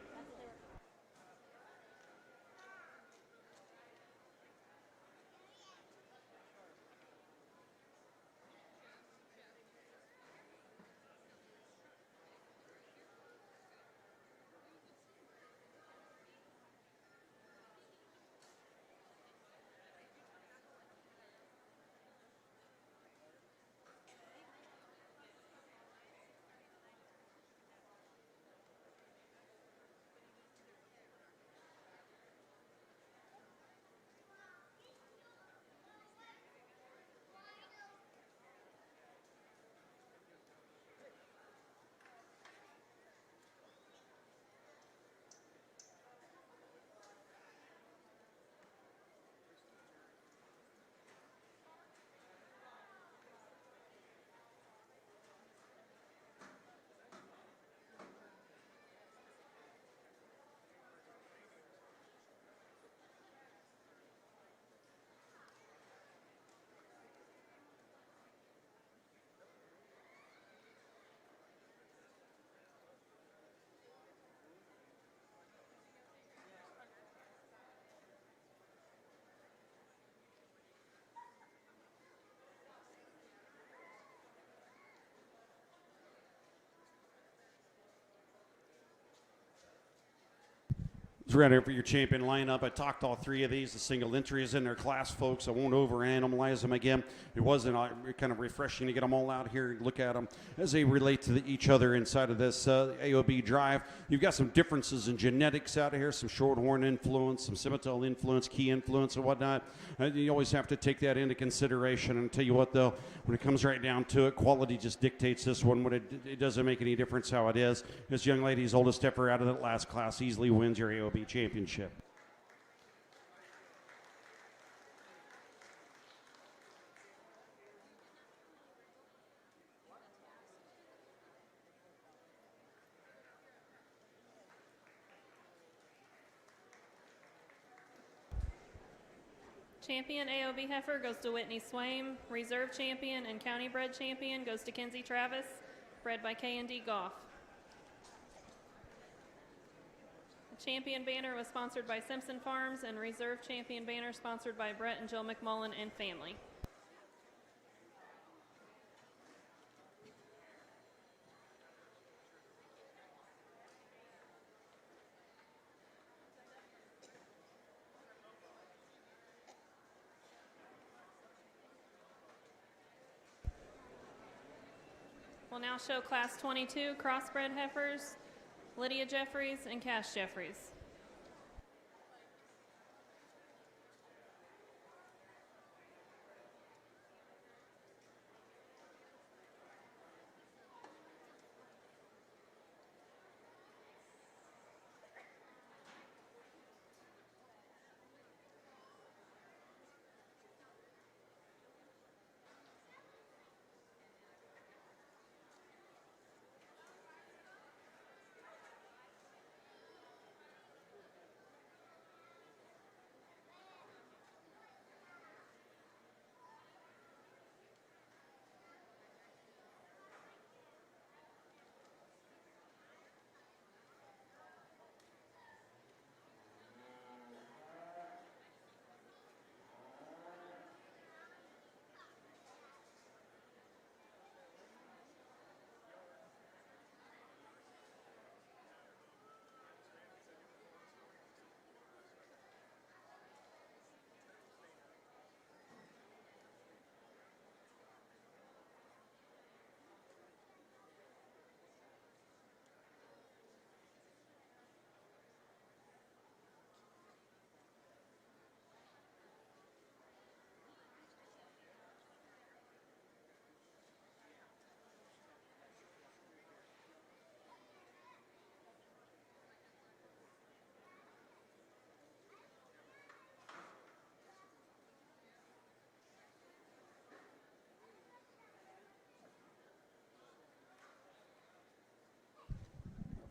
Right here for your champion lineup. I talked all three of these. The single entry is in their class, folks. I won't overanalyze them again. It wasn't kind of refreshing to get them all out here and look at them as they relate to each other inside of this AOB drive. You've got some differences in genetics out of here, some shorthorn influence, some Simmental influence, key influence, and whatnot. You always have to take that into consideration. And I'll tell you what, though, when it comes right down to it, quality just dictates this one. When it doesn't make any difference how it is. This young lady's oldest heifer out of that last class easily wins your AOB championship. Champion AOB heifer goes to Whitney Swaim. Reserve champion and county bred champion goes to Kenzie Travis, bred by K&D Goff. Champion banner was sponsored by Simpson Farms, and reserve champion banner sponsored by Brett and Jill McMullen and family. We'll now show Class 22 crossbred heifers, Lydia Jeffries and Cash Jeffries.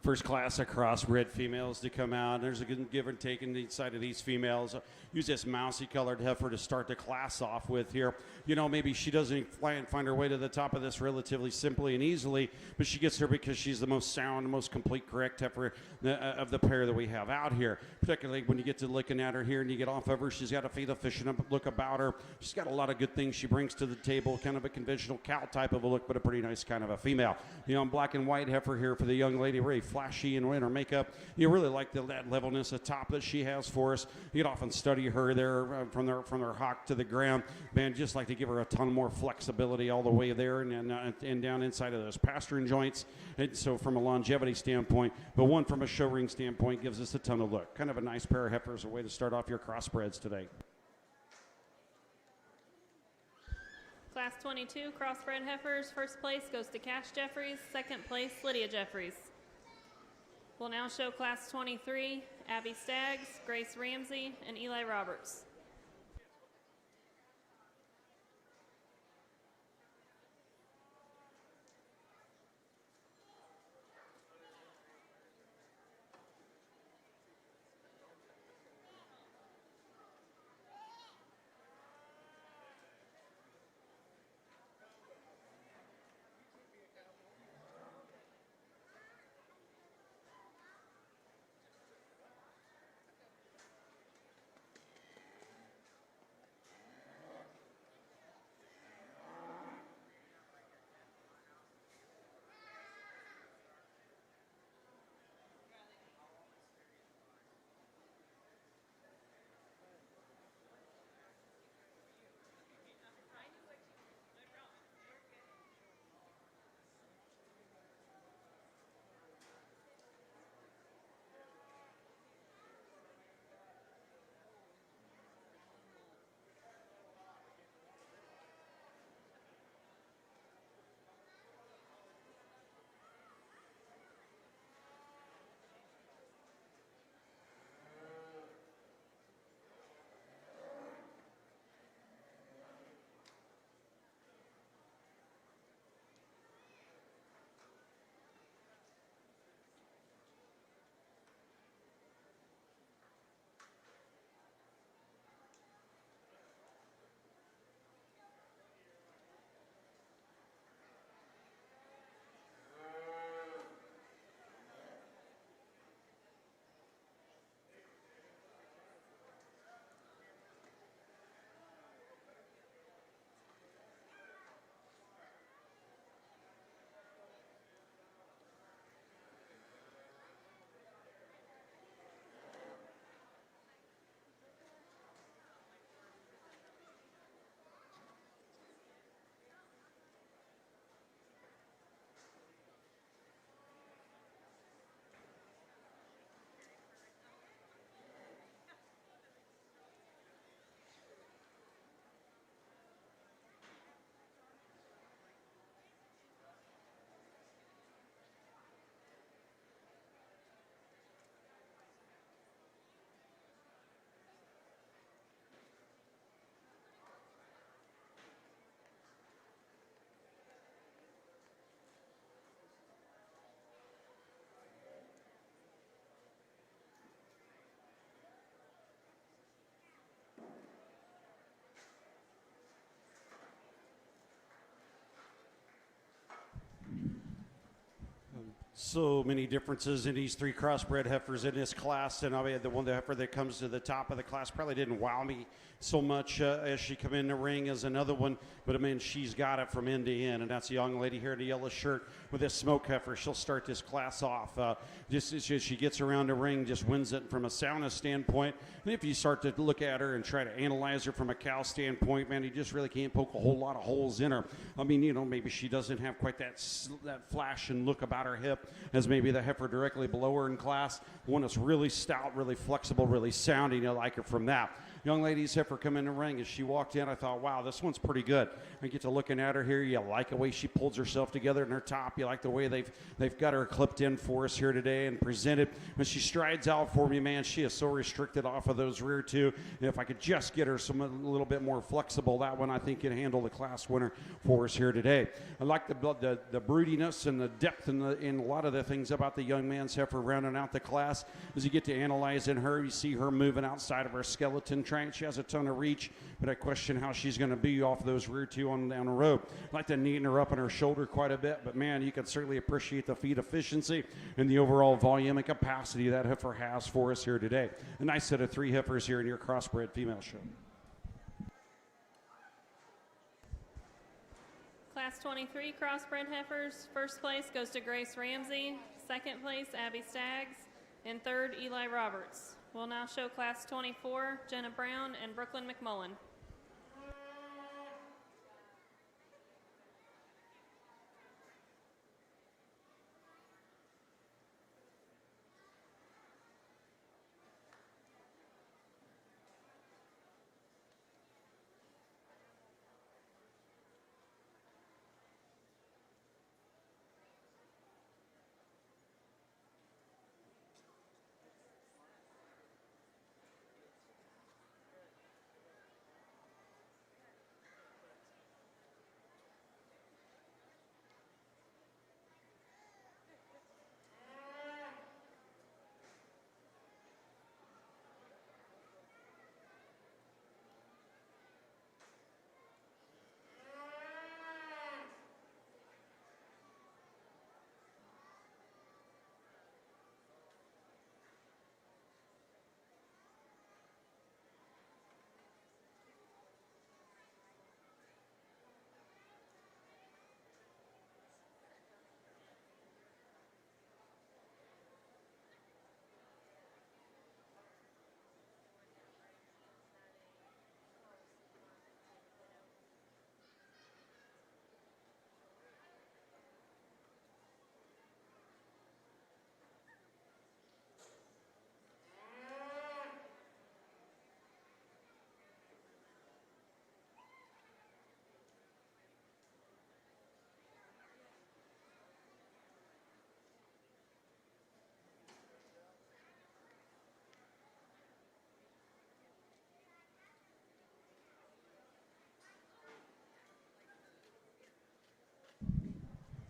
First class of crossbred females to come out. There's a good give and take inside of these females. Use this mousy colored heifer to start the class off with here. You know, maybe she doesn't find her way to the top of this relatively simply and easily, but she gets there because she's the most sound, most complete, correct heifer of the pair that we have out here. Particularly when you get to looking at her here and you get off of her, she's got a fatal fishing look about her. She's got a lot of good things she brings to the table, kind of a conventional cow type of a look, but a pretty nice kind of a female. You know, black and white heifer here for the young lady, very flashy in her makeup. You really like that levelness of top that she has for us. You'd often study her there from her hock to the ground. Man, just like to give her a ton more flexibility all the way there and down inside of those pastern joints. And so from a longevity standpoint, but one from a show ring standpoint gives us a ton of look. Kind of a nice pair of heifers, a way to start off your crossbreds today. Class 22 crossbred heifers. First place goes to Cash Jeffries. Second place, Lydia Jeffries. We'll now show Class 23, Abby Staggs, Grace Ramsey, and Eli Roberts. So many differences in these three crossbred heifers in this class, and I mean, the heifer that comes to the top of the class probably didn't wow me so much as she come in the ring as another one, but I mean, she's got it from end to end, and that's a young lady here in the yellow shirt with this smoke heifer. She'll start this class off. Just as she gets around the ring, just wins it from a soundness standpoint. And if you start to look at her and try to analyze her from a cow standpoint, man, you just really can't poke a whole lot of holes in her. I mean, you know, maybe she doesn't have quite that flash and look about her hip as maybe the heifer directly below her in class. One that's really stout, really flexible, really sounding. I like her from that. young lady's heifer come in the ring. As she walked in, I thought, wow, this one's pretty good. I get to looking at her here. You like the way she pulls herself together in her top. You like the way they've got her clipped in for us here today and presented. When she strides out for me, man, she is so restricted off of those rear two. And if I could just get her a little bit more flexible, that one I think can handle the class winner for us here today. I like the broodiness and the depth in a lot of the things about the young man's heifer rounding out the class. As you get to analyzing her, you see her moving outside of her skeleton train. She has a ton of reach, but I question how she's going to be off those rear two on down the road. I like to neaten her up on her shoulder quite a bit, but man, you can certainly appreciate the feed efficiency and the overall volume and capacity that heifer has for us here today. A nice set of 3 heifers here in your crossbred female show. Class 23 crossbred heifers. First place goes to Grace Ramsey. Second place, Abby Staggs. And third, Eli Roberts. We'll now show Class 24, Jenna Brown and Brooklyn McMullen.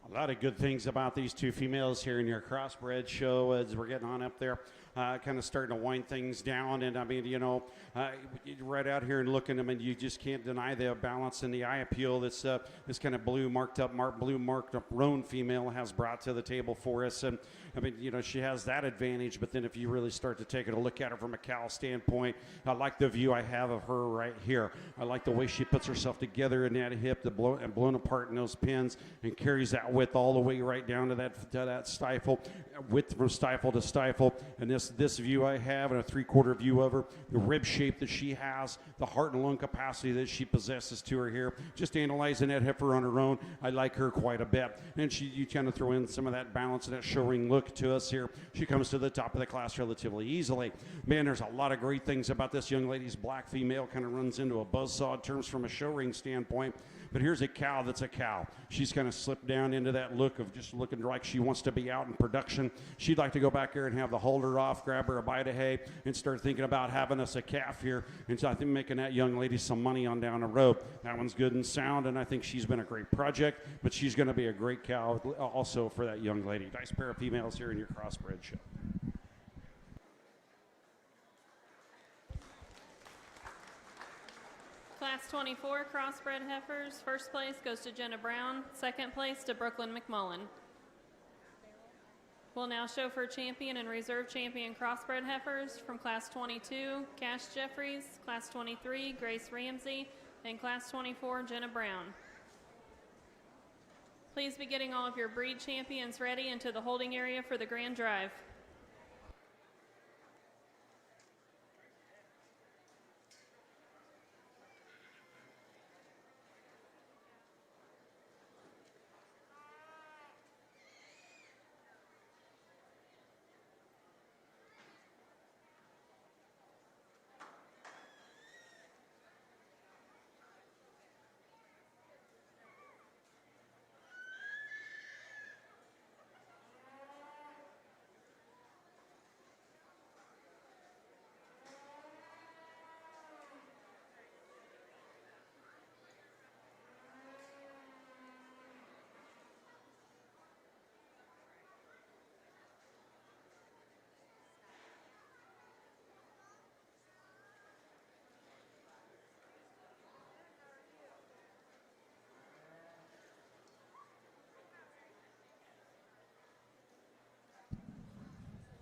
A lot of good things about these 2 females here in your crossbred show as we're getting on up there. Kind of starting to wind things down. And I mean, you know, right out here and looking, I mean, you just can't deny the balance and the eye appeal this kind of blue marked up roan female has brought to the table for us. And I mean, you know, she has that advantage, but then if you really start to take a look at her from a cow standpoint, I like the view I have of her right here. I like the way she puts herself together in that hip, blown apart in those pins, and carries that width all the way right down to that stifle, width from stifle to stifle. And this view I have, and a 3/4 view of her, the rib shape that she has, the heart and lung capacity that she possesses to her here. Just analyzing that heifer on her own, I like her quite a bit. And you kind of throw in some of that balance and that show ring look to us here. She comes to the top of the class relatively easily. Man, there's a lot of great things about this young lady's black female. Kind of runs into a buzzsaw in terms from a show ring standpoint. But here's a cow that's a cow. She's kind of slipped down into that look of just looking like she wants to be out in production. She'd like to go back there and have the halter off, grab her a bite of hay, and start thinking about having us a calf here. And so I think making that young lady some money on down the road. That one's good and sound, and I think she's been a great project, but she's going to be a great cow also for that young lady. Nice pair of females here in your crossbred show. Class 24 crossbred heifers. First place goes to Jenna Brown. Second place to Brooklyn McMullen. We'll now show for champion and reserve champion crossbred heifers from Class 22, Cash Jeffries, Class 23, Grace Ramsey, and Class 24, Jenna Brown. Please be getting all of your breed champions ready into the holding area for the grand drive.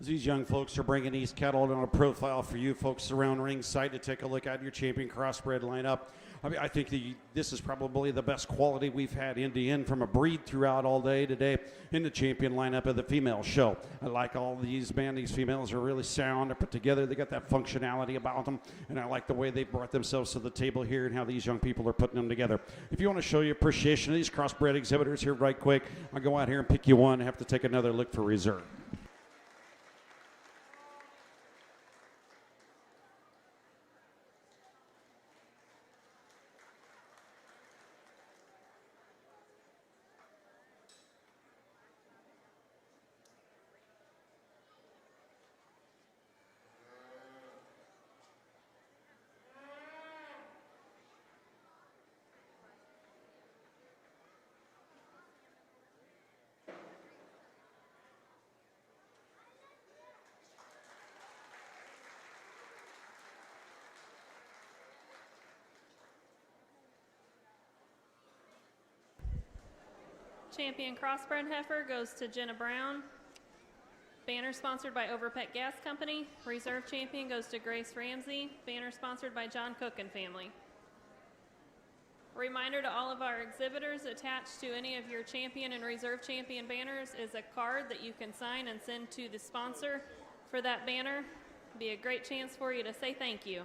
As these young folks are bringing these cattle on a profile for you folks around ringside to take a look at your champion crossbred lineup. I mean, I think this is probably the best quality we've had end to end from a breed throughout all day today in the champion lineup of the female show. I like all these, man. These females are really sound. They're put together. They got that functionality about them, and I like the way they brought themselves to the table here and how these young people are putting them together. If you want to show your appreciation of these crossbred exhibitors here right quick, I'll go out here and pick you one. I have to take another look for reserve. Champion crossbred heifer goes to Jenna Brown. Banner sponsored by Overpet Gas Company. Reserve champion goes to Grace Ramsey. Banner sponsored by John Cook and family. A reminder to all of our exhibitors, attached to any of your champion and reserve champion banners is a card that you can sign and send to the sponsor for that banner. It'll be a great chance for you to say thank you.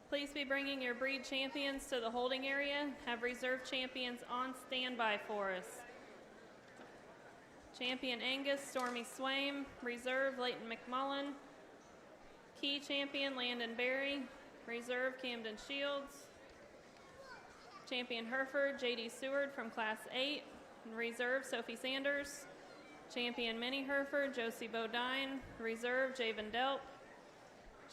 Please be bringing your breed champions to the holding area. Have reserve champions on standby for us. Champion Angus, Stormy Swaim. Reserve, Leighton McMullen. Key champion, Landon Berry. Reserve, Camden Shields. Champion Hereford, J.D. Seward from Class 8. And reserve, Sophie Sanders. Champion Mini Hereford, Josie Bodine. Reserve, Javen Delp.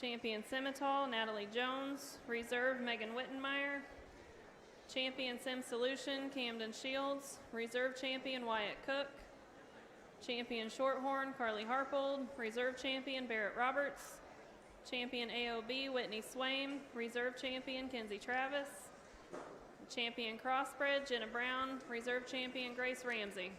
Champion Simmental, Natalie Jones. Reserve, Megan Wittenmeyer. Champion Sim Solution, Camden Shields. Reserve champion, Wyatt Cook. Champion Shorthorn, Carly Harpold. Reserve champion, Barrett Roberts. Champion AOB, Whitney Swaim. Reserve champion, Kenzie Travis. Champion Crossbred, Jenna Brown. Reserve champion, Grace Ramsey.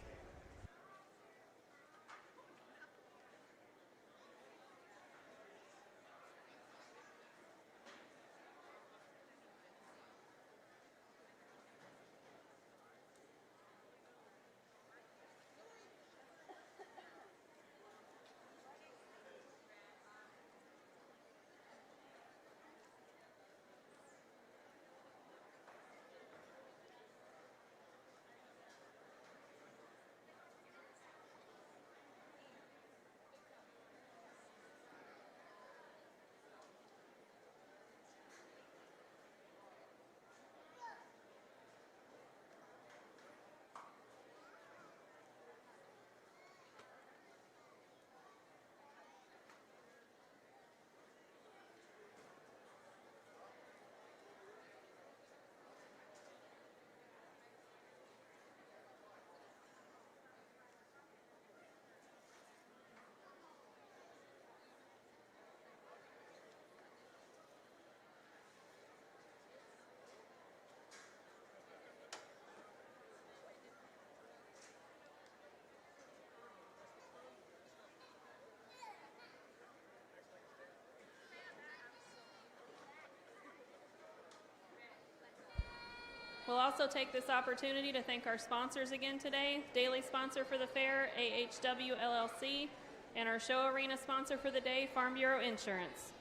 We'll also take this opportunity to thank our sponsors again today. Daily sponsor for the fair, AHW LLC, and our show arena sponsor for the day, Farm Bureau Insurance.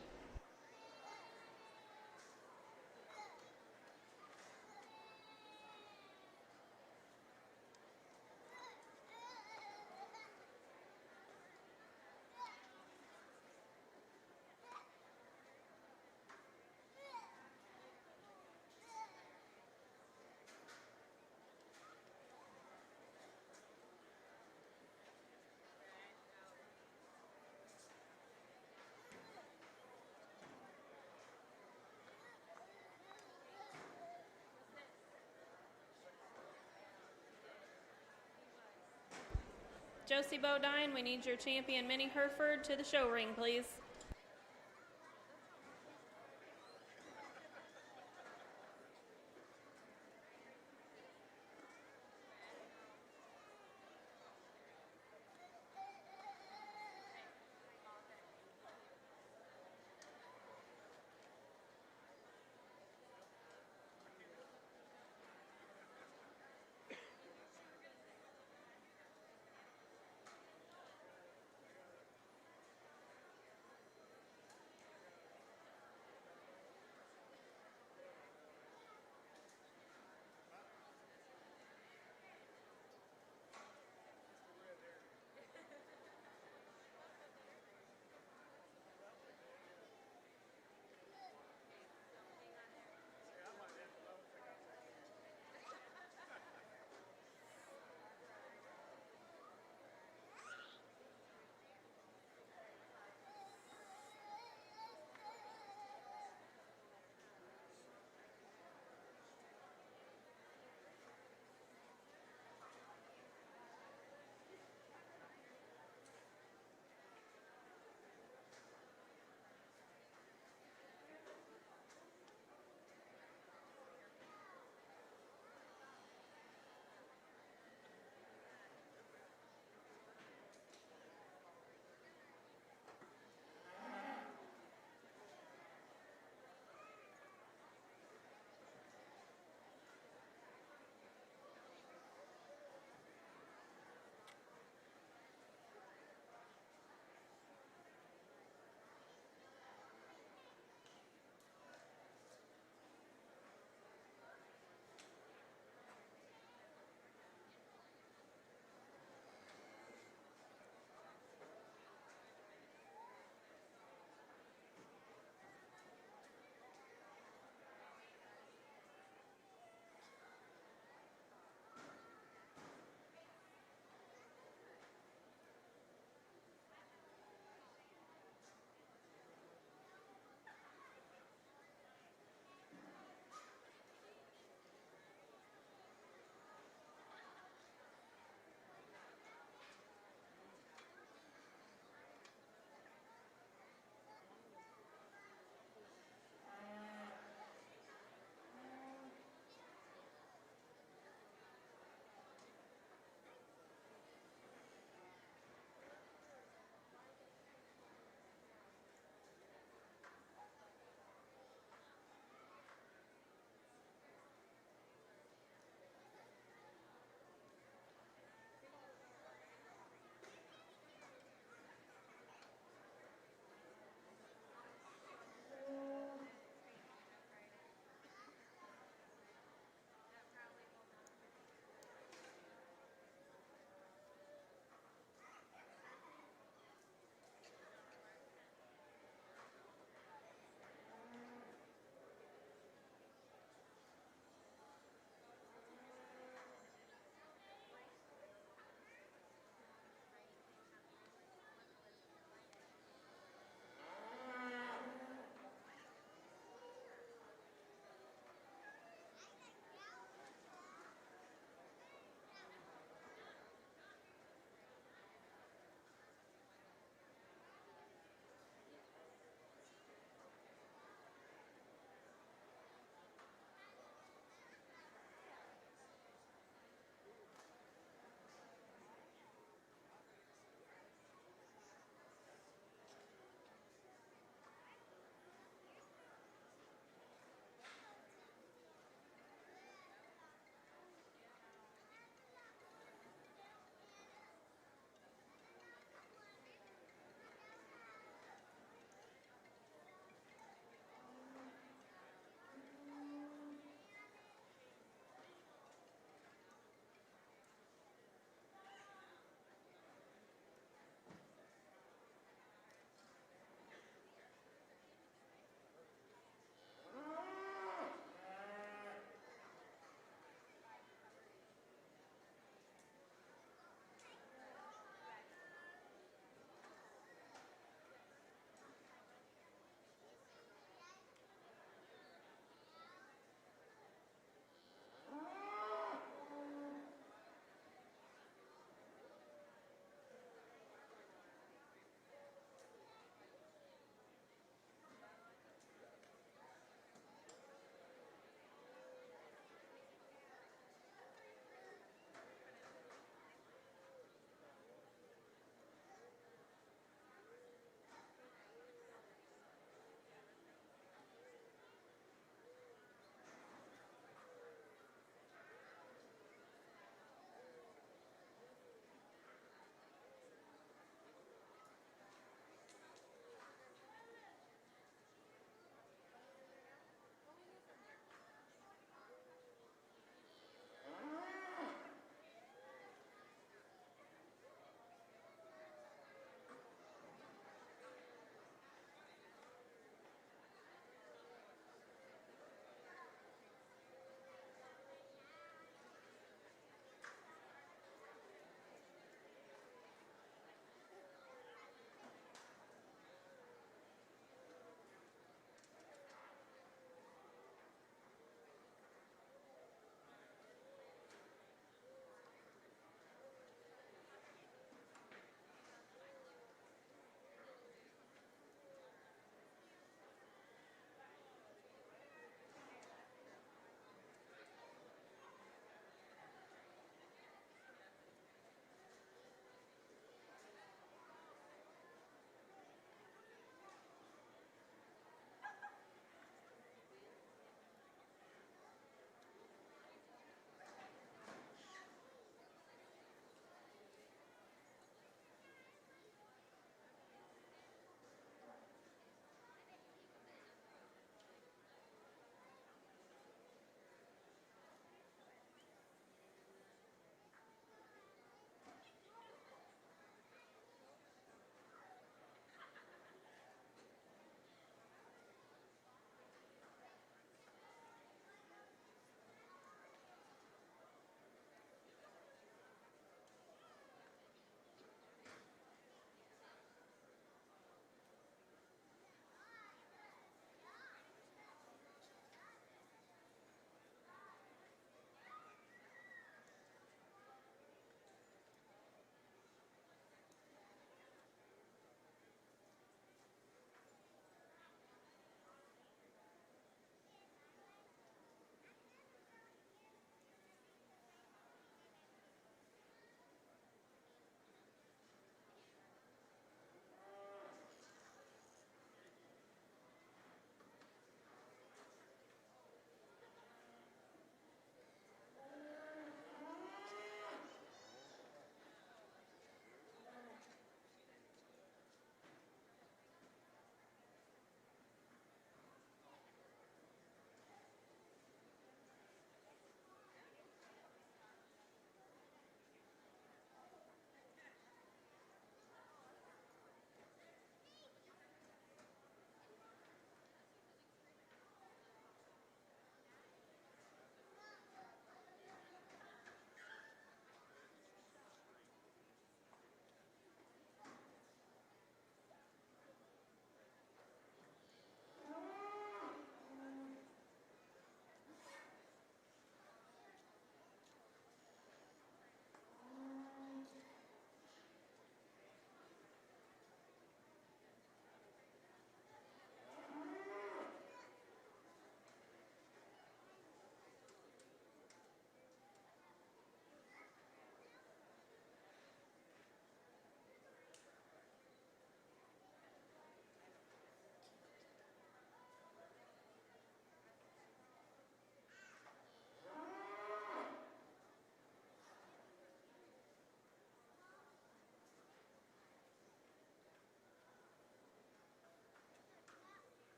Josie Bodine, we need your champion Minnie Hereford to the show ring, please.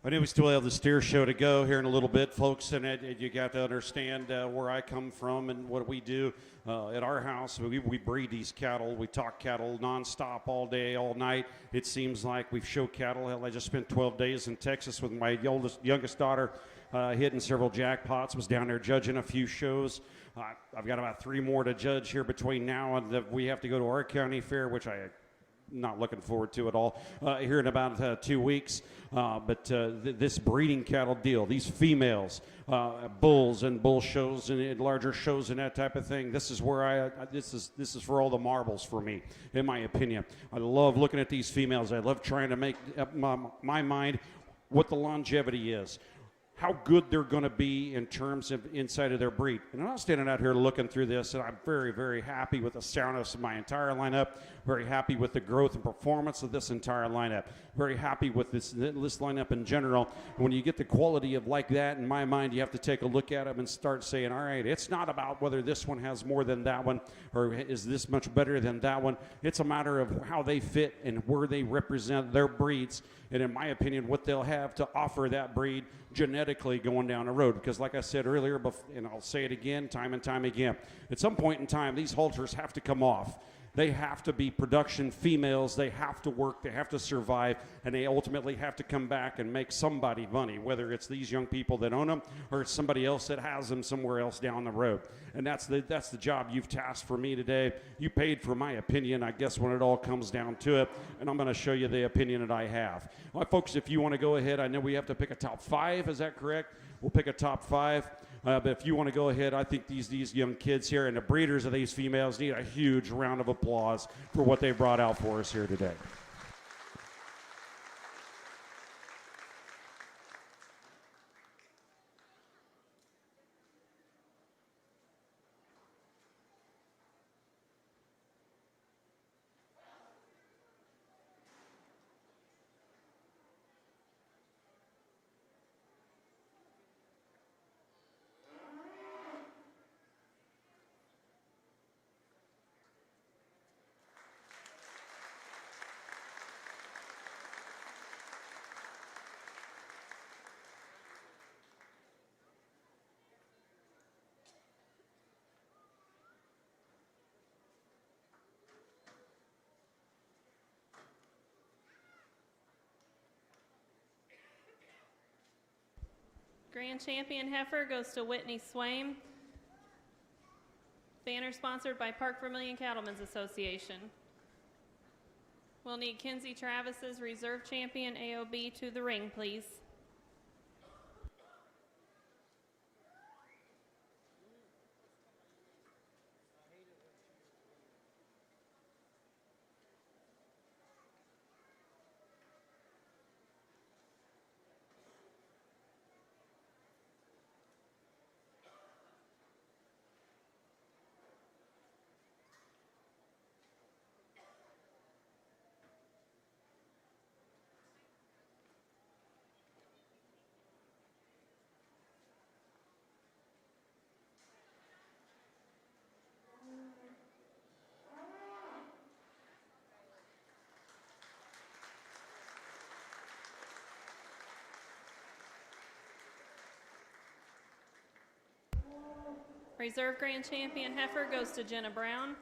I know we still have the steer show to go here in a little bit, folks, and you got to understand where I come from and what we do at our house. We breed these cattle. We talk cattle nonstop all day, all night. It seems like we've showed cattle. Hell, I just spent 12 days in Texas with my youngest daughter, hitting several jackpots. Was down there judging a few shows. I've got about 3 more to judge here between now and we have to go to our county fair, which I not looking forward to at all here in about 2 weeks. But this breeding cattle deal, these females, bulls and bull shows and larger shows and that type of thing, this is where this is for all the marbles for me, in my opinion. I love looking at these females. I love trying to make up my mind what the longevity is, how good they're going to be in terms of inside of their breed. And I'm not standing out here looking through this, and I'm very, very happy with the soundness of my entire lineup, very happy with the growth and performance of this entire lineup, very happy with this lineup in general. When you get the quality of like that, in my mind, you have to take a look at them and start saying, all right, it's not about whether this one has more than that one or is this much better than that one. It's a matter of how they fit and where they represent their breeds, and in my opinion, what they'll have to offer that breed genetically going down the road. Because like I said earlier, and I'll say it again, time and time again, at some point in time, these halters have to come off. They have to be production females. They have to work. They have to survive. And they ultimately have to come back and make somebody money, whether it's these young people that own them or it's somebody else that has them somewhere else down the road. And that's the job you've tasked for me today. You paid for my opinion, I guess, when it all comes down to it. And I'm going to show you the opinion that I have. Well, folks, if you want to go ahead, I know we have to pick a top 5. Is that correct? We'll pick a top 5. But if you want to go ahead, I think these young kids here and the breeders of these females need a huge round of applause for what they brought out for us here today. Grand Champion Heifer goes to Whitney Swaim. Banner sponsored by Parke Vermilion Cattlemen's Association. We'll need Kenzie Travis's Reserve Champion AOB to the ring, please. Reserve Grand Champion Heifer goes to Jenna Brown.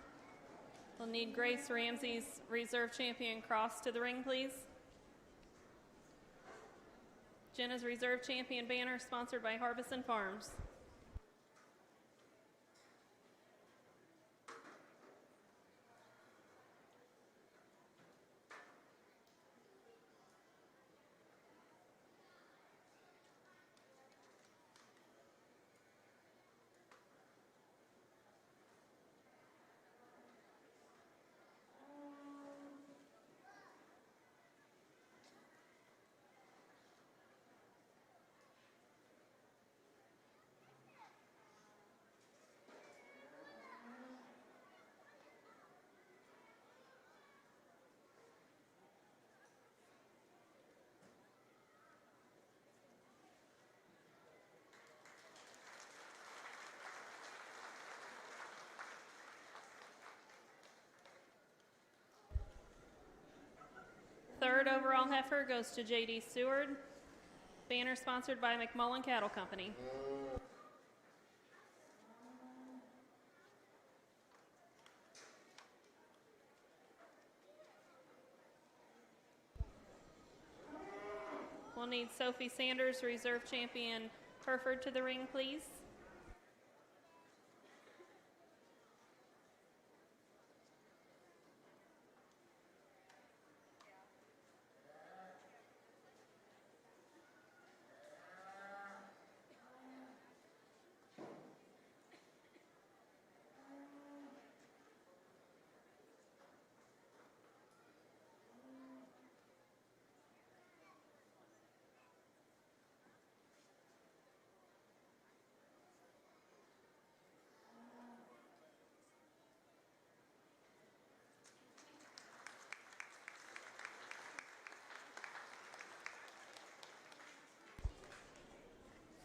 We'll need Grace Ramsey's Reserve Champion Cross to the ring, please. Jenna's Reserve Champion banner sponsored by Harbison Farms. Third overall heifer goes to J.D. Seward. Banner sponsored by McMullen Cattle Company. We'll need Sophie Sanders, reserve champion Hereford, to the ring, please.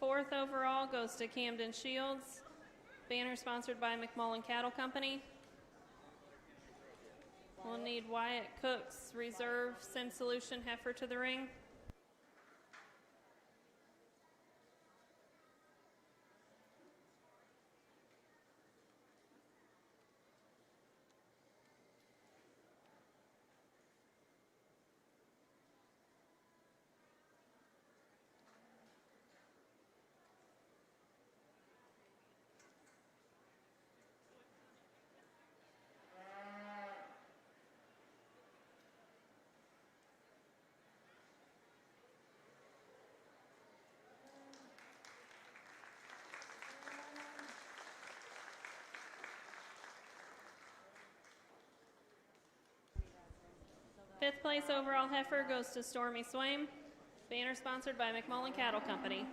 Fourth overall goes to Camden Shields. Banner sponsored by McMullen Cattle Company. We'll need Wyatt Cook's reserve Sim Solution heifer to the ring. Fifth place overall heifer goes to Stormy Swaim. Banner sponsored by McMullen Cattle Company.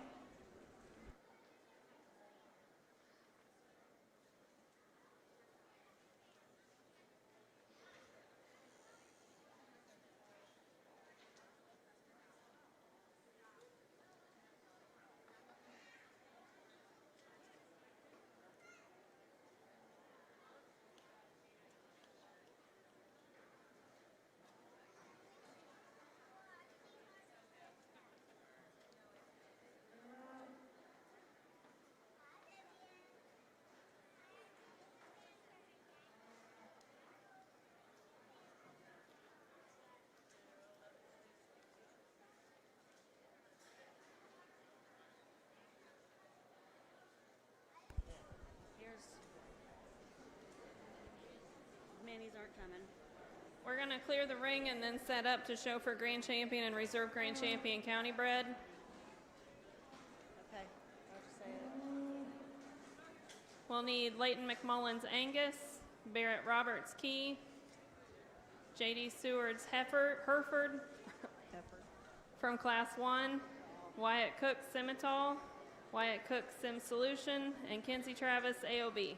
Manny's aren't coming. We're going to clear the ring and then set up to show for Grand Champion and Reserve Grand Champion County Bred. Okay, I'll just say it. We'll need Leighton McMullen's Angus, Barrett Roberts Key, J.D. Seward's Hereford from Class 1, Wyatt Cook Simmental, Wyatt Cook Sim Solution, and Kenzie Travis AOB.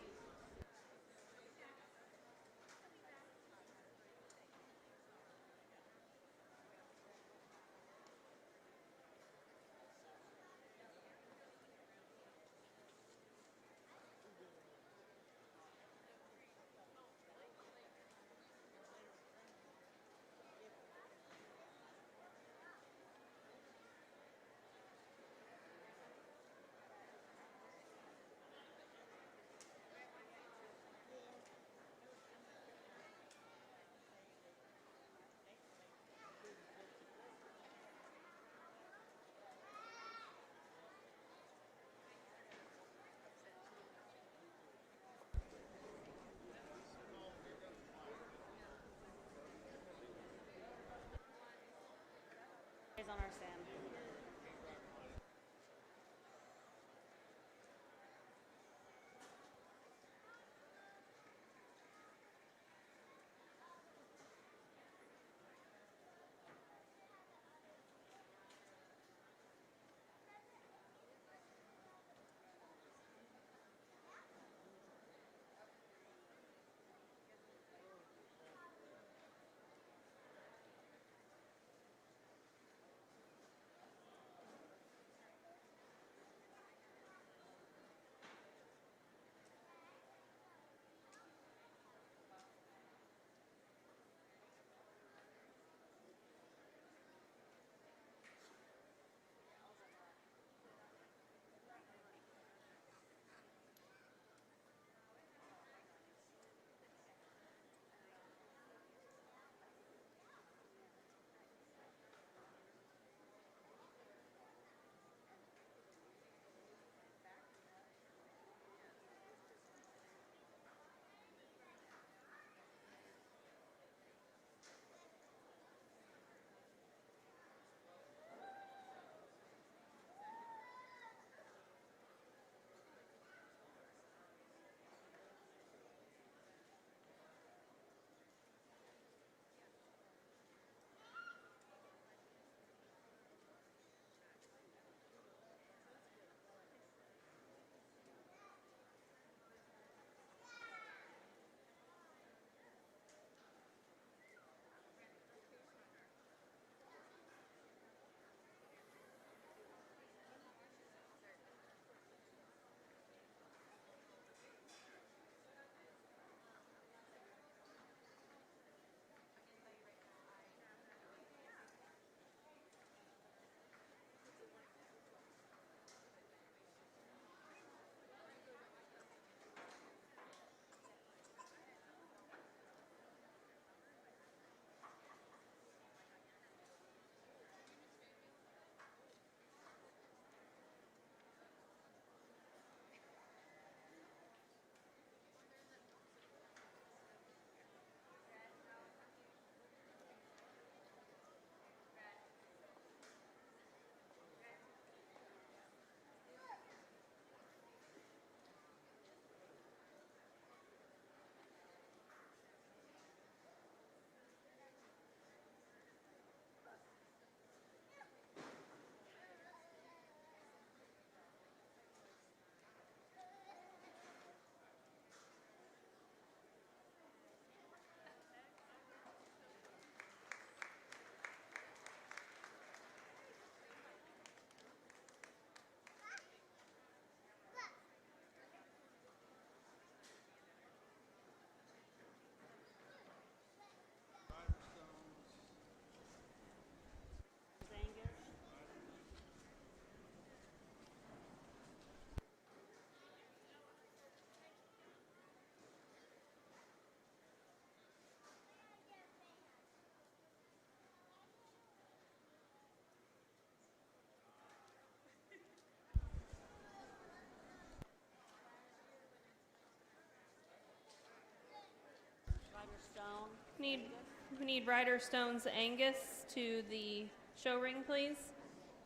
We need Ryder Stone's Angus to the show ring, please.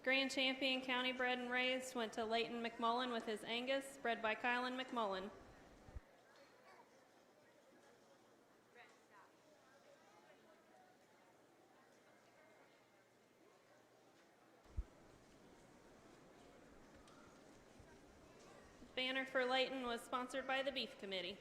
Grand champion, county bred and raised, went to Leighton McMullen with his Angus, bred by Kylan McMullen. Banner for Leighton was sponsored by the Beef Committee.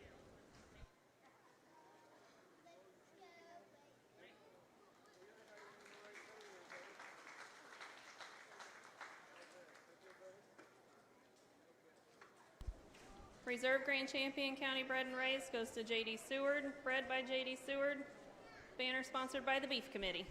Reserve Grand Champion, county bred and raised, goes to J.D. Seward, bred by J.D. Seward. Banner sponsored by the Beef Committee.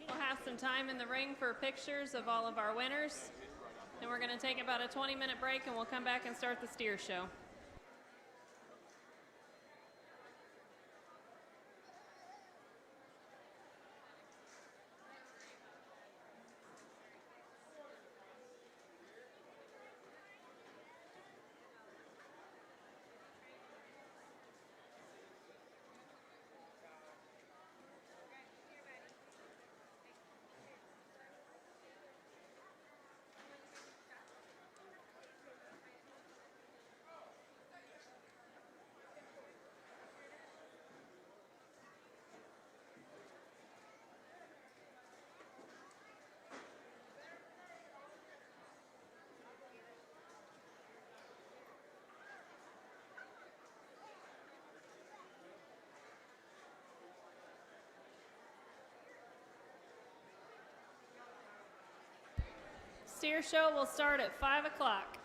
We'll have some time in the ring for pictures of all of our winners. And we're going to take about a 20-minute break and we'll come back and start the steer show. Steer show will start at 5 o'clock.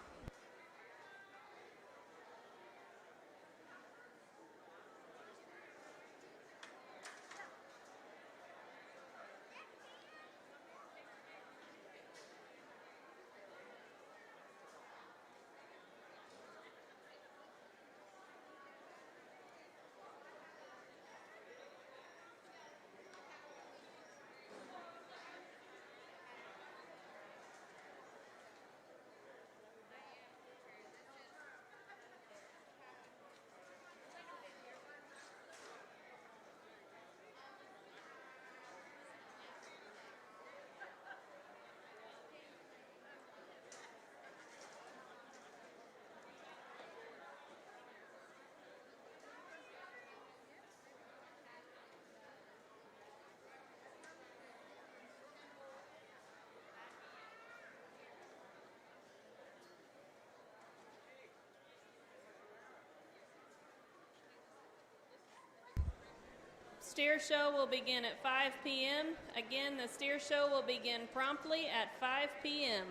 Steer show will begin at 5 p.m. Again, the steer show will begin promptly at 5 p.m.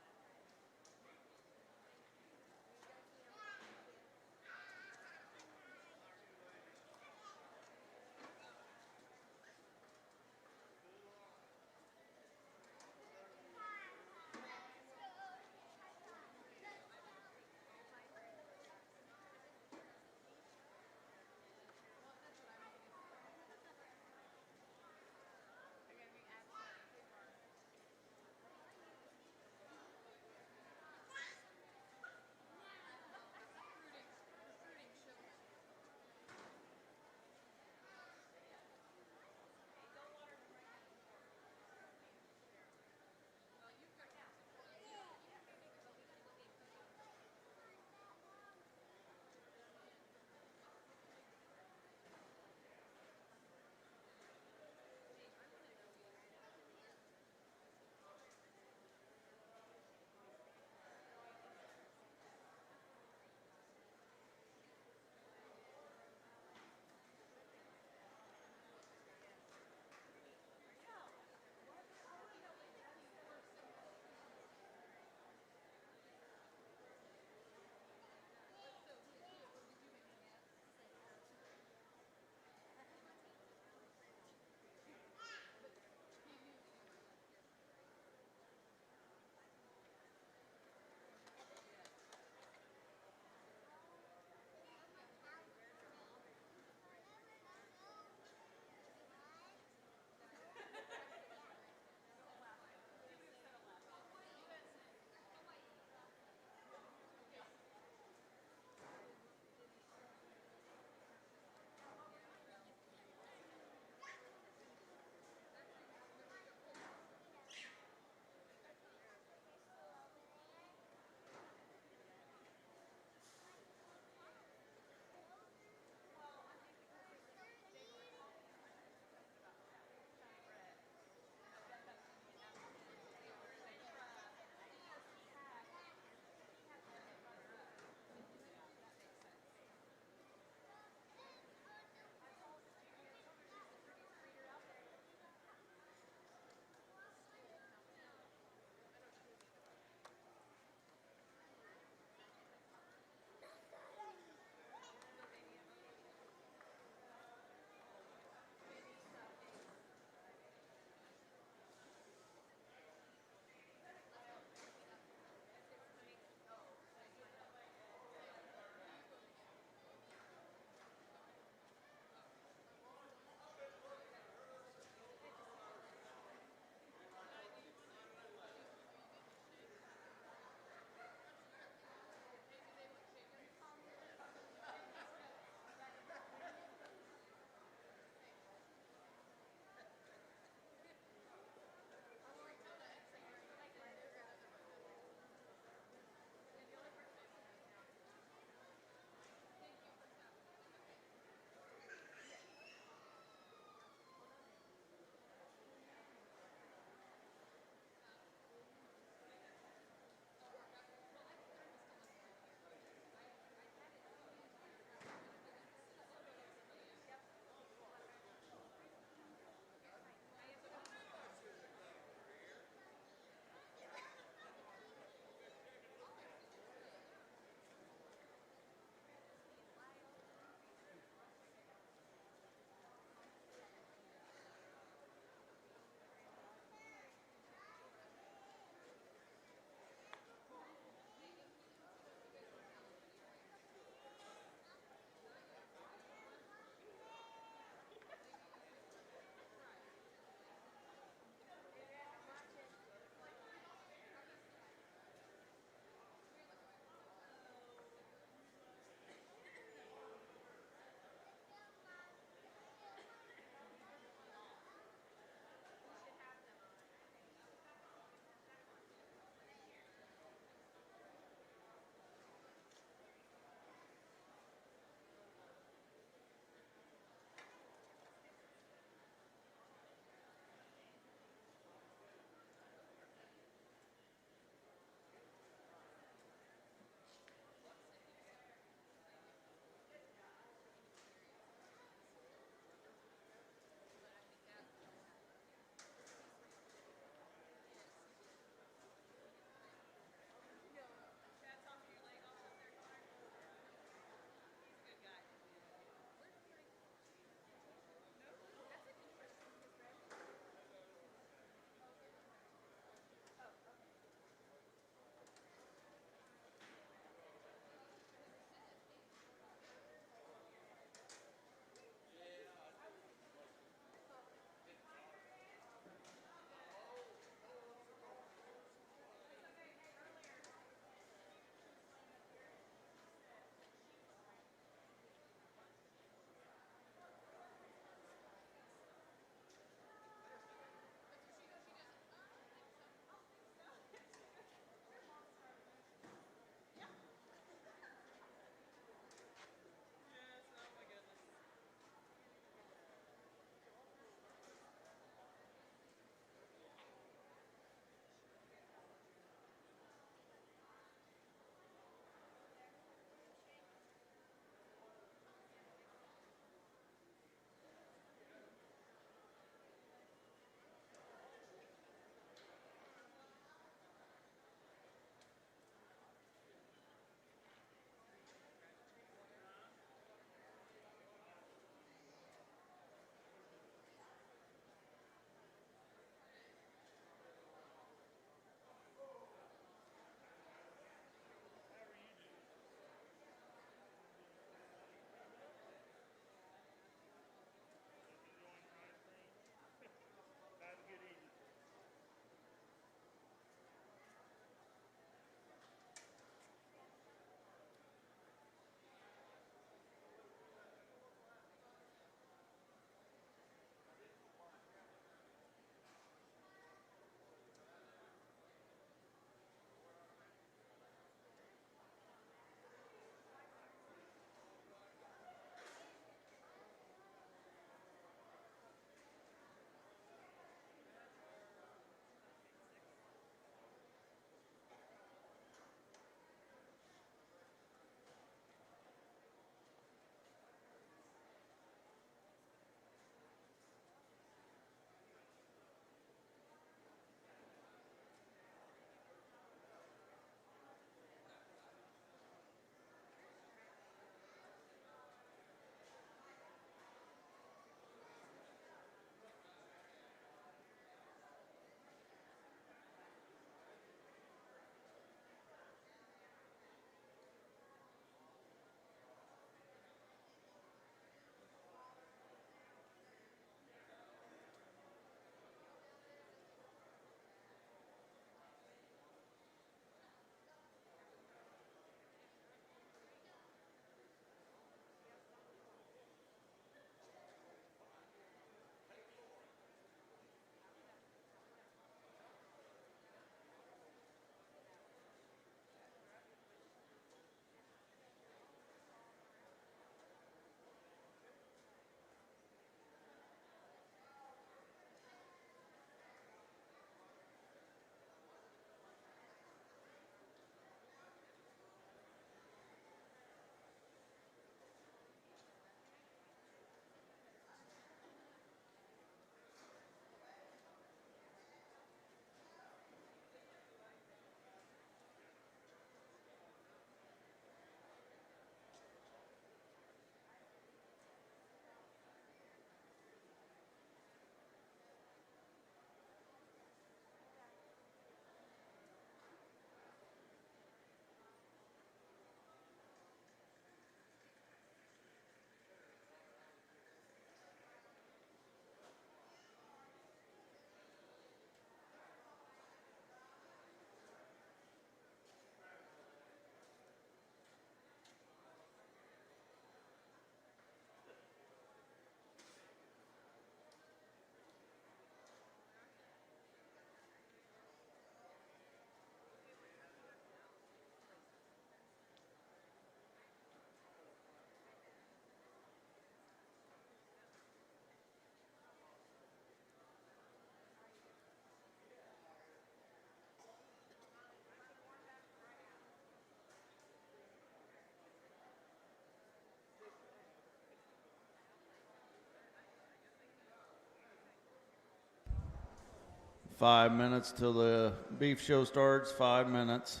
5 minutes till the beef show starts. 5 minutes.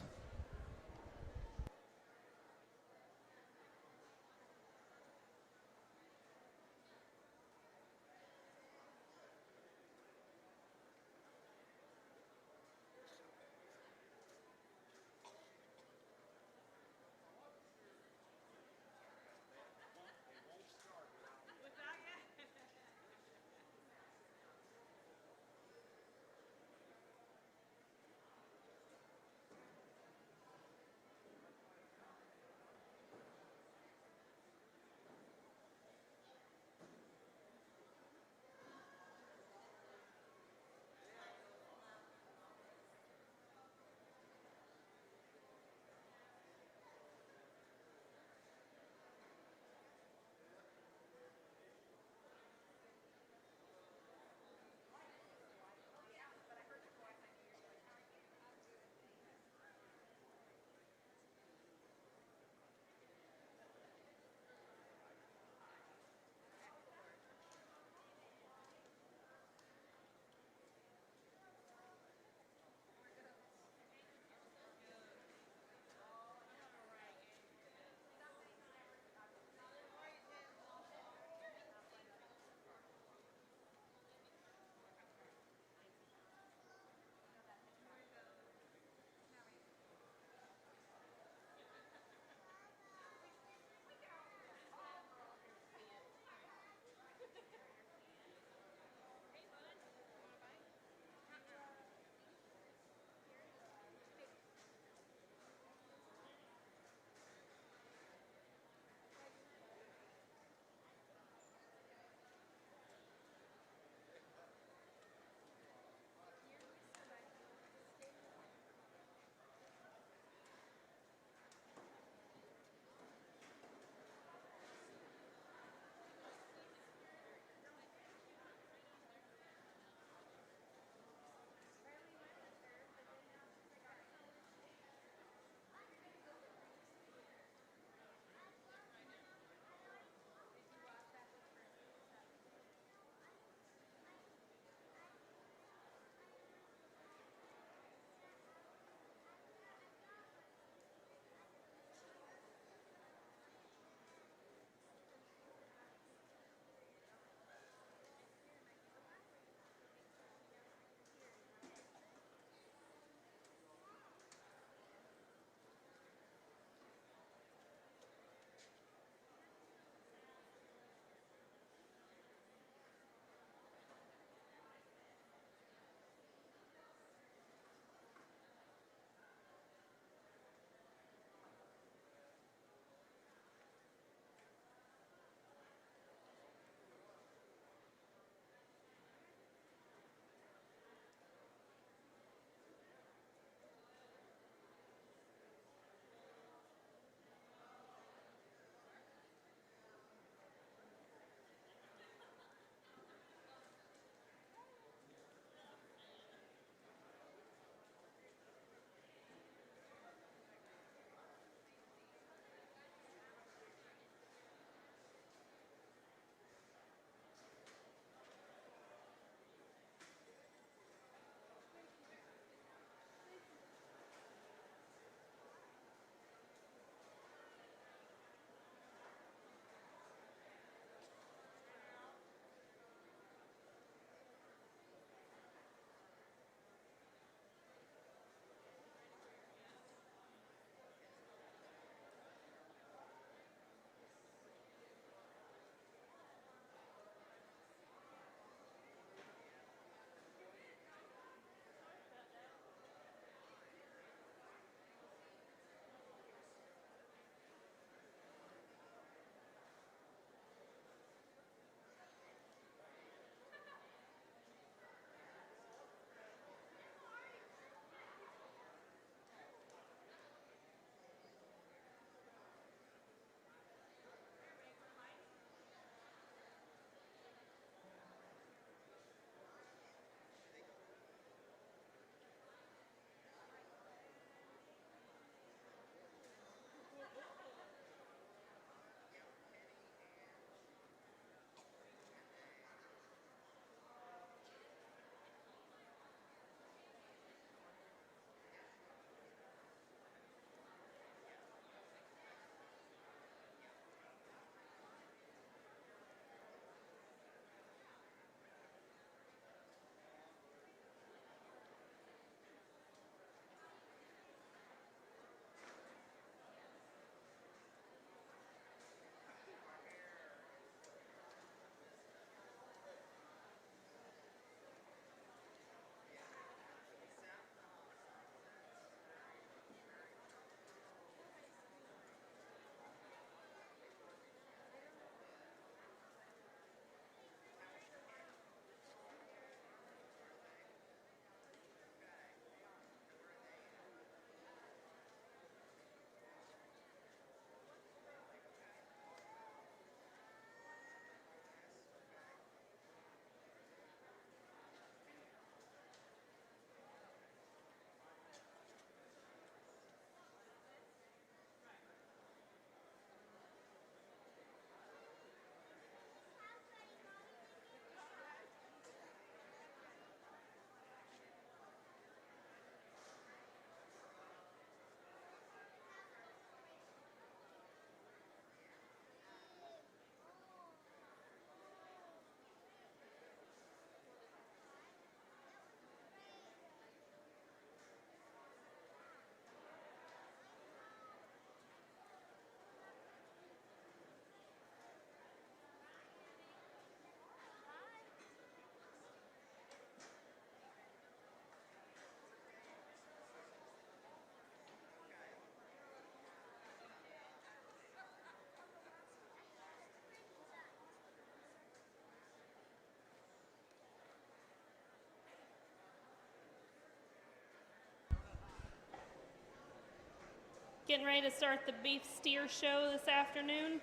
Getting ready to start the beef steer show this afternoon.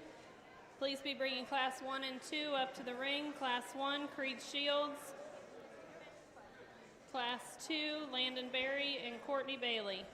Please be bringing Class 1 and 2 up to the ring. Class 1, Creed Shields. Class 2, Landon Berry and Courtney Bailey.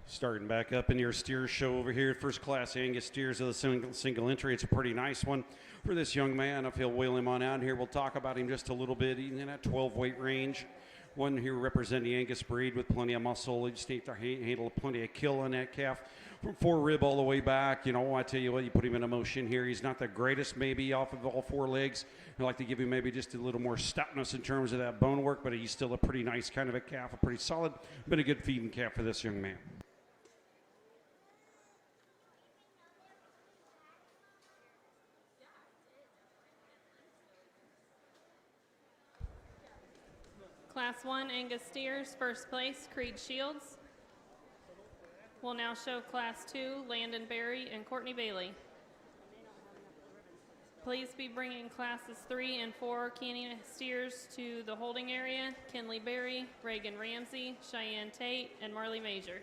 Starting back up in your steer show over here, first class Angus steers of the single entry. It's a pretty nice one for this young man. If he'll wheel him on out here, we'll talk about him just a little bit. He's in that 12 weight range. One here representing Angus breed with plenty of muscle. He just needs to handle plenty of kill on that calf from forerib all the way back. You know, I tell you what, you put him in a motion here. He's not the greatest maybe off of all four legs. I'd like to give him maybe just a little more stoutness in terms of that bone work, but he's still a pretty nice kind of a calf, a pretty solid, been a good feeding calf for this young man. Class 1 Angus steers, first place, Creed Shields. We'll now show Class 2, Landon Berry and Courtney Bailey. Please be bringing Classes 3 and 4 Canyon steers to the holding area. Kinley Berry, Reagan Ramsey, Cheyenne Tate, and Marley Major.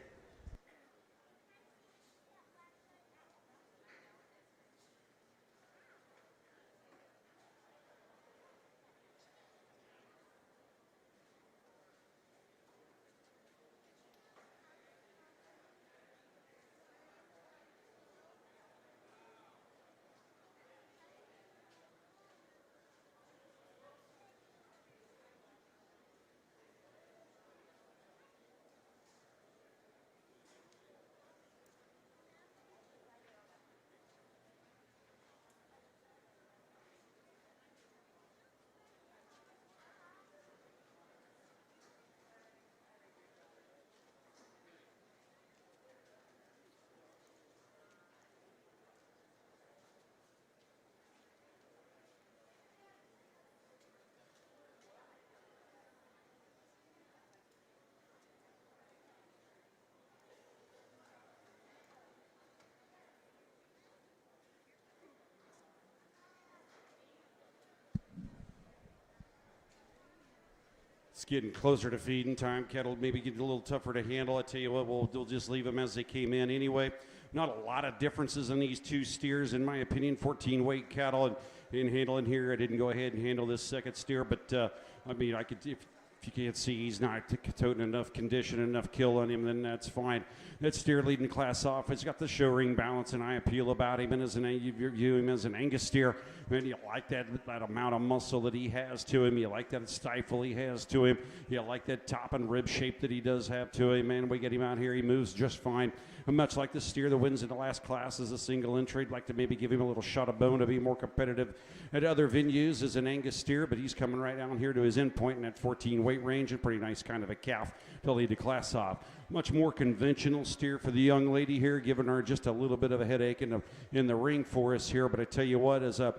It's getting closer to feeding time. Cattle maybe getting a little tougher to handle. I tell you what, we'll just leave them as they came in anyway. Not a lot of differences in these two steers, in my opinion. 14 weight cattle and in handling here. I didn't go ahead and handle this second steer, but I mean, I could if you can't see he's not toting enough condition, enough kill on him, then that's fine. That steer leading class off. He's got the show ring balance and eye appeal about him, and you view him as an Angus steer. Man, you like that amount of muscle that he has to him. You like that stifle he has to him. You like that top and rib shape that he does have to him. Man, we get him out here. He moves just fine. And much like the steer that wins in the last class as a single entry, I'd like to maybe give him a little shot of bone to be more competitive at other venues as an Angus steer, but he's coming right down here to his end point in that 14 weight weight range and pretty nice kind of a calf to lead the class off. Much more conventional steer for the young lady here, giving her just a little bit of a headache in the ring for us here. But I tell you what, as a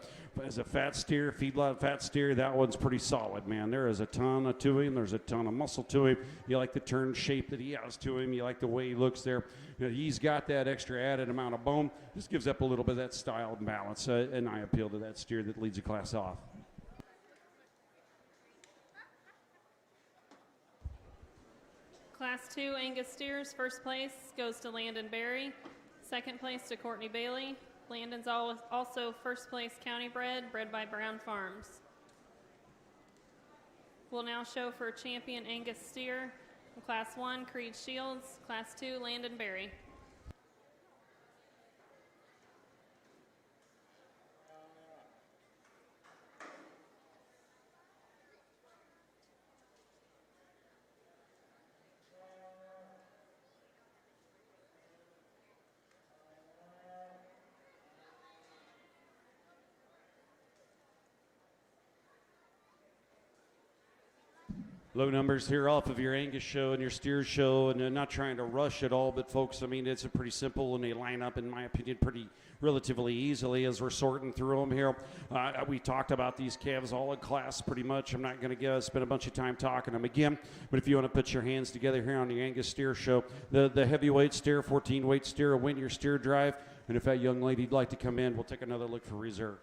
fat steer, feedlot fat steer, that one's pretty solid, man. There is a ton to him. There's a ton of muscle to him. You like the turn shape that he has to him. You like the way he looks there. You know, he's got that extra added amount of bone. Just gives up a little bit of that style and balance, and I appeal to that steer that leads the class off. Class 2 Angus steers, first place goes to Landon Berry, second place to Courtney Bailey. Landon's also first place county bred by Brown Farms. We'll now show for champion Angus steer. In Class 1, Creed Shields. Class 2, Landon Berry. Low numbers here off of your Angus show and your steer show, and not trying to rush at all, but folks, I mean, it's a pretty simple, and they line up, in my opinion, pretty relatively easily as we're sorting through them here. We talked about these calves all in class pretty much. I'm not going to spend a bunch of time talking them again, but if you want to put your hands together here on the Angus steer show, the heavyweight steer, 14-weight steer, will win your steer drive, and if that young lady'd like to come in, we'll take another look for reserve.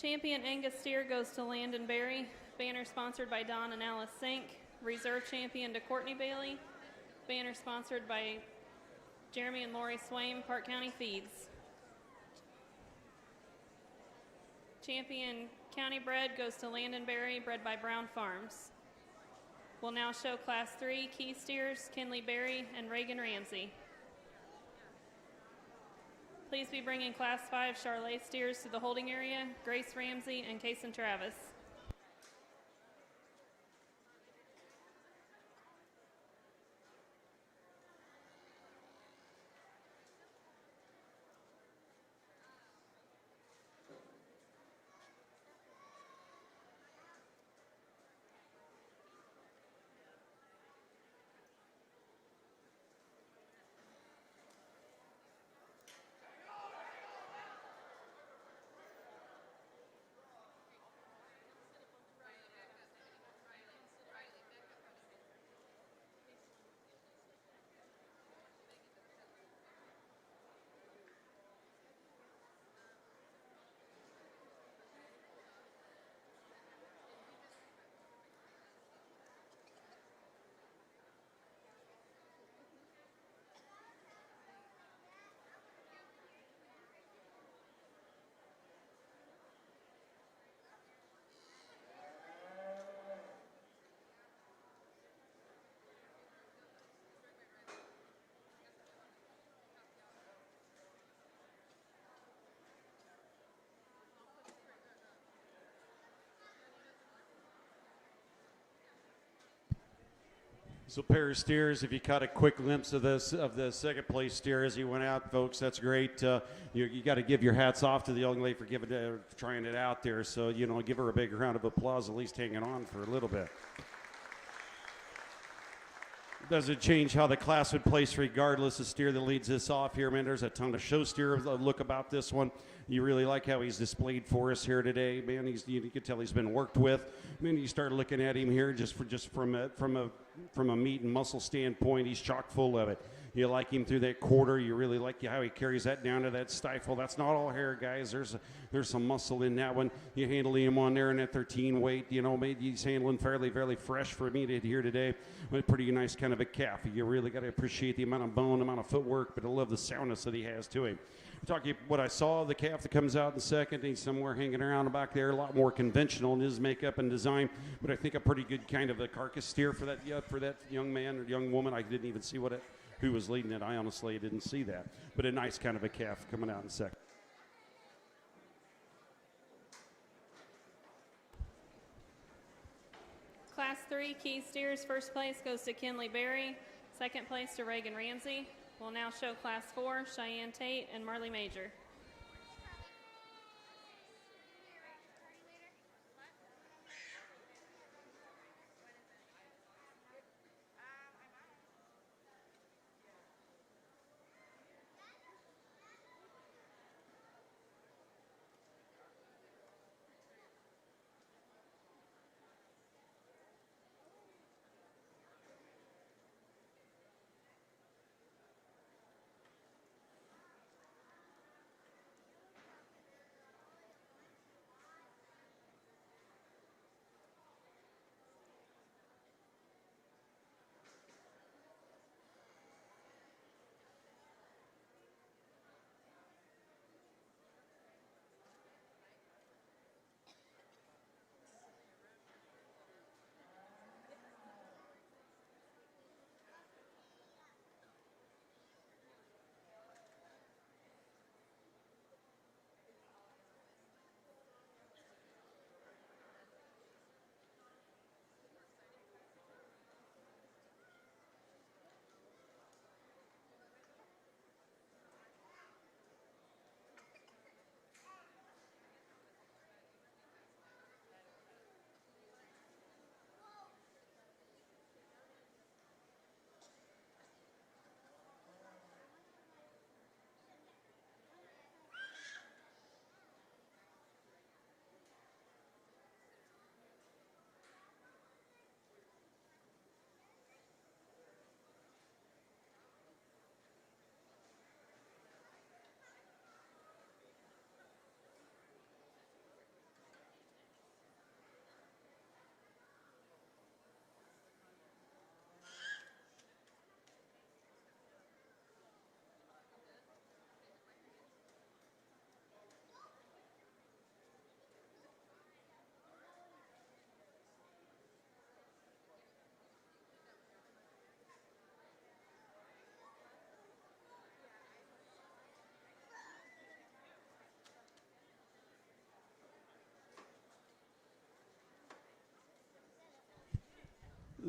Champion Angus steer goes to Landon Berry. Banner sponsored by Don and Alice Sink. Reserve champion to Courtney Bailey. Banner sponsored by Jeremy and Lori Swaim, Parke County Feeds. Champion county bred goes to Landon Berry, bred by Brown Farms. We'll now show Class 3 key steers, Kinley Berry and Reagan Ramsey. Please be bringing Class 5 Charlet steers to the holding area, Grace Ramsey and Kason Travis. So pair of steers, if you caught a quick glimpse of the second place steer as he went out, folks, that's great. You got to give your hats off to the young lady for trying it out there. So, give her a big round of applause, at least hanging on for a little bit. Doesn't change how the class would place regardless. The steer that leads this off here, man, there's a ton of show steer look about this one. You really like how he's displayed for us here today, man. You can tell he's been worked with. I mean, you start looking at him here just from a meat and muscle standpoint, he's chock full of it. You like him through that quarter. You really like how he carries that down to that stifle. That's not all hair, guys. There's some muscle in that one. You handling him on there in that 13 weight. Maybe he's handling fairly fresh for me to here today. But pretty nice kind of a calf. You really got to appreciate the amount of bone, amount of footwork, but I love the soundness that he has to him. Talking what I saw, the calf that comes out in second, he's somewhere hanging around back there, a lot more conventional in his makeup and design, but I think a pretty good kind of a carcass steer for that young man or young woman. I didn't even see who was leading it. I honestly didn't see that, but a nice kind of a calf coming out in second. Class 3 key steers, first place goes to Kinley Berry, second place to Reagan Ramsey. We'll now show Class 4, Cheyenne Tate and Marley Major.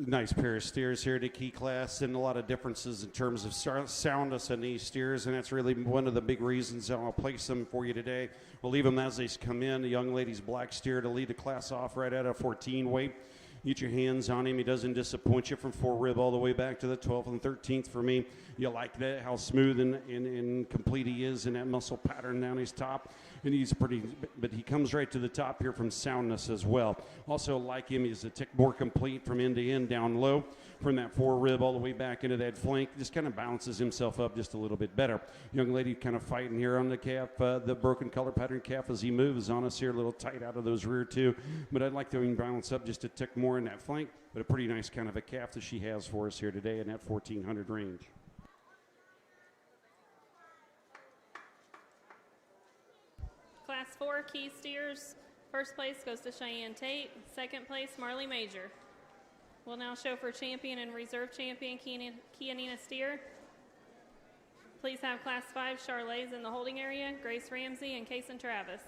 Nice pair of steers here to key class, and a lot of differences in terms of soundness in these steers, and that's really one of the big reasons I'll place them for you today. We'll leave them as they come in. The young lady's black steer to lead the class off right at a 14 weight. Get your hands on him. He doesn't disappoint you from 4 rib all the way back to the 12th and 13th for me. You like that, how smooth and complete he is in that muscle pattern down his top. And he's but he comes right to the top here from soundness as well. Also like him, he's a tick more complete from end to end down low. From that 4 rib all the way back into that flank, just kind of balances himself up just a little bit better. Young lady kind of fighting here on the calf, the broken color pattern calf as he moves on us here, a little tight out of those rear two. But I'd like to balance up just a tick more in that flank, but a pretty nice kind of a calf that she has for us here today in that 1400 range. Class 4 key steers, first place goes to Cheyenne Tate, second place Marley Major. We'll now show for champion and reserve champion Kianina Steer. Please have Class 5 Charlays in the holding area, Grace Ramsey and Kason Travis.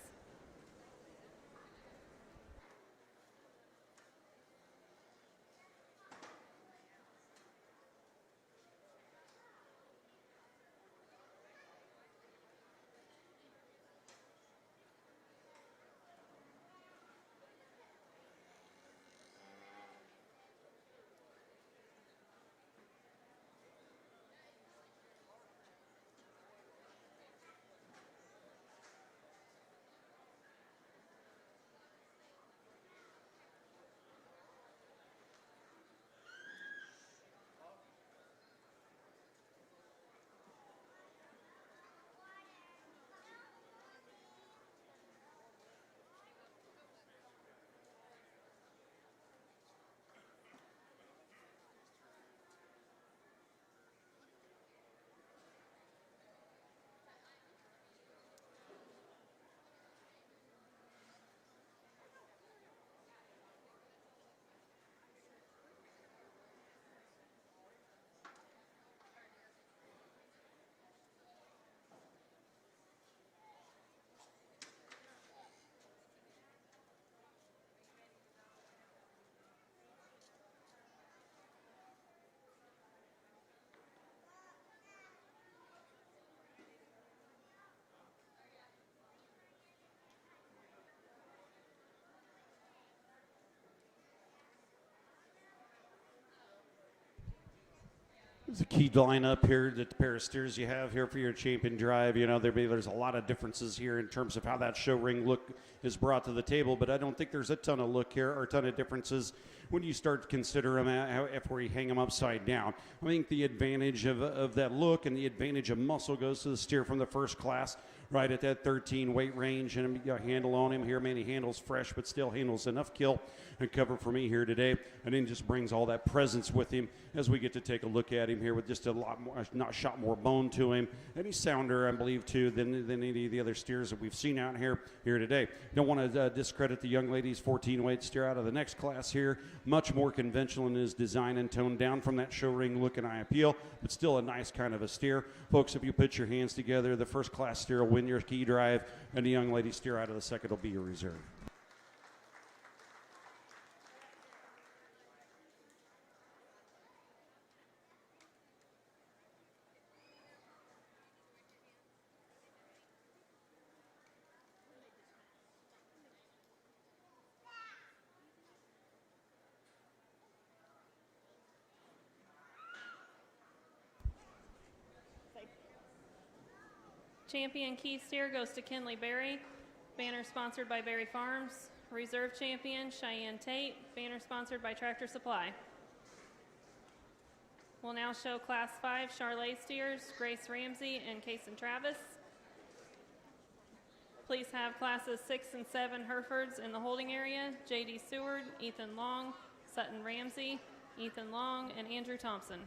The key lineup here, the pair of steers you have here for your champion drive, you know, there's a lot of differences here in terms of how that show ring look is brought to the table, but I don't think there's a ton of look here or a ton of differences when you start to consider them if we hang them upside down. I think the advantage of that look and the advantage of muscle goes to the steer from the first class, right at that 13 weight range, and you got a handle on him here. Man, he handles fresh, but still handles enough kill and cover for me here today, and then just brings all that presence with him as we get to take a look at him here with just a lot more, not shot more bone to him, and he's sounder, I believe, too, than any of the other steers that we've seen out here today. Don't want to discredit the young lady's 14 weight steer out of the next class here. Much more conventional in his design and toned down from that show ring look and eye appeal, but still a nice kind of a steer. Folks, if you put your hands together, the first class steer will win your key drive, and the young lady steer out of the second will be your reserve. Champion key steer goes to Kinley Berry. Banner sponsored by Berry Farms. Reserve champion Cheyenne Tate. Banner sponsored by Tractor Supply. We'll now show Class 5 Charlet steers, Grace Ramsey and Kason Travis. Please have Classes 6 and 7 Herefords in the holding area. J.D. Seward, Ethan Long, Sutton Ramsey, Ethan Long, and Andrew Thompson.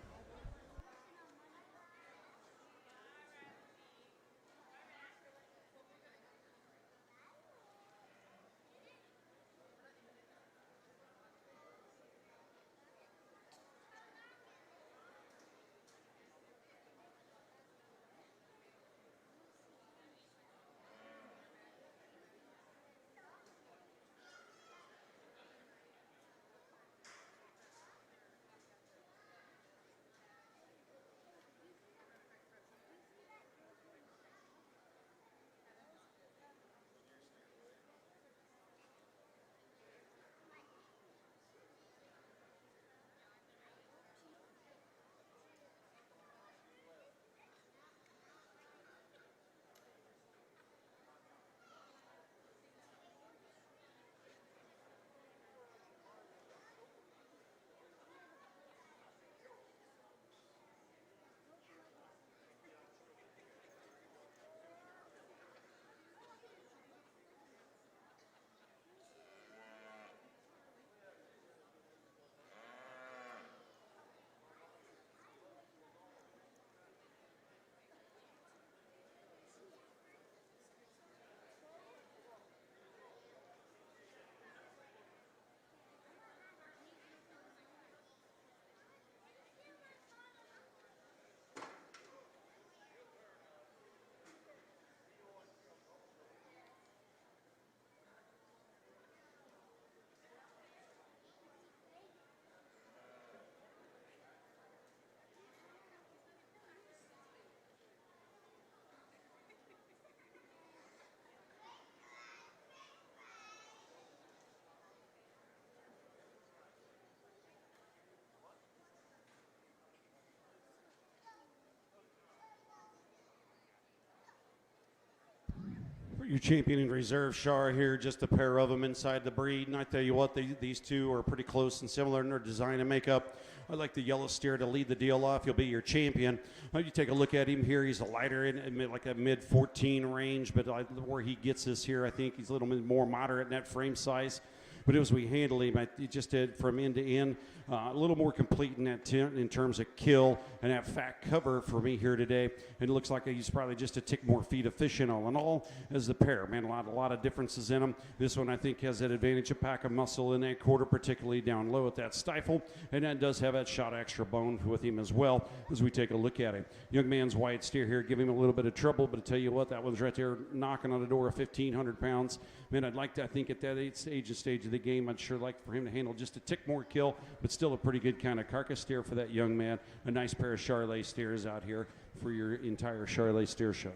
Your champion in reserve, Shar here, just a pair of them inside the breed. And I tell you what, these two are pretty close and similar in their design and makeup. I like the yellow steer to lead the deal off. He'll be your champion. You take a look at him here. He's a lighter in like a mid-14 range, but where he gets us here, I think he's a little bit more moderate in that frame size. But as we handle him, he just did from end to end, a little more complete in that in terms of kill and that fat cover for me here today. And it looks like he's probably just a tick more feet efficient all in all as the pair. Man, a lot of differences in them. This one I think has that advantage of pack of muscle in that quarter, particularly down low at that stifle. And that does have that shot extra bone with him as well as we take a look at him. Young man's white steer here, give him a little bit of trouble, but I tell you what, that one's right there knocking on the door of 1,500 pounds. Man, I'd like to, I think at that stage of the game, I'd sure like for him to handle just a tick more kill, but still a pretty good kind of carcass steer for that young man. A nice pair of Charlet steers out here for your entire Charlet steer show.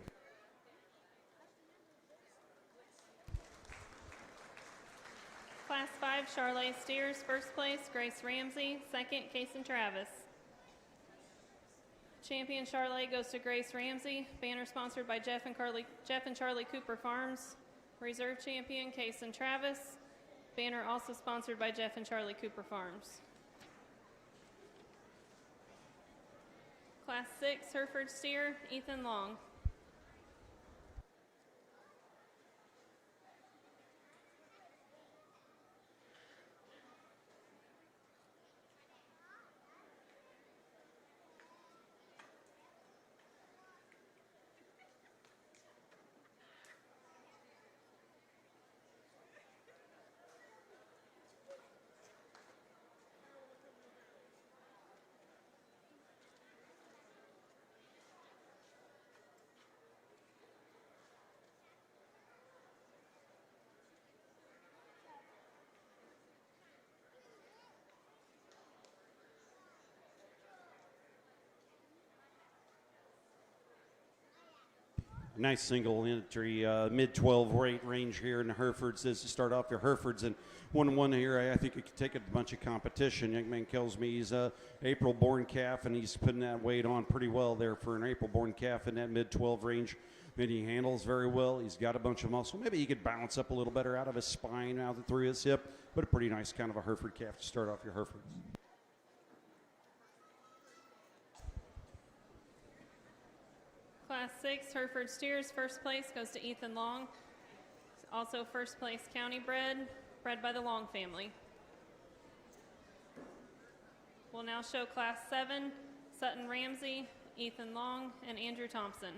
Class 5 Charlet steers, first place Grace Ramsey, second Kason Travis. Champion Charlotte goes to Grace Ramsey. Banner sponsored by Jeff and Charlie Cooper Farms. Reserve champion Kason Travis. Banner also sponsored by Jeff and Charlie Cooper Farms. Class 6 Hereford steer Ethan Long. Nice single entry, mid 12 weight range here in the Herefords. As you start off your Herefords and 1-1 here, I think you could take a bunch of competition. Young man tells me he's a April-born calf, and he's putting that weight on pretty well there for an April-born calf in that mid 12 range. Maybe he handles very well. He's got a bunch of muscle. Maybe he could balance up a little better out of his spine, out through his hip, but a pretty nice kind of a Hereford calf to start off your Herefords. Class 6 Hereford steers first place goes to Ethan Long. Also first place county bred by the Long family. We'll now show Class 7 Sutton Ramsey, Ethan Long, and Andrew Thompson.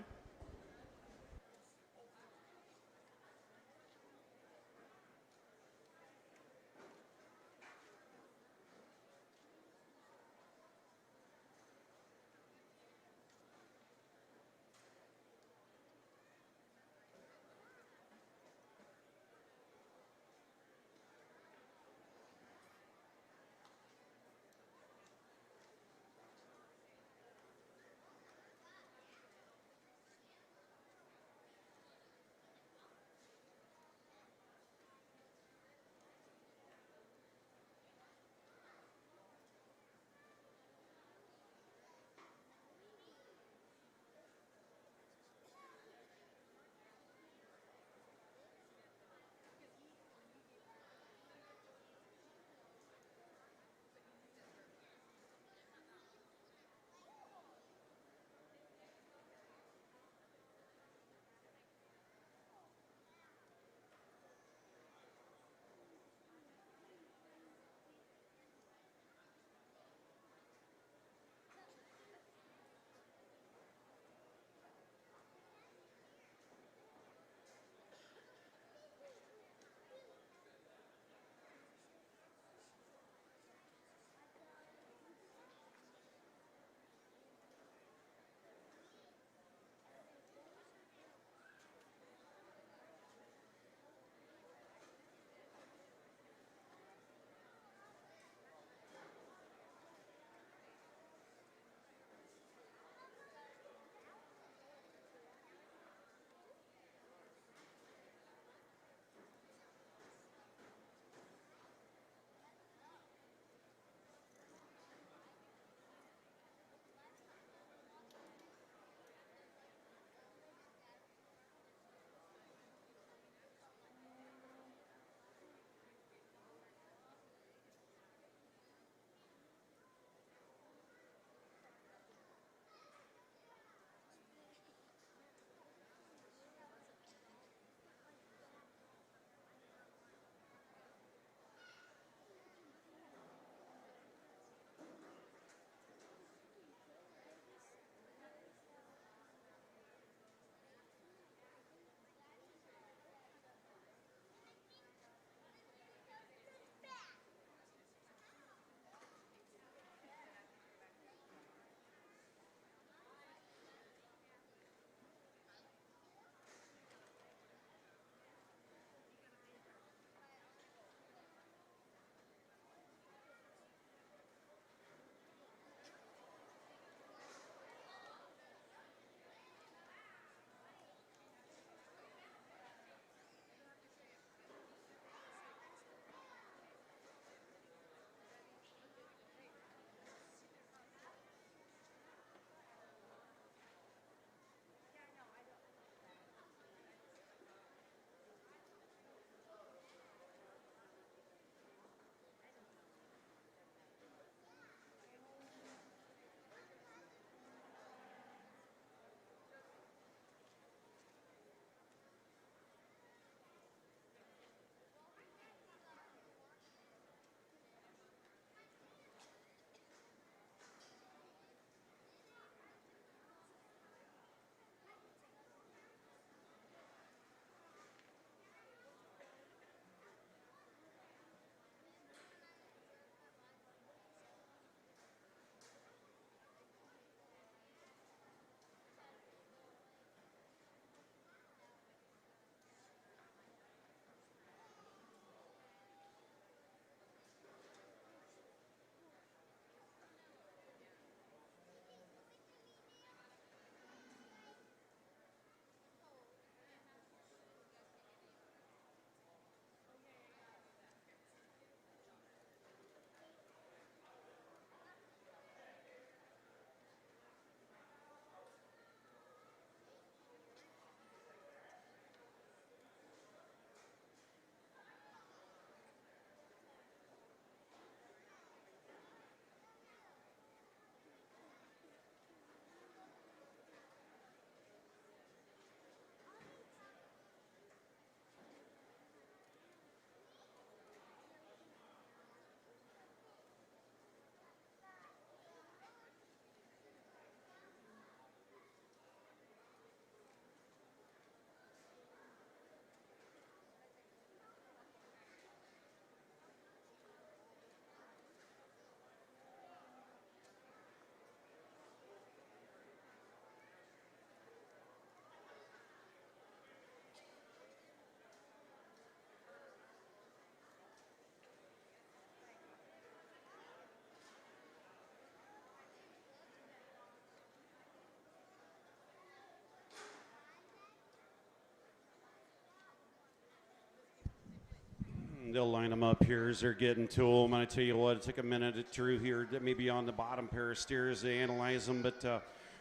And they'll line them up here as they're getting to them. And I tell you what, it took a minute or two here, maybe on the bottom pair of steers to analyze them. But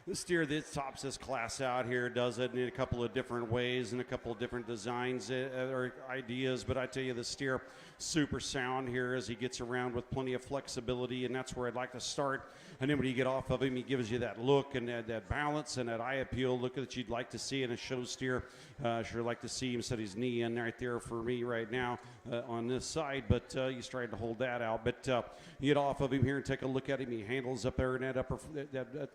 the steer that tops this class out here does it in a couple of different ways and a couple of different designs or ideas. But I tell you, the steer super sound here as he gets around with plenty of flexibility, and that's where I'd like to start. And then when you get off of him, he gives you that look and that balance and that eye appeal look that you'd like to see in a show steer. Sure like to see him set his knee in right there for me right now on this side, but he's trying to hold that out. But you get off of him here and take a look at him. He handles up there in that upper,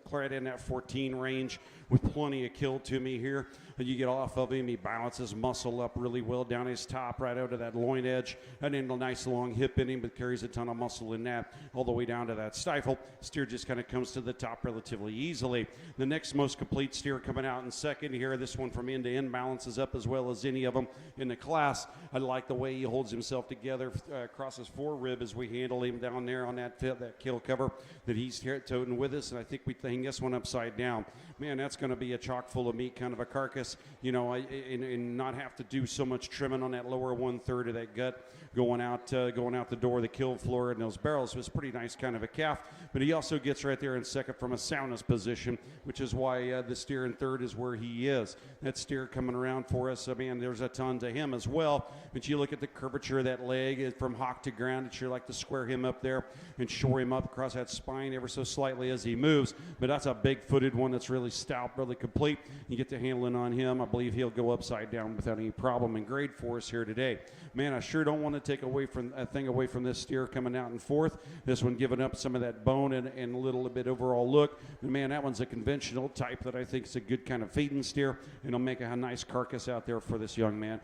right in that 14 range with plenty of kill to me here. You get off of him, he balances muscle up really well down his top right out to that loin edge, and then a nice long hip in him, but carries a ton of muscle in that all the way down to that stifle. Steer just kind of comes to the top relatively easily. The next most complete steer coming out in second here. This one from end to end balances up as well as any of them in the class. I like the way he holds himself together across his forerib as we handle him down there on that kill cover that he's toting with us, and I think we hang this one upside down. Man, that's going to be a chock full of meat kind of a carcass, you know, and not have to do so much trimming on that lower 1/3 of that gut going out the door, the kill floor, and those barrels. Was pretty nice kind of a calf, but he also gets right there in second from a soundness position, which is why the steer in third is where he is. That steer coming around for us, I mean, there's a ton to him as well. But you look at the curvature of that leg from hock to ground, it's sure like to square him up there and shore him up across that spine ever so slightly as he moves. But that's a big-footed one that's really stout, really complete. You get the handling on him. I believe he'll go upside down without any problem in grade for us here today. Man, I sure don't want to take away from a thing away from this steer coming out in fourth. This one giving up some of that bone and a little bit overall look. But man, that one's a conventional type that I think is a good kind of feeding steer, and it'll make a nice carcass out there for this young man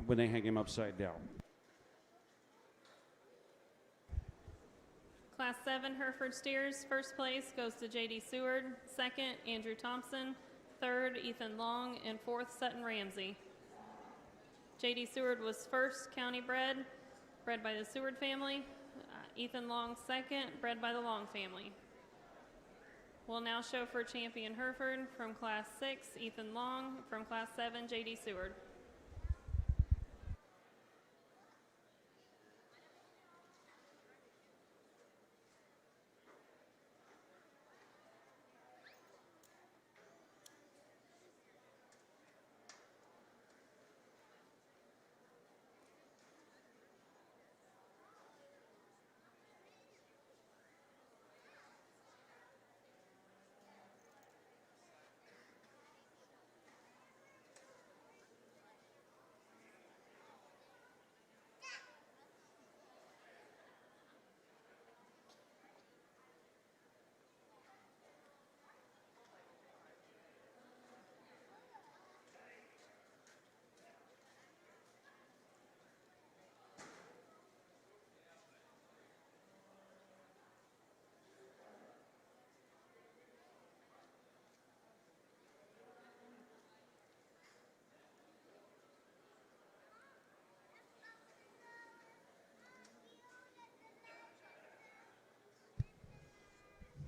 when they hang him upside down. Class 7 Hereford steers, first place goes to J.D. Seward, second, Andrew Thompson, third, Ethan Long, and fourth, Sutton Ramsey. J.D. Seward was first county bred by the Seward family. Ethan Long second, bred by the Long family. We'll now show for champion Hereford from class 6, Ethan Long, from class 7, J.D. Seward.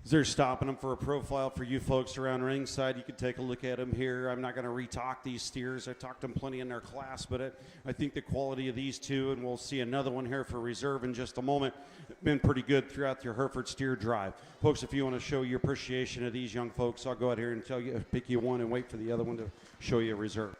As they're stopping them for a profile for you folks around ringside, you can take a look at them here. I'm not going to re-talk these steers. I talked them plenty in their class, but I think the quality of these two, and we'll see another one here for reserve in just a moment, been pretty good throughout your Hereford steer drive. Folks, if you want to show your appreciation of these young folks, I'll go out here and pick you one and wait for the other one to show you a reserve.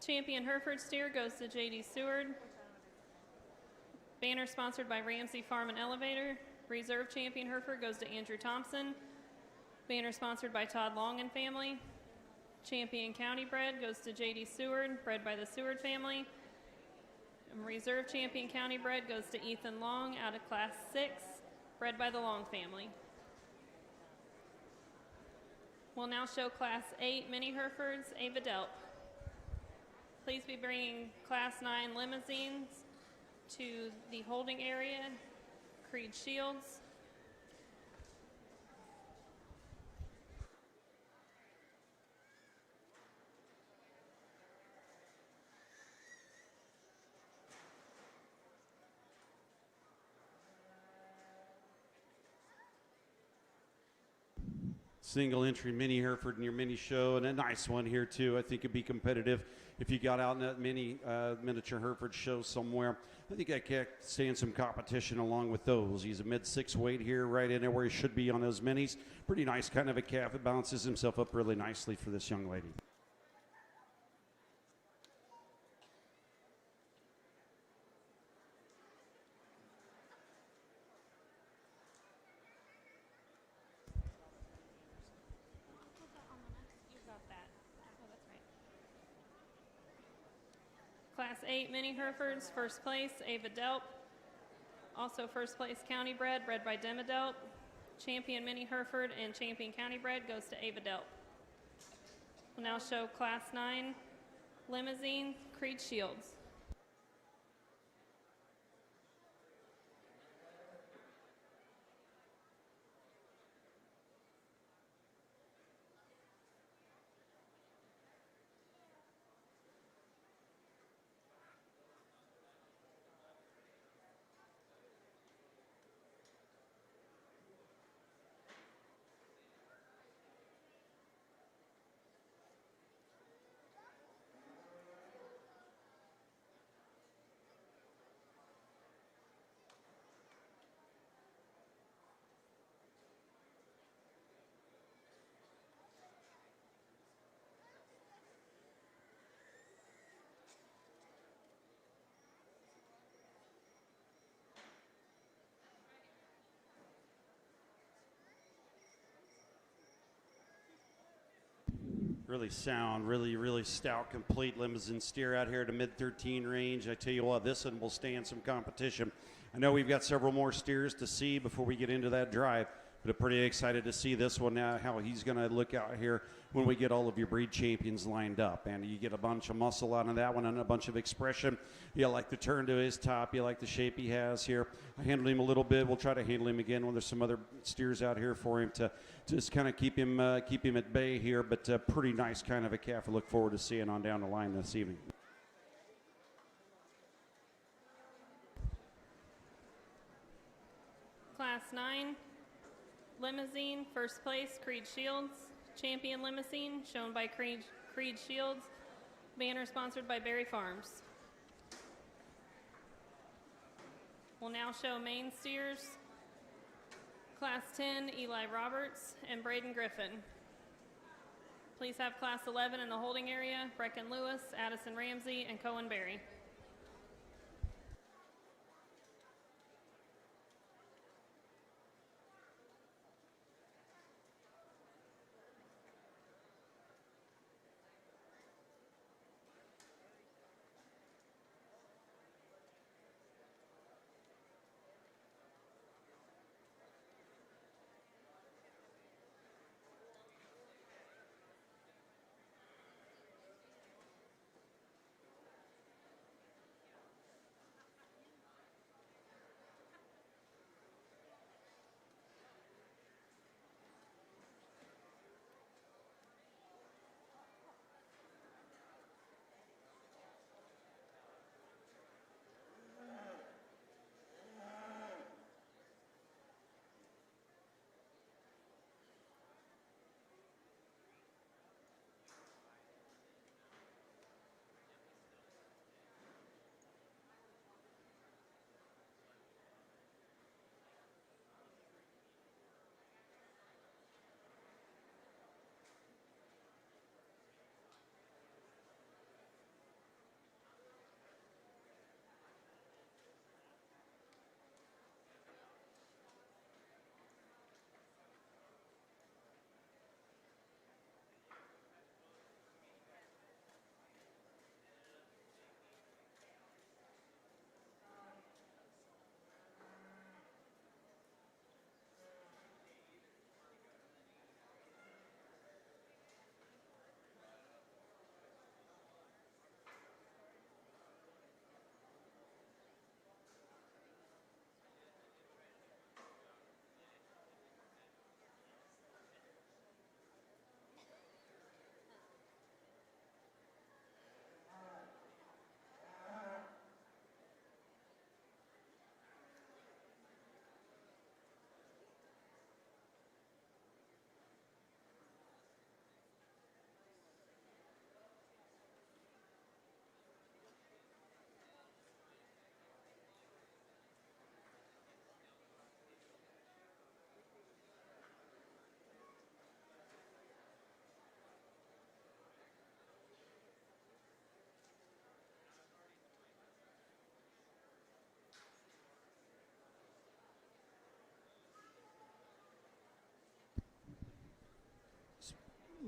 Champion Hereford steer goes to J.D. Seward. Banner sponsored by Ramsey Farm and Elevator. Reserve Champion Hereford goes to Andrew Thompson. Banner sponsored by Todd Long and family. Champion County Bred goes to J.D. Seward, bred by the Seward family. And Reserve Champion County Bred goes to Ethan Long out of Class 6, bred by the Long family. We'll now show Class 8 Mini Herefords, Ava Delp. Please be bringing Class 9 limousines to the holding area. Creed Shields. Single entry mini Hereford in your mini show, and a nice one here too. I think it'd be competitive if you got out in that mini miniature Hereford show somewhere. I think I can stand some competition along with those. He's a mid-6 weight here, right in there where he should be on those minis. Pretty nice kind of a calf. It balances himself up really nicely for this young lady. Class 8 Mini Herefords, first place, Ava Delp. Also first place County Bred, bred by Dema Delp. Champion Mini Hereford and Champion County Bred goes to Ava Delp. We'll now show Class 9 Limousine, Creed Shields. Really sound, really stout, complete limousine steer out here at a mid-13 range. I tell you what, this one will stand some competition. I know we've got several more steers to see before we get into that drive, but I'm pretty excited to see this one now, how he's going to look out here when we get all of your breed champions lined up. And you get a bunch of muscle out of that one and a bunch of expression. You like the turn to his top. You like the shape he has here. I handled him a little bit. We'll try to handle him again when there's some other steers out here for him to just kind of keep him at bay here. But pretty nice kind of a calf. I look forward to seeing on down the line this evening. Class 9 Limousine, first place, Creed Shields. Champion Limousine, shown by Creed Shields. Banner sponsored by Berry Farms. We'll now show main steers. Class 10, Eli Roberts and Braden Griffin. Please have Class 11 in the holding area, Brecken Lewis, Addison Ramsey, and Cohen Berry.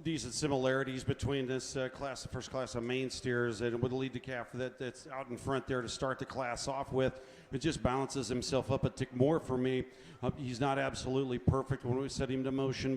decent similarities between this class, the first class of main steers, and with the lead to calf that's out in front there to start the class off with. It just balances himself up a tick more for me. He's not absolutely perfect when we set him to motion,